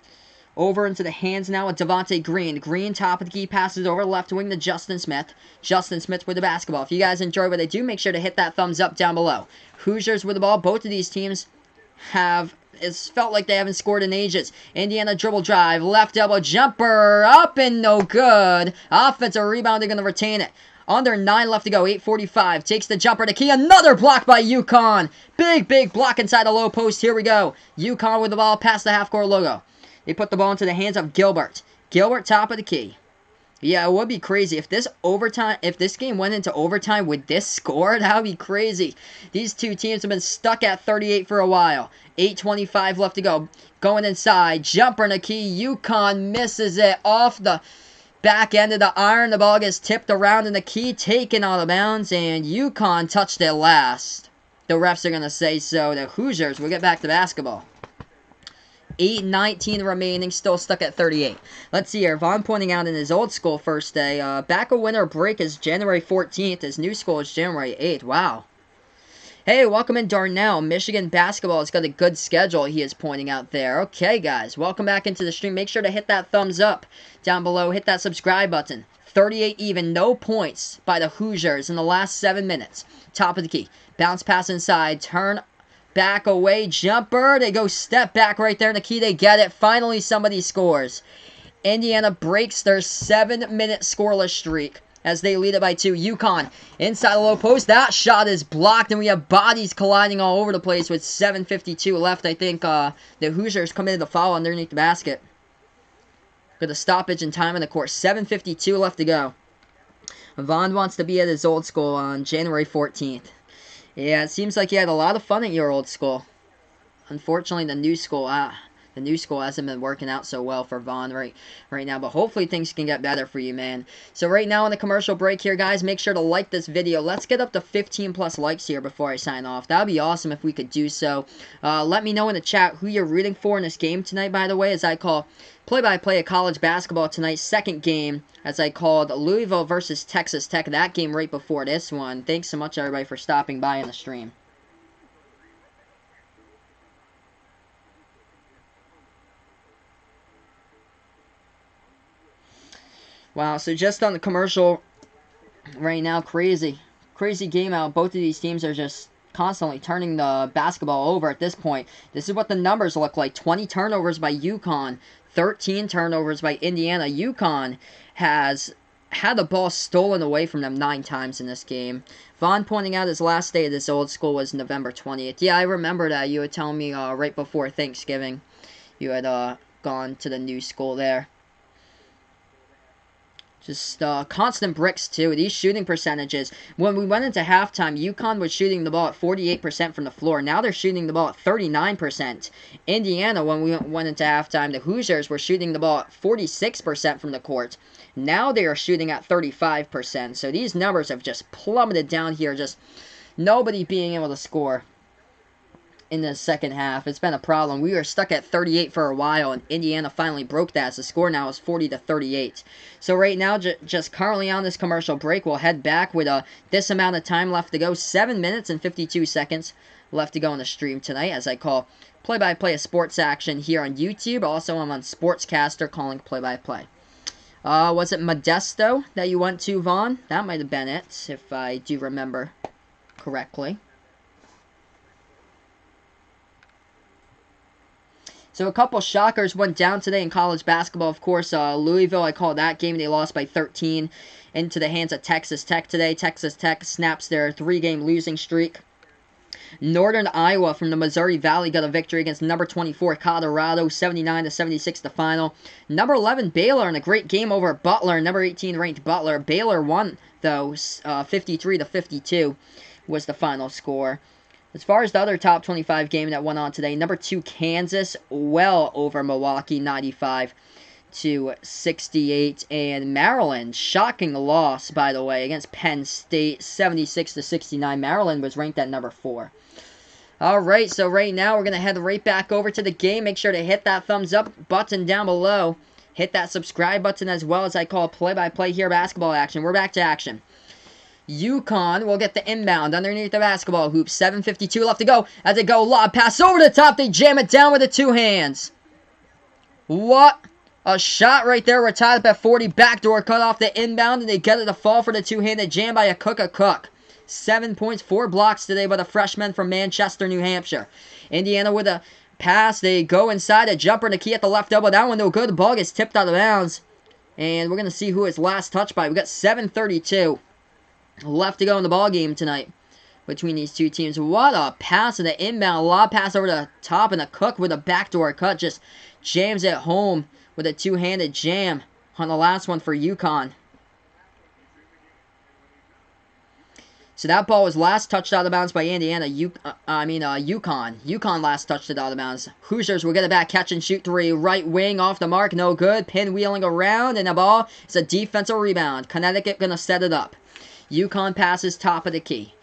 [SPEAKER 1] over into the hands now of Devontae Green. Green, top of the key, passes over left wing to Justin Smith. Justin Smith with the basketball. If you guys enjoy what they do, make sure to hit that thumbs up down below. Hoosiers with the ball. Both of these teams it's felt like they haven't scored in ages. Indiana dribble drive. Left elbow jumper. Up and no good. Offensive rebound. They're going to retain it. Under 9 left to go. 8:45. Takes the jumper to key. Another block by UConn. Big block inside the low post. Here we go. UConn with the ball past the half-court logo. They put the ball into the hands of Gilbert. Gilbert, top of the key. Yeah, it would be crazy if this game went into overtime with this score. That would be crazy. These two teams have been stuck at 38 for a while. 8:25 left to go. Going inside. Jumper in the key. UConn misses it off the back end of the iron. The ball gets tipped around in the key. Taken out of bounds. And UConn touched it last. The refs are going to say so. The Hoosiers will get back to basketball. 8:19 remaining, still stuck at 38. Let's see here. Vaughn pointing out in his old school first day. Back a winter break is January 14th. His new school is January 8th. Wow. Hey, welcome in Darnell. Michigan basketball has got a good schedule, he is pointing out there. Okay, guys, welcome back into the stream. Make sure to hit that thumbs up down below. Hit that subscribe button. 38 even, no points by the Hoosiers in the last 7 minutes. Top of the key. Bounce pass inside. Turn back away. Jumper. They go step back right there in the key. They get it. Finally, somebody scores. Indiana breaks their 7-minute scoreless streak as they lead it by 2. UConn inside the low post. That shot is blocked, and we have bodies colliding all over the place with 7:52 left. I think the Hoosiers committed the foul underneath the basket. Got a stoppage in time in the court. 7:52 left to go. Vaughn wants to be at his old school on January 14th. Yeah, it seems like you had a lot of fun at your old school. Unfortunately, the new school hasn't been working out so well for Vaughn right now, but hopefully things can get better for you, man. So right now on the commercial break here, guys, make sure to like this video. Let's get up to 15 plus likes here before I sign off. That would be awesome if we could do so. Let me know in the chat who you're rooting for in this game tonight, by the way, as I call play-by-play of college basketball tonight's second game, as I called Louisville versus Texas Tech, that game right before this one. Thanks so much, everybody, for stopping by in the stream. Wow, so just on the commercial right now, crazy game out. Both of these teams are just constantly turning the basketball over at this point. This is what the numbers look like. 20 turnovers by UConn, 13 turnovers by Indiana. UConn has had the ball stolen away from them 9 times in this game. Vaughn pointing out his last day at this old school was November 20th. Yeah, I remember that. You were telling me right before Thanksgiving you had gone to the new school there. Just constant bricks, too. These shooting percentages. When we went into halftime, UConn was shooting the ball at 48% from the floor. Now they're shooting the ball at 39%. Indiana, when we went into halftime, the Hoosiers were shooting the ball at 46% from the court. Now they are shooting at 35%. So these numbers have just plummeted down here. Just nobody being able to score in the second half. It's been a problem. We were stuck at 38 for a while, and Indiana finally broke that. So the score now is 40-38. So right now, just currently on this commercial break, we'll head back with this amount of time left to go. 7 minutes and 52 seconds left to go on the stream tonight, as I call play-by-play of sports action here on YouTube. Also, I'm on Sportscaster calling play-by-play. Was it Modesto that you went to, Vaughn? That might have been it, if I do remember correctly. So a couple shockers went down today in college basketball. Of course, Louisville, I call that game. They lost by 13 into the hands of Texas Tech today. Texas Tech snaps their 3-game losing streak. Northern Iowa from the Missouri Valley got a victory against number 24 Colorado, 79-76 the final. Number 11 Baylor in a great game over Butler. Number 18 ranked Butler. Baylor won, though, 53-52 was the final score. As far as the other top 25 game that went on today, number 2 Kansas well over Milwaukee, 95-68, and Maryland, shocking loss, by the way, against Penn State, 76-69. Maryland was ranked at number 4. Alright, so right now we're going to head right back over to the game. Make sure to hit that thumbs up button down below. Hit that subscribe button as well, as I call play-by-play here basketball action. We're back to action. UConn will get the inbound underneath the basketball hoop. 7:52 left to go. As they go, lob pass over the top. They jam it down with the 2 hands. What a shot right there. We're tied up at 40. Backdoor cut off the inbound, and they get it to fall for the 2-handed jam by a Cook. 7 points, 4 blocks today by the freshman from Manchester, New Hampshire. Indiana with a pass. They go inside. A jumper and a key at the left elbow. That one no good. The ball gets tipped out of bounds. And we're going to see who is last touched by. We got 7:32 left to go in the ball game tonight between these two teams. What a pass in the inbound. Lob pass over the top, and a Cook with a backdoor cut just jams it home with a 2-handed jam on the last one for UConn. So that ball was last touched out of bounds by Indiana. UConn. UConn last touched it out of bounds. Hoosiers will get it back. Catch and shoot 3. Right wing off the mark. No good. Pinwheeling around, and the ball is a defensive rebound. Connecticut going to set it up. UConn passes top of the key.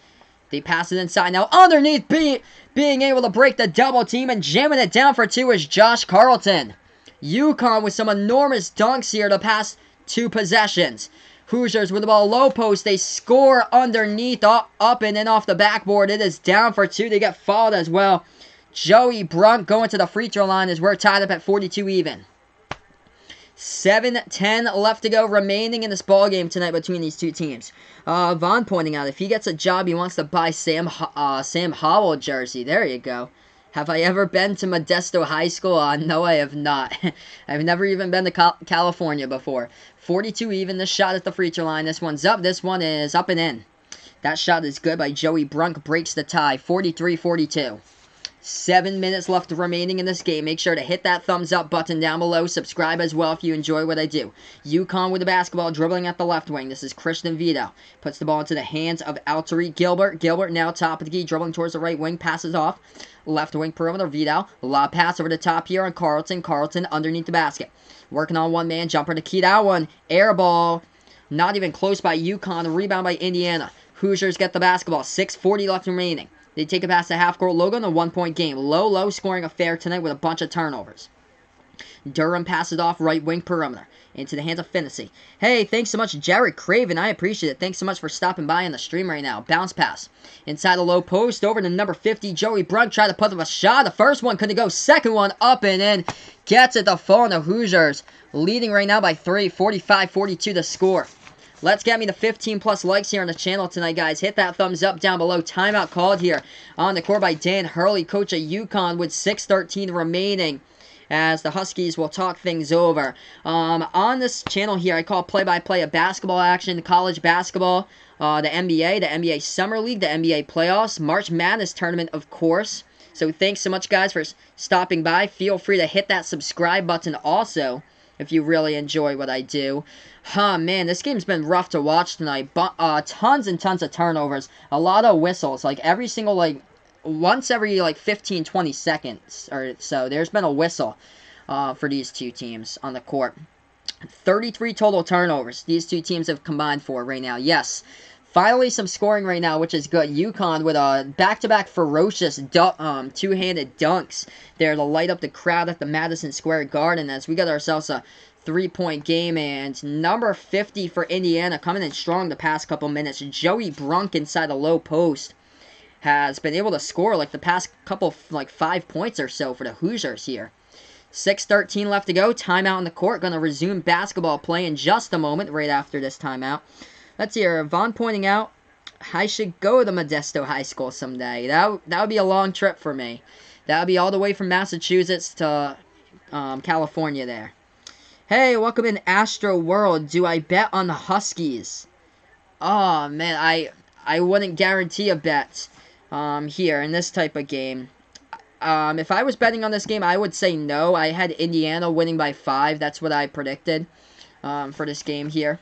[SPEAKER 1] They pass it inside. Now underneath, being able to break the double team and jamming it down for 2 is Josh Carlton. UConn with some enormous dunks here to pass 2 possessions. Hoosiers with the ball, low post. They score underneath, up and in off the backboard. It is down for 2. They get fouled as well. Joey Brunk going to the free throw line as we're tied up at 42 even. 7:10 left to go remaining in this ball game tonight between these two teams. Vaughn pointing out if he gets a job, he wants to buy Sam Howell jersey. There you go. Have I ever been to Modesto High School? No, I have not. I've never even been to California before. 42 even. This shot at the free throw line. This one's up. This one is up and in. That shot is good by Joey Brunk. Breaks the tie. 43-42. 7 minutes left remaining in this game. Make sure to hit that thumbs up button down below. Subscribe as well if you enjoy what I do. UConn with the basketball, dribbling at the left wing. This is Christian Vito. Puts the ball into the hands of Altery Gilbert. Gilbert now top of the key, dribbling towards the right wing. Passes off. Left wing perimeter. Vito. Lob pass over the top here on Carlton. Carlton underneath the basket. Working on one man. Jumper to key that one. Air ball. Not even close by UConn. Rebound by Indiana. Hoosiers get the basketball. 6:40 left remaining. They take it past the half-court. Logo in a 1-point game. Low scoring affair tonight with a bunch of turnovers. Durham passes off right wing perimeter. Into the hands of Finney. Hey, thanks so much, Jared Craven. I appreciate it. Thanks so much for stopping by on the stream right now. Bounce pass. Inside the low post. Over to number 50, Joey Brunk. Tried to put up a shot. The first one couldn't go. Second one up and in. Gets it. The phone. The Hoosiers leading right now by 3. 45-42 the score. Let's get me the 15+ likes here on the channel tonight, guys. Hit that thumbs up down below. Timeout called here on the court by Dan Hurley, coach of UConn, with 6:13 remaining as the Huskies will talk things over. On this channel here, I call play-by-play of basketball action, college basketball, the NBA Summer League, the NBA playoffs, March Madness tournament, of course. So thanks so much, guys, for stopping by. Feel free to hit that subscribe button also if you really enjoy what I do. Man, this game's been rough to watch tonight. Tons and tons of turnovers. A lot of whistles. Like, every single, once every, 15, 20 seconds or so, there's been a whistle for these two teams on the court. 33 total turnovers these two teams have combined for right now. Yes, finally some scoring right now, which is good. UConn with a back-to-back ferocious two-handed dunks there to light up the crowd at the Madison Square Garden as we got ourselves a 3-point game. And number 50 for Indiana coming in strong the past couple minutes. Joey Brunk inside the low post has been able to score the past couple 5 points or so for the Hoosiers here. 6:13 left to go. Timeout in the court. Going to resume basketball play in just a moment right after this timeout. Let's hear Vaughn pointing out I should go to Modesto High School someday. That would be a long trip for me. That would be all the way from Massachusetts to California there. Hey, welcome in Astro World. Do I bet on the Huskies? Oh, man, I wouldn't guarantee a bet here in this type of game. If I was betting on this game, I would say no. I had Indiana winning by 5. That's what I predicted for this game here.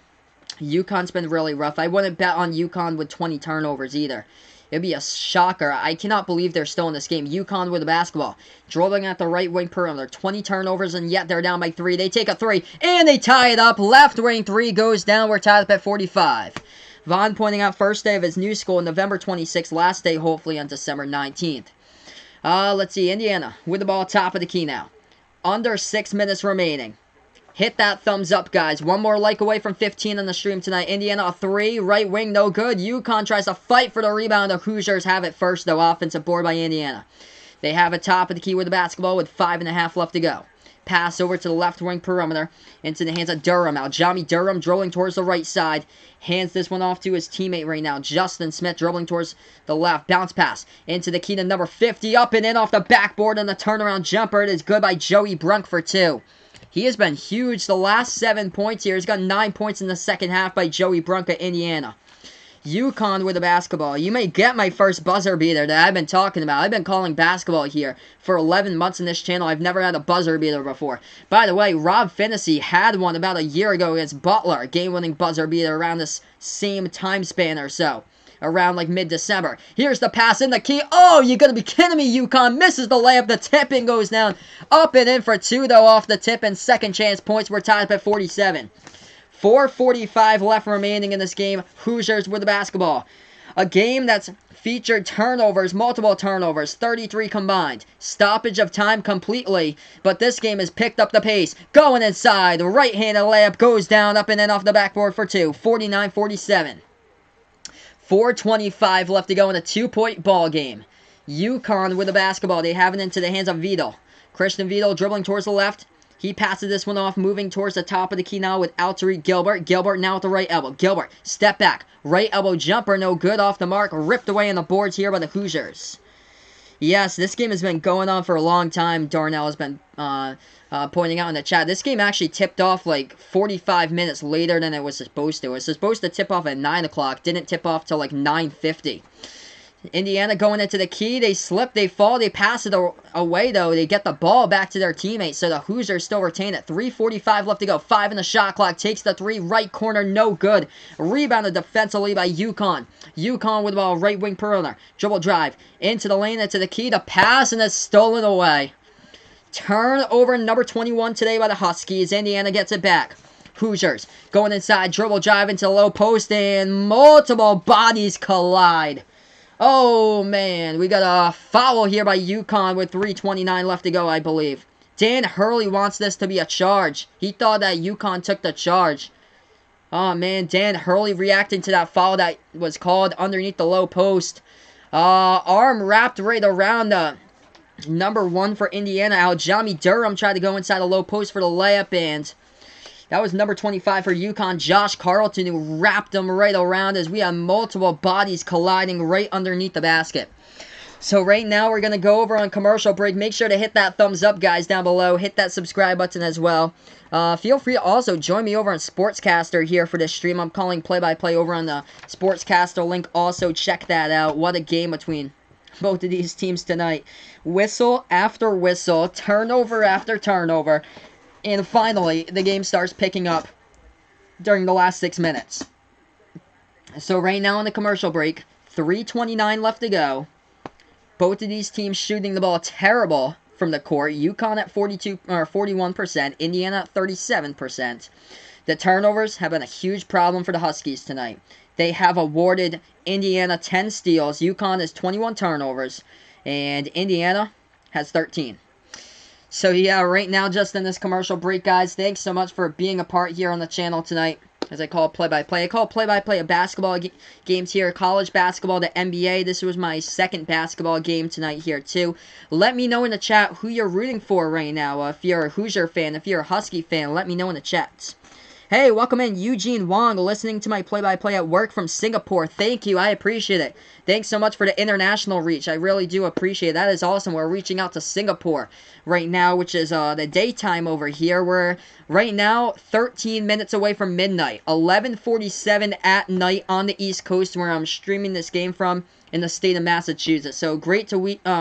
[SPEAKER 1] UConn's been really rough. I wouldn't bet on UConn with 20 turnovers either. It'd be a shocker. I cannot believe they're still in this game. UConn with the basketball. Dribbling at the right wing perimeter. 20 turnovers, and yet they're down by 3. They take a 3, and they tie it up. Left wing 3 goes down. We're tied up at 45. Vaughn pointing out first day of his new school, November 26th. Last day, hopefully, on December 19th. Let's see. Indiana with the ball top of the key now. Under 6 minutes remaining. Hit that thumbs up, guys. One more like away from 15 on the stream tonight. Indiana, a 3. Right wing, no good. UConn tries to fight for the rebound. The Hoosiers have it first, though. Offensive board by Indiana. They have it top of the key with the basketball with 5.5 left to go. Pass over to the left wing perimeter. Into the hands of Durham. Aljami Durham dribbling towards the right side. Hands this one off to his teammate right now. Justin Smith dribbling towards the left. Bounce pass into the key to number 50. Up and in off the backboard and the turnaround jumper. It is good by Joey Brunk for 2. He has been huge the last 7 points here. He's got 9 points in the second half by Joey Brunk at Indiana. UConn with the basketball. You may get my first buzzer beater that I've been talking about. I've been calling basketball here for 11 months in this channel. I've never had a buzzer beater before. By the way, Rob Finney had one about a year ago against Butler. Game-winning buzzer beater around this same time span or so. Around mid-December. Here's the pass in the key. Oh, you gotta be kidding me, UConn. Misses the layup. The tip-in goes down. Up and in for 2, though, off the tip, and second chance points. We're tied up at 47. 4:45 left remaining in this game. Hoosiers with the basketball. A game that's featured turnovers, multiple turnovers, 33 combined. Stoppage of time completely, but this game has picked up the pace. Going inside, right-handed layup goes down, up and in off the backboard for two. 49-47. 4:25 left to go in a 2-point ball game. UConn with the basketball. They have it into the hands of Vidal. Christian Vidal dribbling towards the left. He passes this one off, moving towards the top of the key now with Tariq Gilbert. Gilbert now with the right elbow. Gilbert, step back. Right elbow jumper, no good, off the mark. Ripped away on the boards here by the Hoosiers. Yes, this game has been going on for a long time. Darnell has been pointing out in the chat. This game actually tipped off like 45 minutes later than it was supposed to. It was supposed to tip off at 9 o'clock. Didn't tip off till like 9:50. Indiana going into the key. They slip, they fall, they pass it away, though. They get the ball back to their teammates, so the Hoosiers still retain it. 3:45 left to go. 5 in the shot clock. Takes the three. Right corner, no good. Rebounded defensively by UConn. UConn with the ball, right wing perimeter. Dribble drive. Into the lane, into the key. The pass, and it's stolen away. Turnover number 21 today by the Huskies. Indiana gets it back. Hoosiers going inside. Dribble drive into the low post, and multiple bodies collide. Oh, man, we got a foul here by UConn with 3:29 left to go, I believe. Dan Hurley wants this to be a charge. He thought that UConn took the charge. Oh, man, Dan Hurley reacting to that foul that was called underneath the low post. Arm wrapped right around the number 1 for Indiana. Aljami Durham tried to go inside the low post for the layup, and that was number 25 for UConn, Josh Carlton, who wrapped him right around as we have multiple bodies colliding right underneath the basket. So right now we're going to go over on commercial break. Make sure to hit that thumbs up, guys, down below. Hit that subscribe button as well. Feel free to also join me over on Sportscaster here for this stream. I'm calling play-by-play over on the Sportscaster link. Also, check that out. What a game between both of these teams tonight. Whistle after whistle, turnover after turnover. And finally, the game starts picking up during the last 6 minutes. So right now in the commercial break, 3:29 left to go. Both of these teams shooting the ball terrible from the court. UConn at 41%, Indiana at 37%. The turnovers have been a huge problem for the Huskies tonight. They have awarded Indiana 10 steals. UConn has 21 turnovers, and Indiana has 13. So yeah, right now, just in this commercial break, guys, thanks so much for being a part here on the channel tonight. As I call it play-by-play. I call it play-by-play of basketball games here. College basketball, the NBA. This was my second basketball game tonight here, too. Let me know in the chat who you're rooting for right now. If you're a Hoosier fan, if you're a Husky fan, let me know in the chats. Hey, welcome in Eugene Wong, listening to my play-by-play at work from Singapore. Thank you. I appreciate it. Thanks so much for the international reach. I really do appreciate it. That is awesome. We're reaching out to Singapore right now, which is the daytime over here. We're right now 13 minutes away from midnight. 11:47 at night on the East Coast, where I'm streaming this game from in the state of Massachusetts. So great to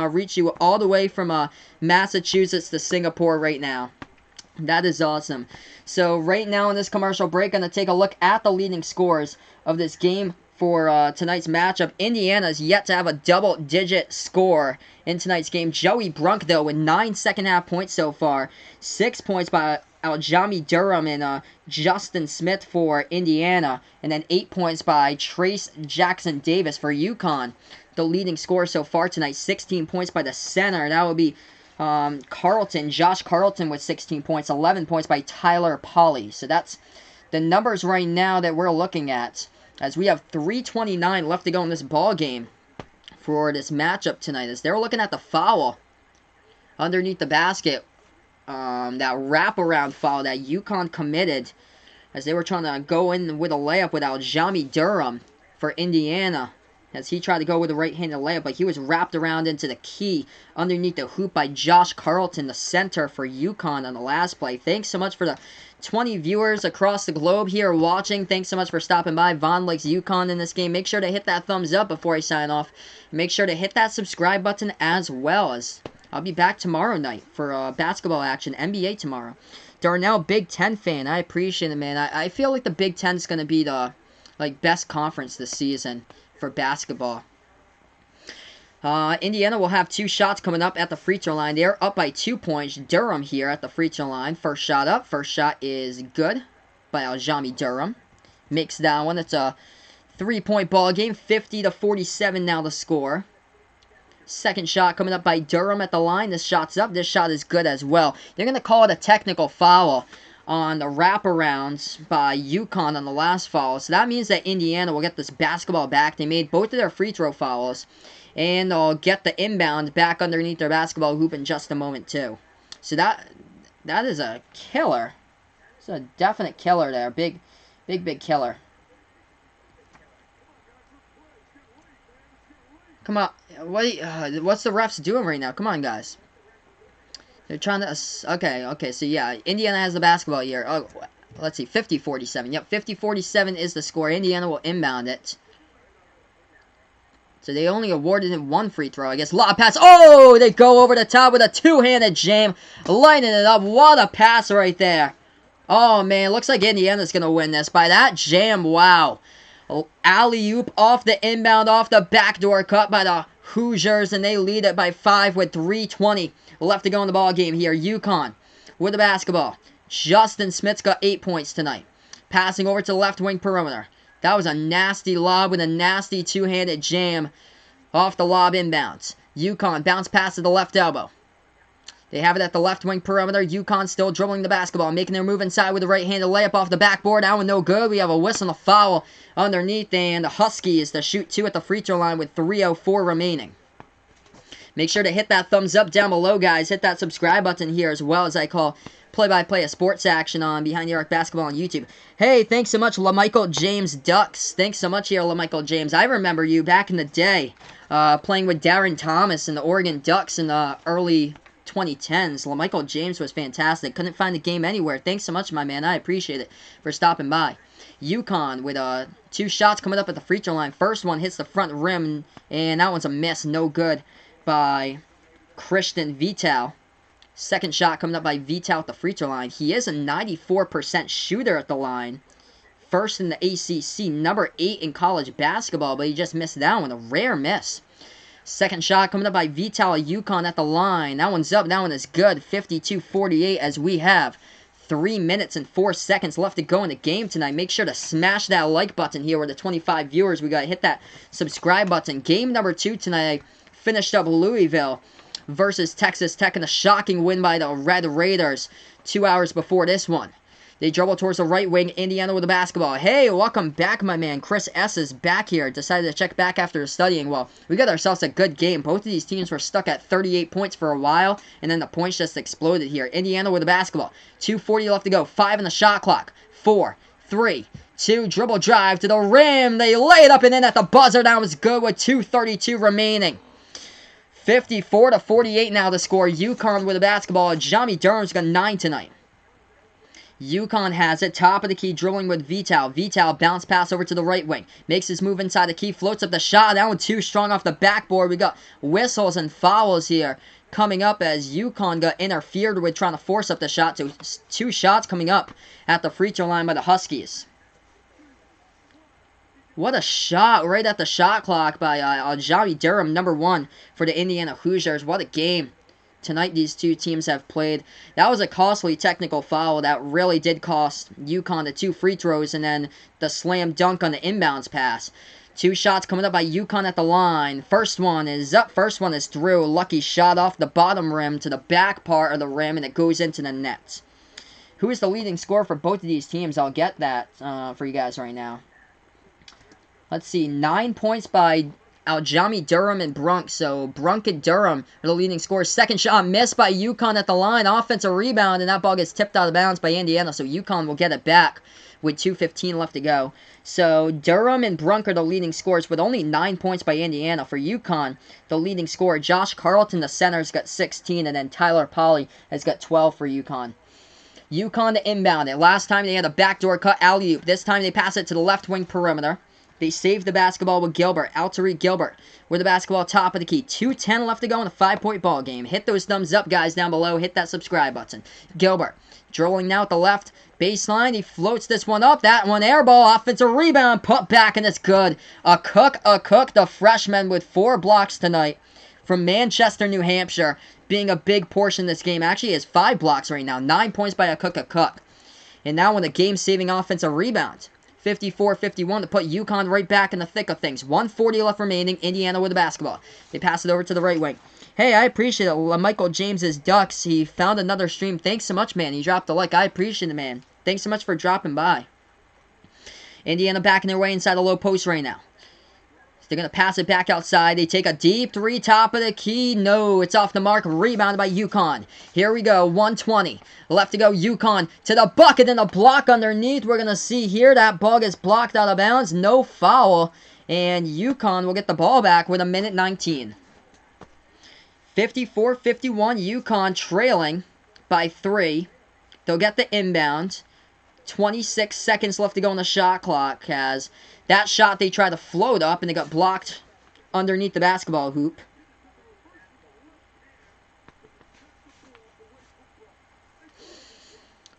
[SPEAKER 1] reach you all the way from Massachusetts to Singapore right now. That is awesome. So right now in this commercial break, I'm going to take a look at the leading scores of this game for tonight's matchup. Indiana's yet to have a double-digit score in tonight's game. Joey Brunk, though, with 9 second-half points so far. 6 points by Aljami Durham and Justin Smith for Indiana. And then 8 points by Trace Jackson Davis for UConn. The leading score so far tonight, 16 points by the center. That would be Josh Carlton with 16 points, 11 points by Tyler Polley. So that's the numbers right now that we're looking at, as we have 3:29 left to go in this ball game for this matchup tonight. As they're looking at the foul underneath the basket, that wraparound foul that UConn committed, as they were trying to go in with a layup with Aljami Durham for Indiana, as he tried to go with a right-handed layup, but he was wrapped around into the key underneath the hoop by Josh Carlton, the center for UConn on the last play. Thanks so much for the 20 viewers across the globe here watching. Thanks so much for stopping by. Vaughn likes UConn in this game. Make sure to hit that thumbs up before I sign off. Make sure to hit that subscribe button as well, as I'll be back tomorrow night for basketball action, NBA tomorrow. Darnell, Big Ten fan. I appreciate it, man. I feel like the Big Ten is going to be the best conference this season for basketball. Indiana will have 2 shots coming up at the free throw line. They're up by 2 points. Durham here at the free throw line. First shot up. First shot is good by Aljami Durham. Makes that one. It's a 3-point ball game, 50-47 now the score. Second shot coming up by Durham at the line. This shot's up. This shot is good as well. They're going to call it a technical foul on the wraparounds by UConn on the last foul. So that means that Indiana will get this basketball back. They made both of their free throw fouls. And they'll get the inbound back underneath their basketball hoop in just a moment, too. So that is a killer. It's a definite killer there. Big killer. Come on. What's the refs doing right now? Come on, guys. They're trying to... Okay. So, yeah. Indiana has the basketball here. Oh, let's see. 50-47. Yep, 50-47 is the score. Indiana will inbound it. So, they only awarded him one free throw, I guess. Lob pass. Oh! They go over the top with a two-handed jam. Lighting it up. What a pass right there. Oh, man. Looks like Indiana's going to win this. By that jam, wow. Alley-oop off the inbound, off the backdoor cut by the Hoosiers, and they lead it by 5 with 3:20 left to go in the ball game here. UConn with the basketball. Justin Smith's got 8 points tonight. Passing over to the left wing perimeter. That was a nasty lob with a nasty two-handed jam off the lob inbounds. UConn bounce pass to the left elbow. They have it at the left wing perimeter. UConn still dribbling the basketball, making their move inside with a right-handed layup off the backboard. That one no good. We have a whistle and a foul underneath, and the Huskies to shoot 2 at the free throw line with 3:04 remaining. Make sure to hit that thumbs up down below, guys. Hit that subscribe button here as well, as I call play-by-play of sports action on Behind the Arc Basketball on YouTube. Hey, thanks so much, LaMichael James Ducks. Thanks so much here, LaMichael James. I remember you back in the day playing with Darren Thomas and the Oregon Ducks in the early 2010s. LaMichael James was fantastic. Couldn't find the game anywhere. Thanks so much, my man. I appreciate it for stopping by. UConn with 2 shots coming up at the free throw line. First one hits the front rim, and that one's a miss. No good by Christian Vital. Second shot coming up by Vital at the free throw line. He is a 94% shooter at the line. First in the ACC, number 8 in college basketball, but he just missed that one. A rare miss. Second shot coming up by Vital UConn at the line. That one's up. That one is good. 52-48 as we have 3 minutes and 4 seconds left to go in the game tonight. Make sure to smash that like button here with the 25 viewers. We got to hit that subscribe button. Game number 2 tonight. Finished up Louisville versus Texas Tech in a shocking win by the Red Raiders 2 hours before this one. They dribble towards the right wing. Indiana with the basketball. Hey, welcome back, my man. Chris S. is back here. Decided to check back after studying. Well, we got ourselves a good game. Both of these teams were stuck at 38 points for a while, and then the points just exploded here. Indiana with the basketball. 2:40 left to go. 5 in the shot clock. 4, 3, 2. Dribble drive to the rim. They lay it up and in at the buzzer. That was good with 2:32 remaining. 54-48 now the score. UConn with the basketball. Jamie Durham's got 9 tonight. UConn has it. Top of the key, dribbling with Vital. Vital bounce pass over to the right wing. Makes his move inside the key. Floats up the shot. That one too strong off the backboard. We got whistles and fouls here coming up as UConn got interfered with trying to force up the shot. So 2 shots coming up at the free throw line by the Huskies. What a shot right at the shot clock by Jamie Durham, number 1 for the Indiana Hoosiers. What a game tonight these two teams have played. That was a costly technical foul that really did cost UConn the 2 free throws and then the slam dunk on the inbounds pass. 2 shots coming up by UConn at the line. First one is up. First one is through. Lucky shot off the bottom rim to the back part of the rim, and it goes into the net. Who is the leading scorer for both of these teams? I'll get that for you guys right now. Let's see. 9 points by Jamie Durham and Brunk. So Brunk and Durham are the leading scorers. Second shot missed by UConn at the line. Offensive rebound, and that ball gets tipped out of bounds by Indiana. So UConn will get it back with 2:15 left to go. So Durham and Brunk are the leading scorers with only 9 points by Indiana. For UConn, the leading scorer, Josh Carlton, the center's got 16, and then Tyler Polley has got 12 for UConn. UConn to inbound it. Last time they had a backdoor cut alley-oop. This time they pass it to the left wing perimeter. They save the basketball with Gilbert. Tariq Gilbert with the basketball top of the key. 2:10 left to go in a 5-point ball game. Hit those thumbs up, guys, down below. Hit that subscribe button. Gilbert dribbling now at the left baseline. He floats this one up. That one air ball. Offensive rebound. Put back, and it's good. A cook. The freshman with 4 blocks tonight from Manchester, New Hampshire, being a big portion of this game. Actually, he has 5 blocks right now. 9 points by a cook. And now with a game-saving offensive rebound. 54-51 to put UConn right back in the thick of things. 1:40 left remaining. Indiana with the basketball. They pass it over to the right wing. Hey, I appreciate it. Michael James's Ducks. He found another stream. Thanks so much, man. He dropped a like. I appreciate it, man. Thanks so much for dropping by. Indiana backing their way inside the low post right now. They're going to pass it back outside. They take a deep three, top of the key. No, it's off the mark. Rebounded by UConn. Here we go. 1:20 left to go. UConn to the bucket and a block underneath. We're going to see here that ball gets blocked out of bounds. No foul. And UConn will get the ball back with 1:19. 54-51. UConn trailing by 3. They'll get the inbound. 26 seconds left to go on the shot clock as that shot they tried to float up and it got blocked underneath the basketball hoop.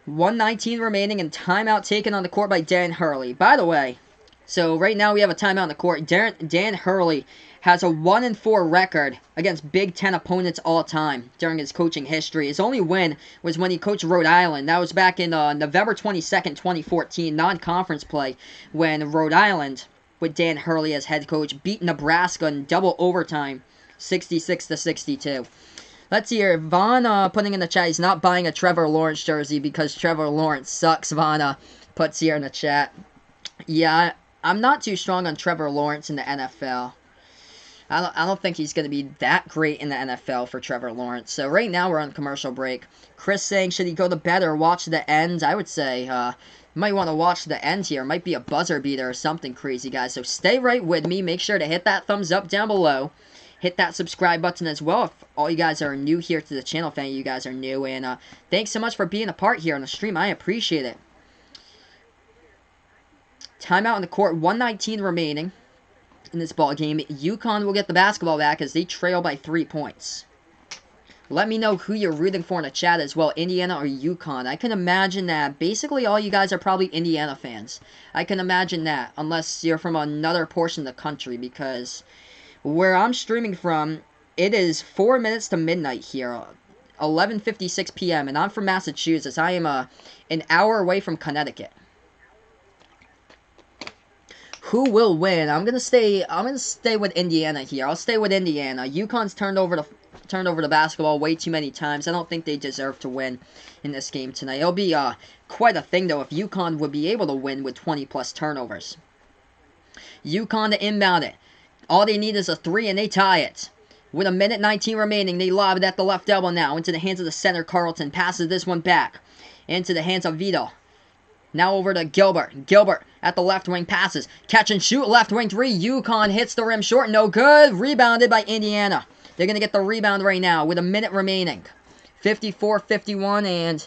[SPEAKER 1] $1:19 remaining and timeout taken on the court by Dan Hurley. By the way, so right now we have a timeout on the court. Dan Hurley has a 1-4 record against Big Ten opponents all time during his coaching history. His only win was when he coached Rhode Island. That was back in November 22nd, 2014, non-conference play, when Rhode Island, with Dan Hurley as head coach, beat Nebraska in double overtime, 66-62. Let's see here. Vaughn putting in the chat, he's not buying a Trevor Lawrence jersey because Trevor Lawrence sucks, Vaughn puts here in the chat. Yeah, I'm not too strong on Trevor Lawrence in the NFL. I don't think he's going to be that great in the NFL for Trevor Lawrence. So right now we're on commercial break. Chris saying, should he go to bed or watch the end? I would say you might want to watch the end here. It might be a buzzer beater or something crazy, guys. So stay right with me. Make sure to hit that thumbs up down below. Hit that subscribe button as well if all you guys are new here to the channel. If any of you guys are new. And thanks so much for being a part here on the stream. I appreciate it. Timeout on the court. 1:19 remaining in this ball game. UConn will get the basketball back as they trail by 3 points. Let me know who you're rooting for in the chat as well, Indiana or UConn. I can imagine that basically all you guys are probably Indiana fans. I can imagine that, unless you're from another portion of the country, because where I'm streaming from, it is 4 minutes to midnight here, 11:56 p.m., and I'm from Massachusetts. I am an hour away from Connecticut. Who will win? I'm gonna stay with Indiana here. I'll stay with Indiana. UConn's turned over the basketball way too many times. I don't think they deserve to win in this game tonight. It'll be quite a thing though if UConn would be able to win with 20+ turnovers. UConn to inbound it. All they need is a 3 and they tie it. With 1:19 remaining, they lob it at the left elbow now into the hands of the center. Carlton passes this one back into the hands of Vito. Now over to Gilbert. Gilbert at the left wing passes. Catch and shoot. Left wing 3. UConn hits the rim short. No good. Rebounded by Indiana. They're going to get the rebound right now with 1 minute remaining. 54-51. And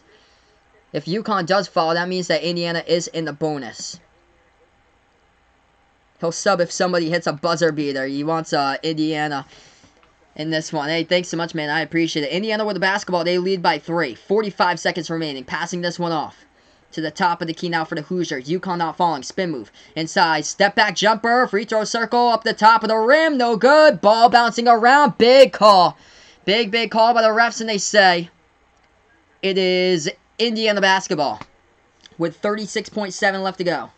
[SPEAKER 1] if UConn does foul, that means that Indiana is in the bonus. He'll sub if somebody hits a buzzer beater. He wants Indiana in this one. Hey, thanks so much, man. I appreciate it. Indiana with the basketball. They lead by 3. 45 seconds remaining. Passing this one off to the top of the key now for the Hoosiers. UConn not falling. Spin move. Inside. Step back jumper. Free throw circle. Up the top of the rim. No good. Ball bouncing around. Big call. Big call by the refs. And they say it is Indiana basketball with 36.7 left to go.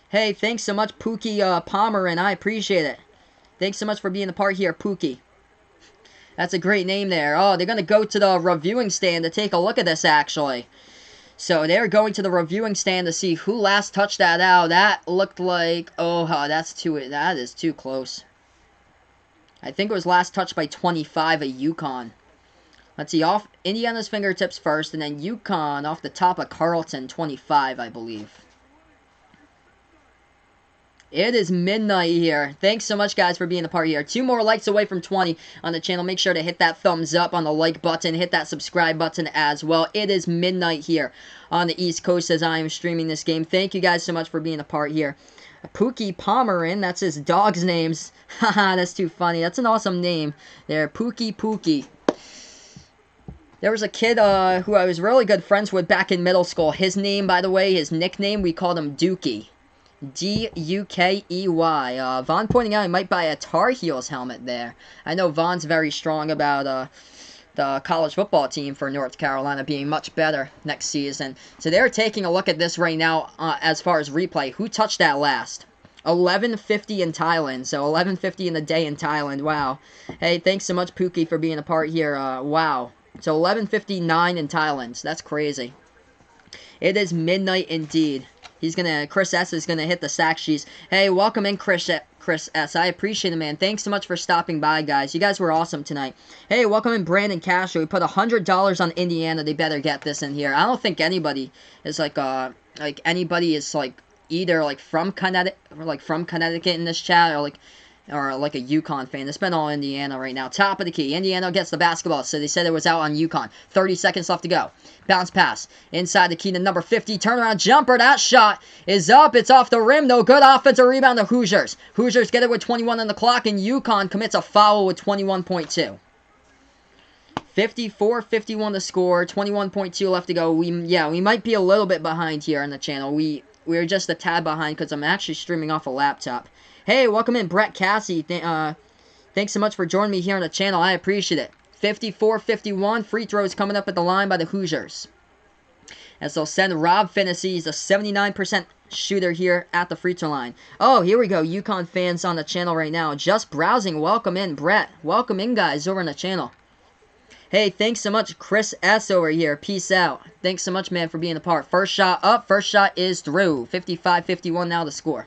[SPEAKER 1] Hey, thanks so much, Pookie Pomeran. I appreciate it. Thanks so much for being a part here, Pookie. That's a great name there. Oh, they're going to go to the reviewing stand to take a look at this, actually. So they're going to the reviewing stand to see who last touched that out. That looked like... Oh, that is too close. I think it was last touched by 25 at UConn. Let's see, off Indiana's fingertips first, and then UConn off the top of Carlton, 25, I believe. It is midnight here. Thanks so much, guys, for being a part here. 2 more likes away from 20 on the channel. Make sure to hit that thumbs up on the like button. Hit that subscribe button as well. It is midnight here on the East Coast as I am streaming this game. Thank you guys so much for being a part here. Pookie Pomeran, that's his dog's names. Haha, that's too funny. That's an awesome name there. Pookie. There was a kid who I was really good friends with back in middle school. His name, by the way, his nickname, we called him Dookie. D-U-K-E-Y. Vaughn pointing out he might buy a Tar Heels helmet there. I know Vaughn's very strong about the college football team for North Carolina being much better next season. So they're taking a look at this right now as far as replay. Who touched that last? 11:50 in Thailand. So 11:50 in the day in Thailand. Wow. Hey, thanks so much, Pookie, for being a part here. Wow. So 11:59 in Thailand. So that's crazy. It is midnight indeed. Chris S is gonna hit the sack sheets. Hey, welcome in, Chris S. I appreciate it, man. Thanks so much for stopping by, guys. You guys were awesome tonight. Hey, welcome in, Brandon Castro. We put $100 on Indiana. They better get this in here. I don't think anybody is anybody is either from Connecticut in this chat or a UConn fan. It's been all Indiana right now. Top of the key. Indiana gets the basketball, so they said it was out on UConn. 30 seconds left to go. Bounce pass. Inside the key to number 50. Turnaround jumper. That shot is up. It's off the rim. No good. Offensive rebound to Hoosiers. Hoosiers get it with 21 on the clock, and UConn commits a foul with 21.2. 54-51 to score. 21.2 left to go. We might be a little bit behind here on the channel. We're just a tad behind because I'm actually streaming off a laptop. Hey, welcome in, Brett Cassie. Thanks so much for joining me here on the channel. I appreciate it. 54-51. Free throws coming up at the line by the Hoosiers. As they'll send Rob Finney. He's a 79% shooter here at the free throw line. Oh, here we go. UConn fans on the channel right now. Just browsing. Welcome in, Brett. Welcome in, guys, over on the channel. Hey, thanks so much, Chris S. over here. Peace out. Thanks so much, man, for being a part. First shot up. First shot is through. 55-51 now the score.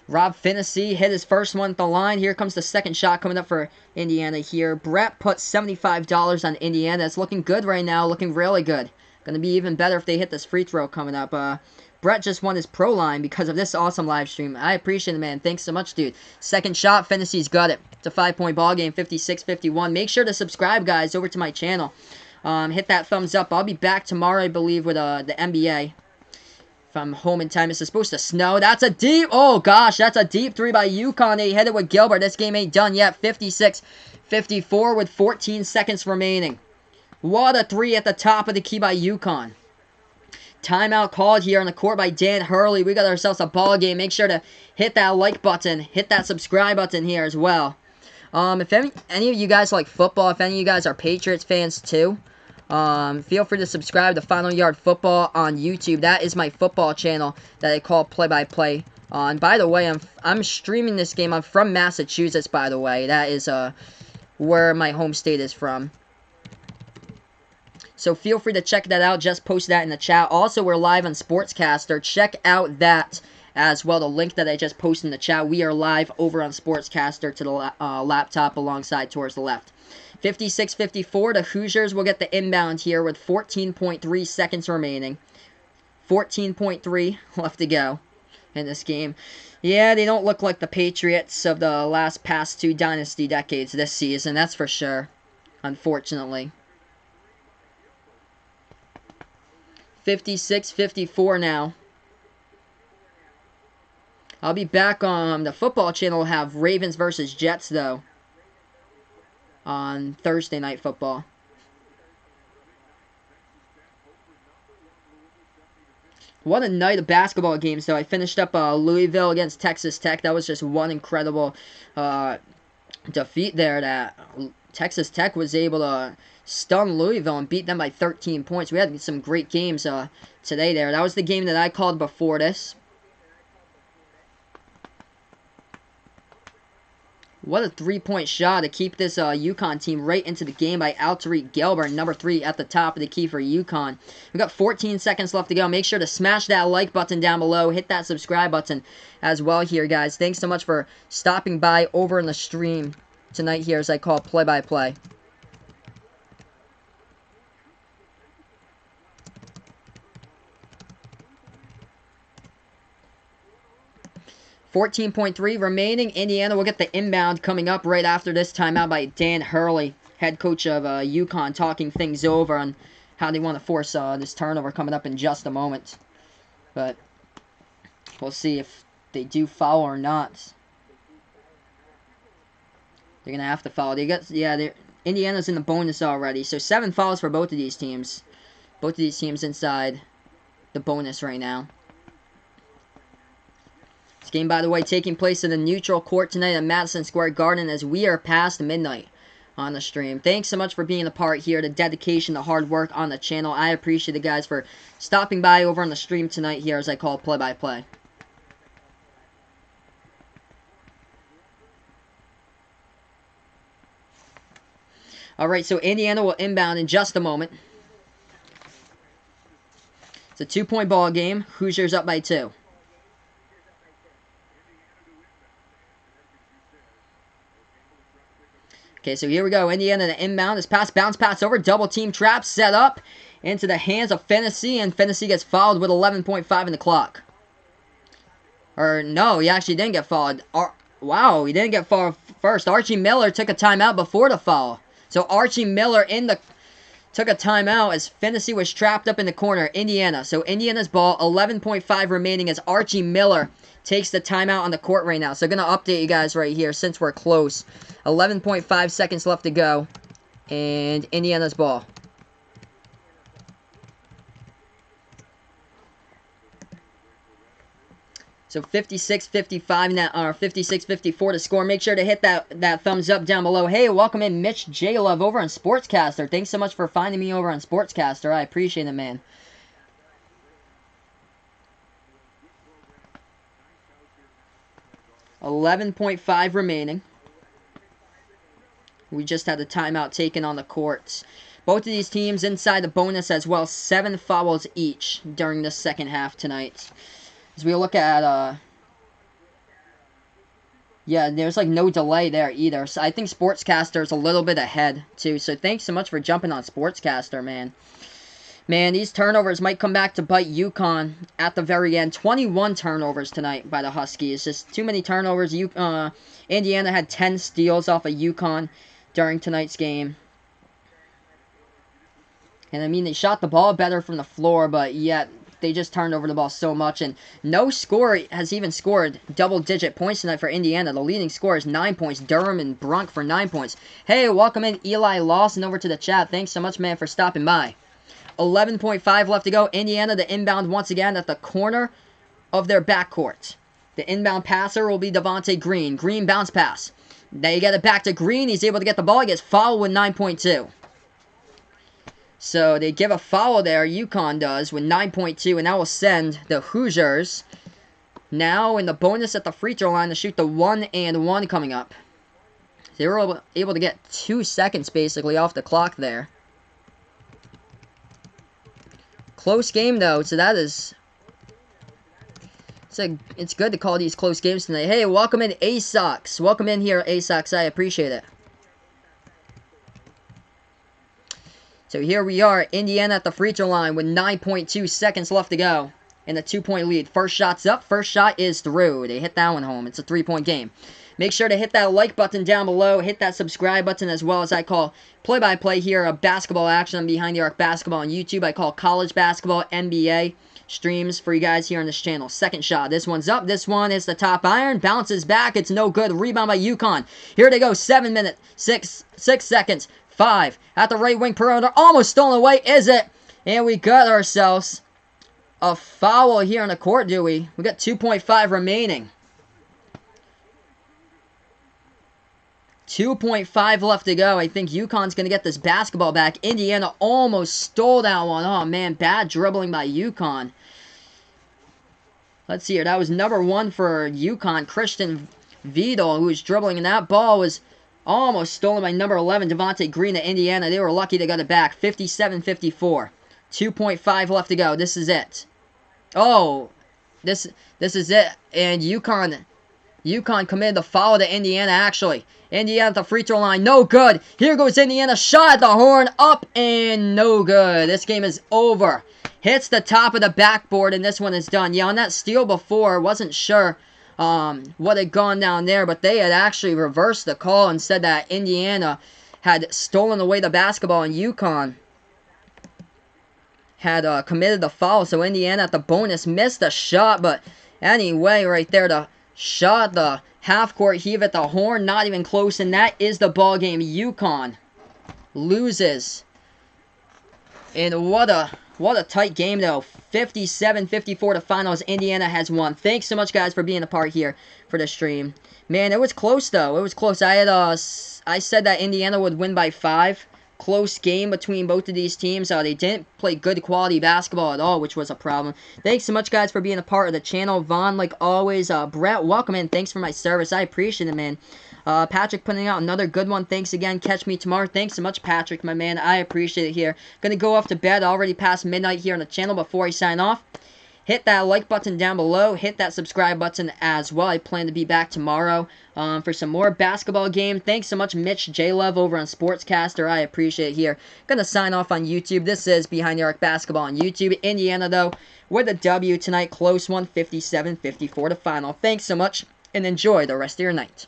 [SPEAKER 1] Rob Finney hit his first one at the line. Here comes the second shot coming up for Indiana here. Brett put $75 on Indiana. It's looking good right now. Looking really good. Going to be even better if they hit this free throw coming up. Brett just won his pro line because of this awesome live stream. I appreciate it, man. Thanks so much, dude. Second shot. Finney's got it. It's a 5-point ball game. 56-51. Make sure to subscribe, guys, over to my channel. Hit that thumbs up. I'll be back tomorrow, I believe, with the NBA. If I'm home in time, it's supposed to snow. That's a deep, oh gosh, that's a deep three by UConn. They hit it with Gilbert. This game ain't done yet. 56-54 with 14 seconds remaining. What a three at the top of the key by UConn. Timeout called here on the court by Dan Hurley. We got ourselves a ball game. Make sure to hit that like button. Hit that subscribe button here as well. If any of you guys like football, if any of you guys are Patriots fans too, feel free to subscribe to Final Yard Football on YouTube. That is my football channel that I call Play by Play. And by the way, I'm streaming this game. I'm from Massachusetts, by the way. That is where my home state is from. So feel free to check that out. Just post that in the chat. Also, we're live on Sportscaster. Check out that as well. The link that I just posted in the chat. We are live over on Sportscaster to the laptop alongside towards the left. 56-54, the Hoosiers will get the inbound here with 14.3 seconds remaining. 14.3 left to go in this game. Yeah, they don't look like the Patriots of the past two dynasty decades this season, that's for sure, unfortunately. 56-54 now. I'll be back on the football channel. We'll have Ravens versus Jets, though, on Thursday Night Football. What a night of basketball games, though. I finished up Louisville against Texas Tech. That was just one incredible defeat there that Texas Tech was able to stun Louisville and beat them by 13 points. We had some great games today there. That was the game that I called before this. What a three-point shot to keep this UConn team right into the game by Tariq Gilbert, number 3 at the top of the key for UConn. We've got 14 seconds left to go. Make sure to smash that like button down below. Hit that subscribe button as well here, guys. Thanks so much for stopping by over in the stream tonight here as I call play-by-play. .3 remaining. Indiana will get the inbound coming up right after this timeout by Dan Hurley, head coach of UConn, talking things over on how they want to force this turnover coming up in just a moment. But we'll see if they do foul or not. They're going to have to foul. Indiana's in the bonus already. So 7 fouls for both of these teams. Both of these teams inside the bonus right now. Game, by the way, taking place in the neutral court tonight at Madison Square Garden as we are past midnight on the stream. Thanks so much for being a part here, the dedication, the hard work on the channel. I appreciate it, guys, for stopping by over on the stream tonight here as I call play-by-play. Alright, so Indiana will inbound in just a moment. It's a 2-point ball game. Hoosiers up by 2. Okay, so here we go. Indiana to inbound. This pass, bounce pass over. Double team trap set up into the hands of Fennessy. And Fennessy gets fouled with 11.5 in the clock. Or, no, he actually didn't get fouled. Wow, he didn't get fouled first. Archie Miller took a timeout before the foul. So Archie Miller took a timeout as Fennessy was trapped up in the corner. Indiana. So Indiana's ball, 11.5 remaining as Archie Miller takes the timeout on the court right now. So going to update you guys right here since we're close. 11.5 seconds left to go. And Indiana's ball. So 56-55 now, or 56-54 to score. Make sure to hit that thumbs up down below. Hey, welcome in Mitch J. Love over on Sportscaster. Thanks so much for finding me over on Sportscaster. I appreciate it, man. $11.5 remaining. We just had a timeout taken on the courts. Both of these teams inside the bonus as well. 7 fouls each during the second half tonight. As we look at, yeah, there's like no delay there either. So I think Sportscaster's a little bit ahead too. So thanks so much for jumping on Sportscaster, man. Man, these turnovers might come back to bite UConn at the very end. 21 turnovers tonight by the Huskies. Just too many turnovers. Indiana had 10 steals off of UConn during tonight's game. And I mean, they shot the ball better from the floor, but yet they just turned over the ball so much. And no scorer has even scored double-digit points tonight for Indiana. The leading scorer is 9 points. Durham and Brunk for 9 points. Hey, welcome in Eli Lawson over to the chat. Thanks so much, man, for stopping by. 11.5 left to go. Indiana, the inbound once again at the corner of their backcourt. The inbound passer will be Devontae Green. Green bounce pass. Now you get it back to Green. He's able to get the ball. He gets fouled with 9.2. So they give a foul there. UConn does with 9.2. And that will send the Hoosiers now in the bonus at the free throw line to shoot the 1-and-1 coming up. They were able to get 2 seconds basically off the clock there. Close game, though, so that is... It's good to call these close games tonight. Hey, welcome in, ASOX. Welcome in here, ASOX. I appreciate it. So here we are, Indiana at the free throw line with 9.2 seconds left to go. In a 2-point lead. First shot's up. First shot is through. They hit that one home. It's a 3-point game. Make sure to hit that like button down below. Hit that subscribe button as well as I call play-by-play here of basketball action on Behind the Arc Basketball on YouTube. I call college basketball, NBA streams for you guys here on this channel. Second shot. This one's up. This one is the top iron. Bounces back. It's no good. Rebound by UConn. Here they go. 7 minutes. 6 seconds. 5. At the right wing perimeter. Almost stolen away. Is it? And we got ourselves a foul here on the court, do we? We got 2.5 remaining. 2.5 left to go. I think UConn's going to get this basketball back. Indiana almost stole that one. Oh, man. Bad dribbling by UConn. Let's see here. That was number 1 for UConn, Christian Vidal, who was dribbling. And that ball was almost stolen by number 11, Devontae Green of Indiana. They were lucky they got it back. 57-54. 2.5 left to go. This is it. Oh, this is it. And UConn committed the foul to Indiana, actually. Indiana at the free throw line. No good. Here goes Indiana. Shot at the horn. Up and no good. This game is over. Hits the top of the backboard, and this one is done. Yeah, on that steal before, wasn't sure what had gone down there, but they had actually reversed the call and said that Indiana had stolen away the basketball, and UConn had committed the foul. So Indiana at the bonus missed the shot, but anyway, right there, the shot, the half-court heave at the horn, not even close, and that is the ball game. UConn loses. And what What a tight game, though. 57-54 to finals. Indiana has won. Thanks so much, guys, for being a part here for the stream. Man, it was close, though. It was close. I said that Indiana would win by 5. Close game between both of these teams. They didn't play good quality basketball at all, which was a problem. Thanks so much, guys, for being a part of the channel. Vaughn, like always. Brett, welcome in. Thanks for my service. I appreciate it, man. Patrick putting out another good one. Thanks again. Catch me tomorrow. Thanks so much, Patrick, my man. I appreciate it here. Gonna go off to bed. Already past midnight here on the channel. Before I sign off, hit that like button down below. Hit that subscribe button as well. I plan to be back tomorrow for some more basketball game. Thanks so much, Mitch J. Love over on Sportscaster. I appreciate it here. Gonna sign off on YouTube. This is Behind the Arc Basketball on YouTube. Indiana, though, with a W tonight. Close one, 57-54 to final. Thanks so much, and enjoy the rest of your night.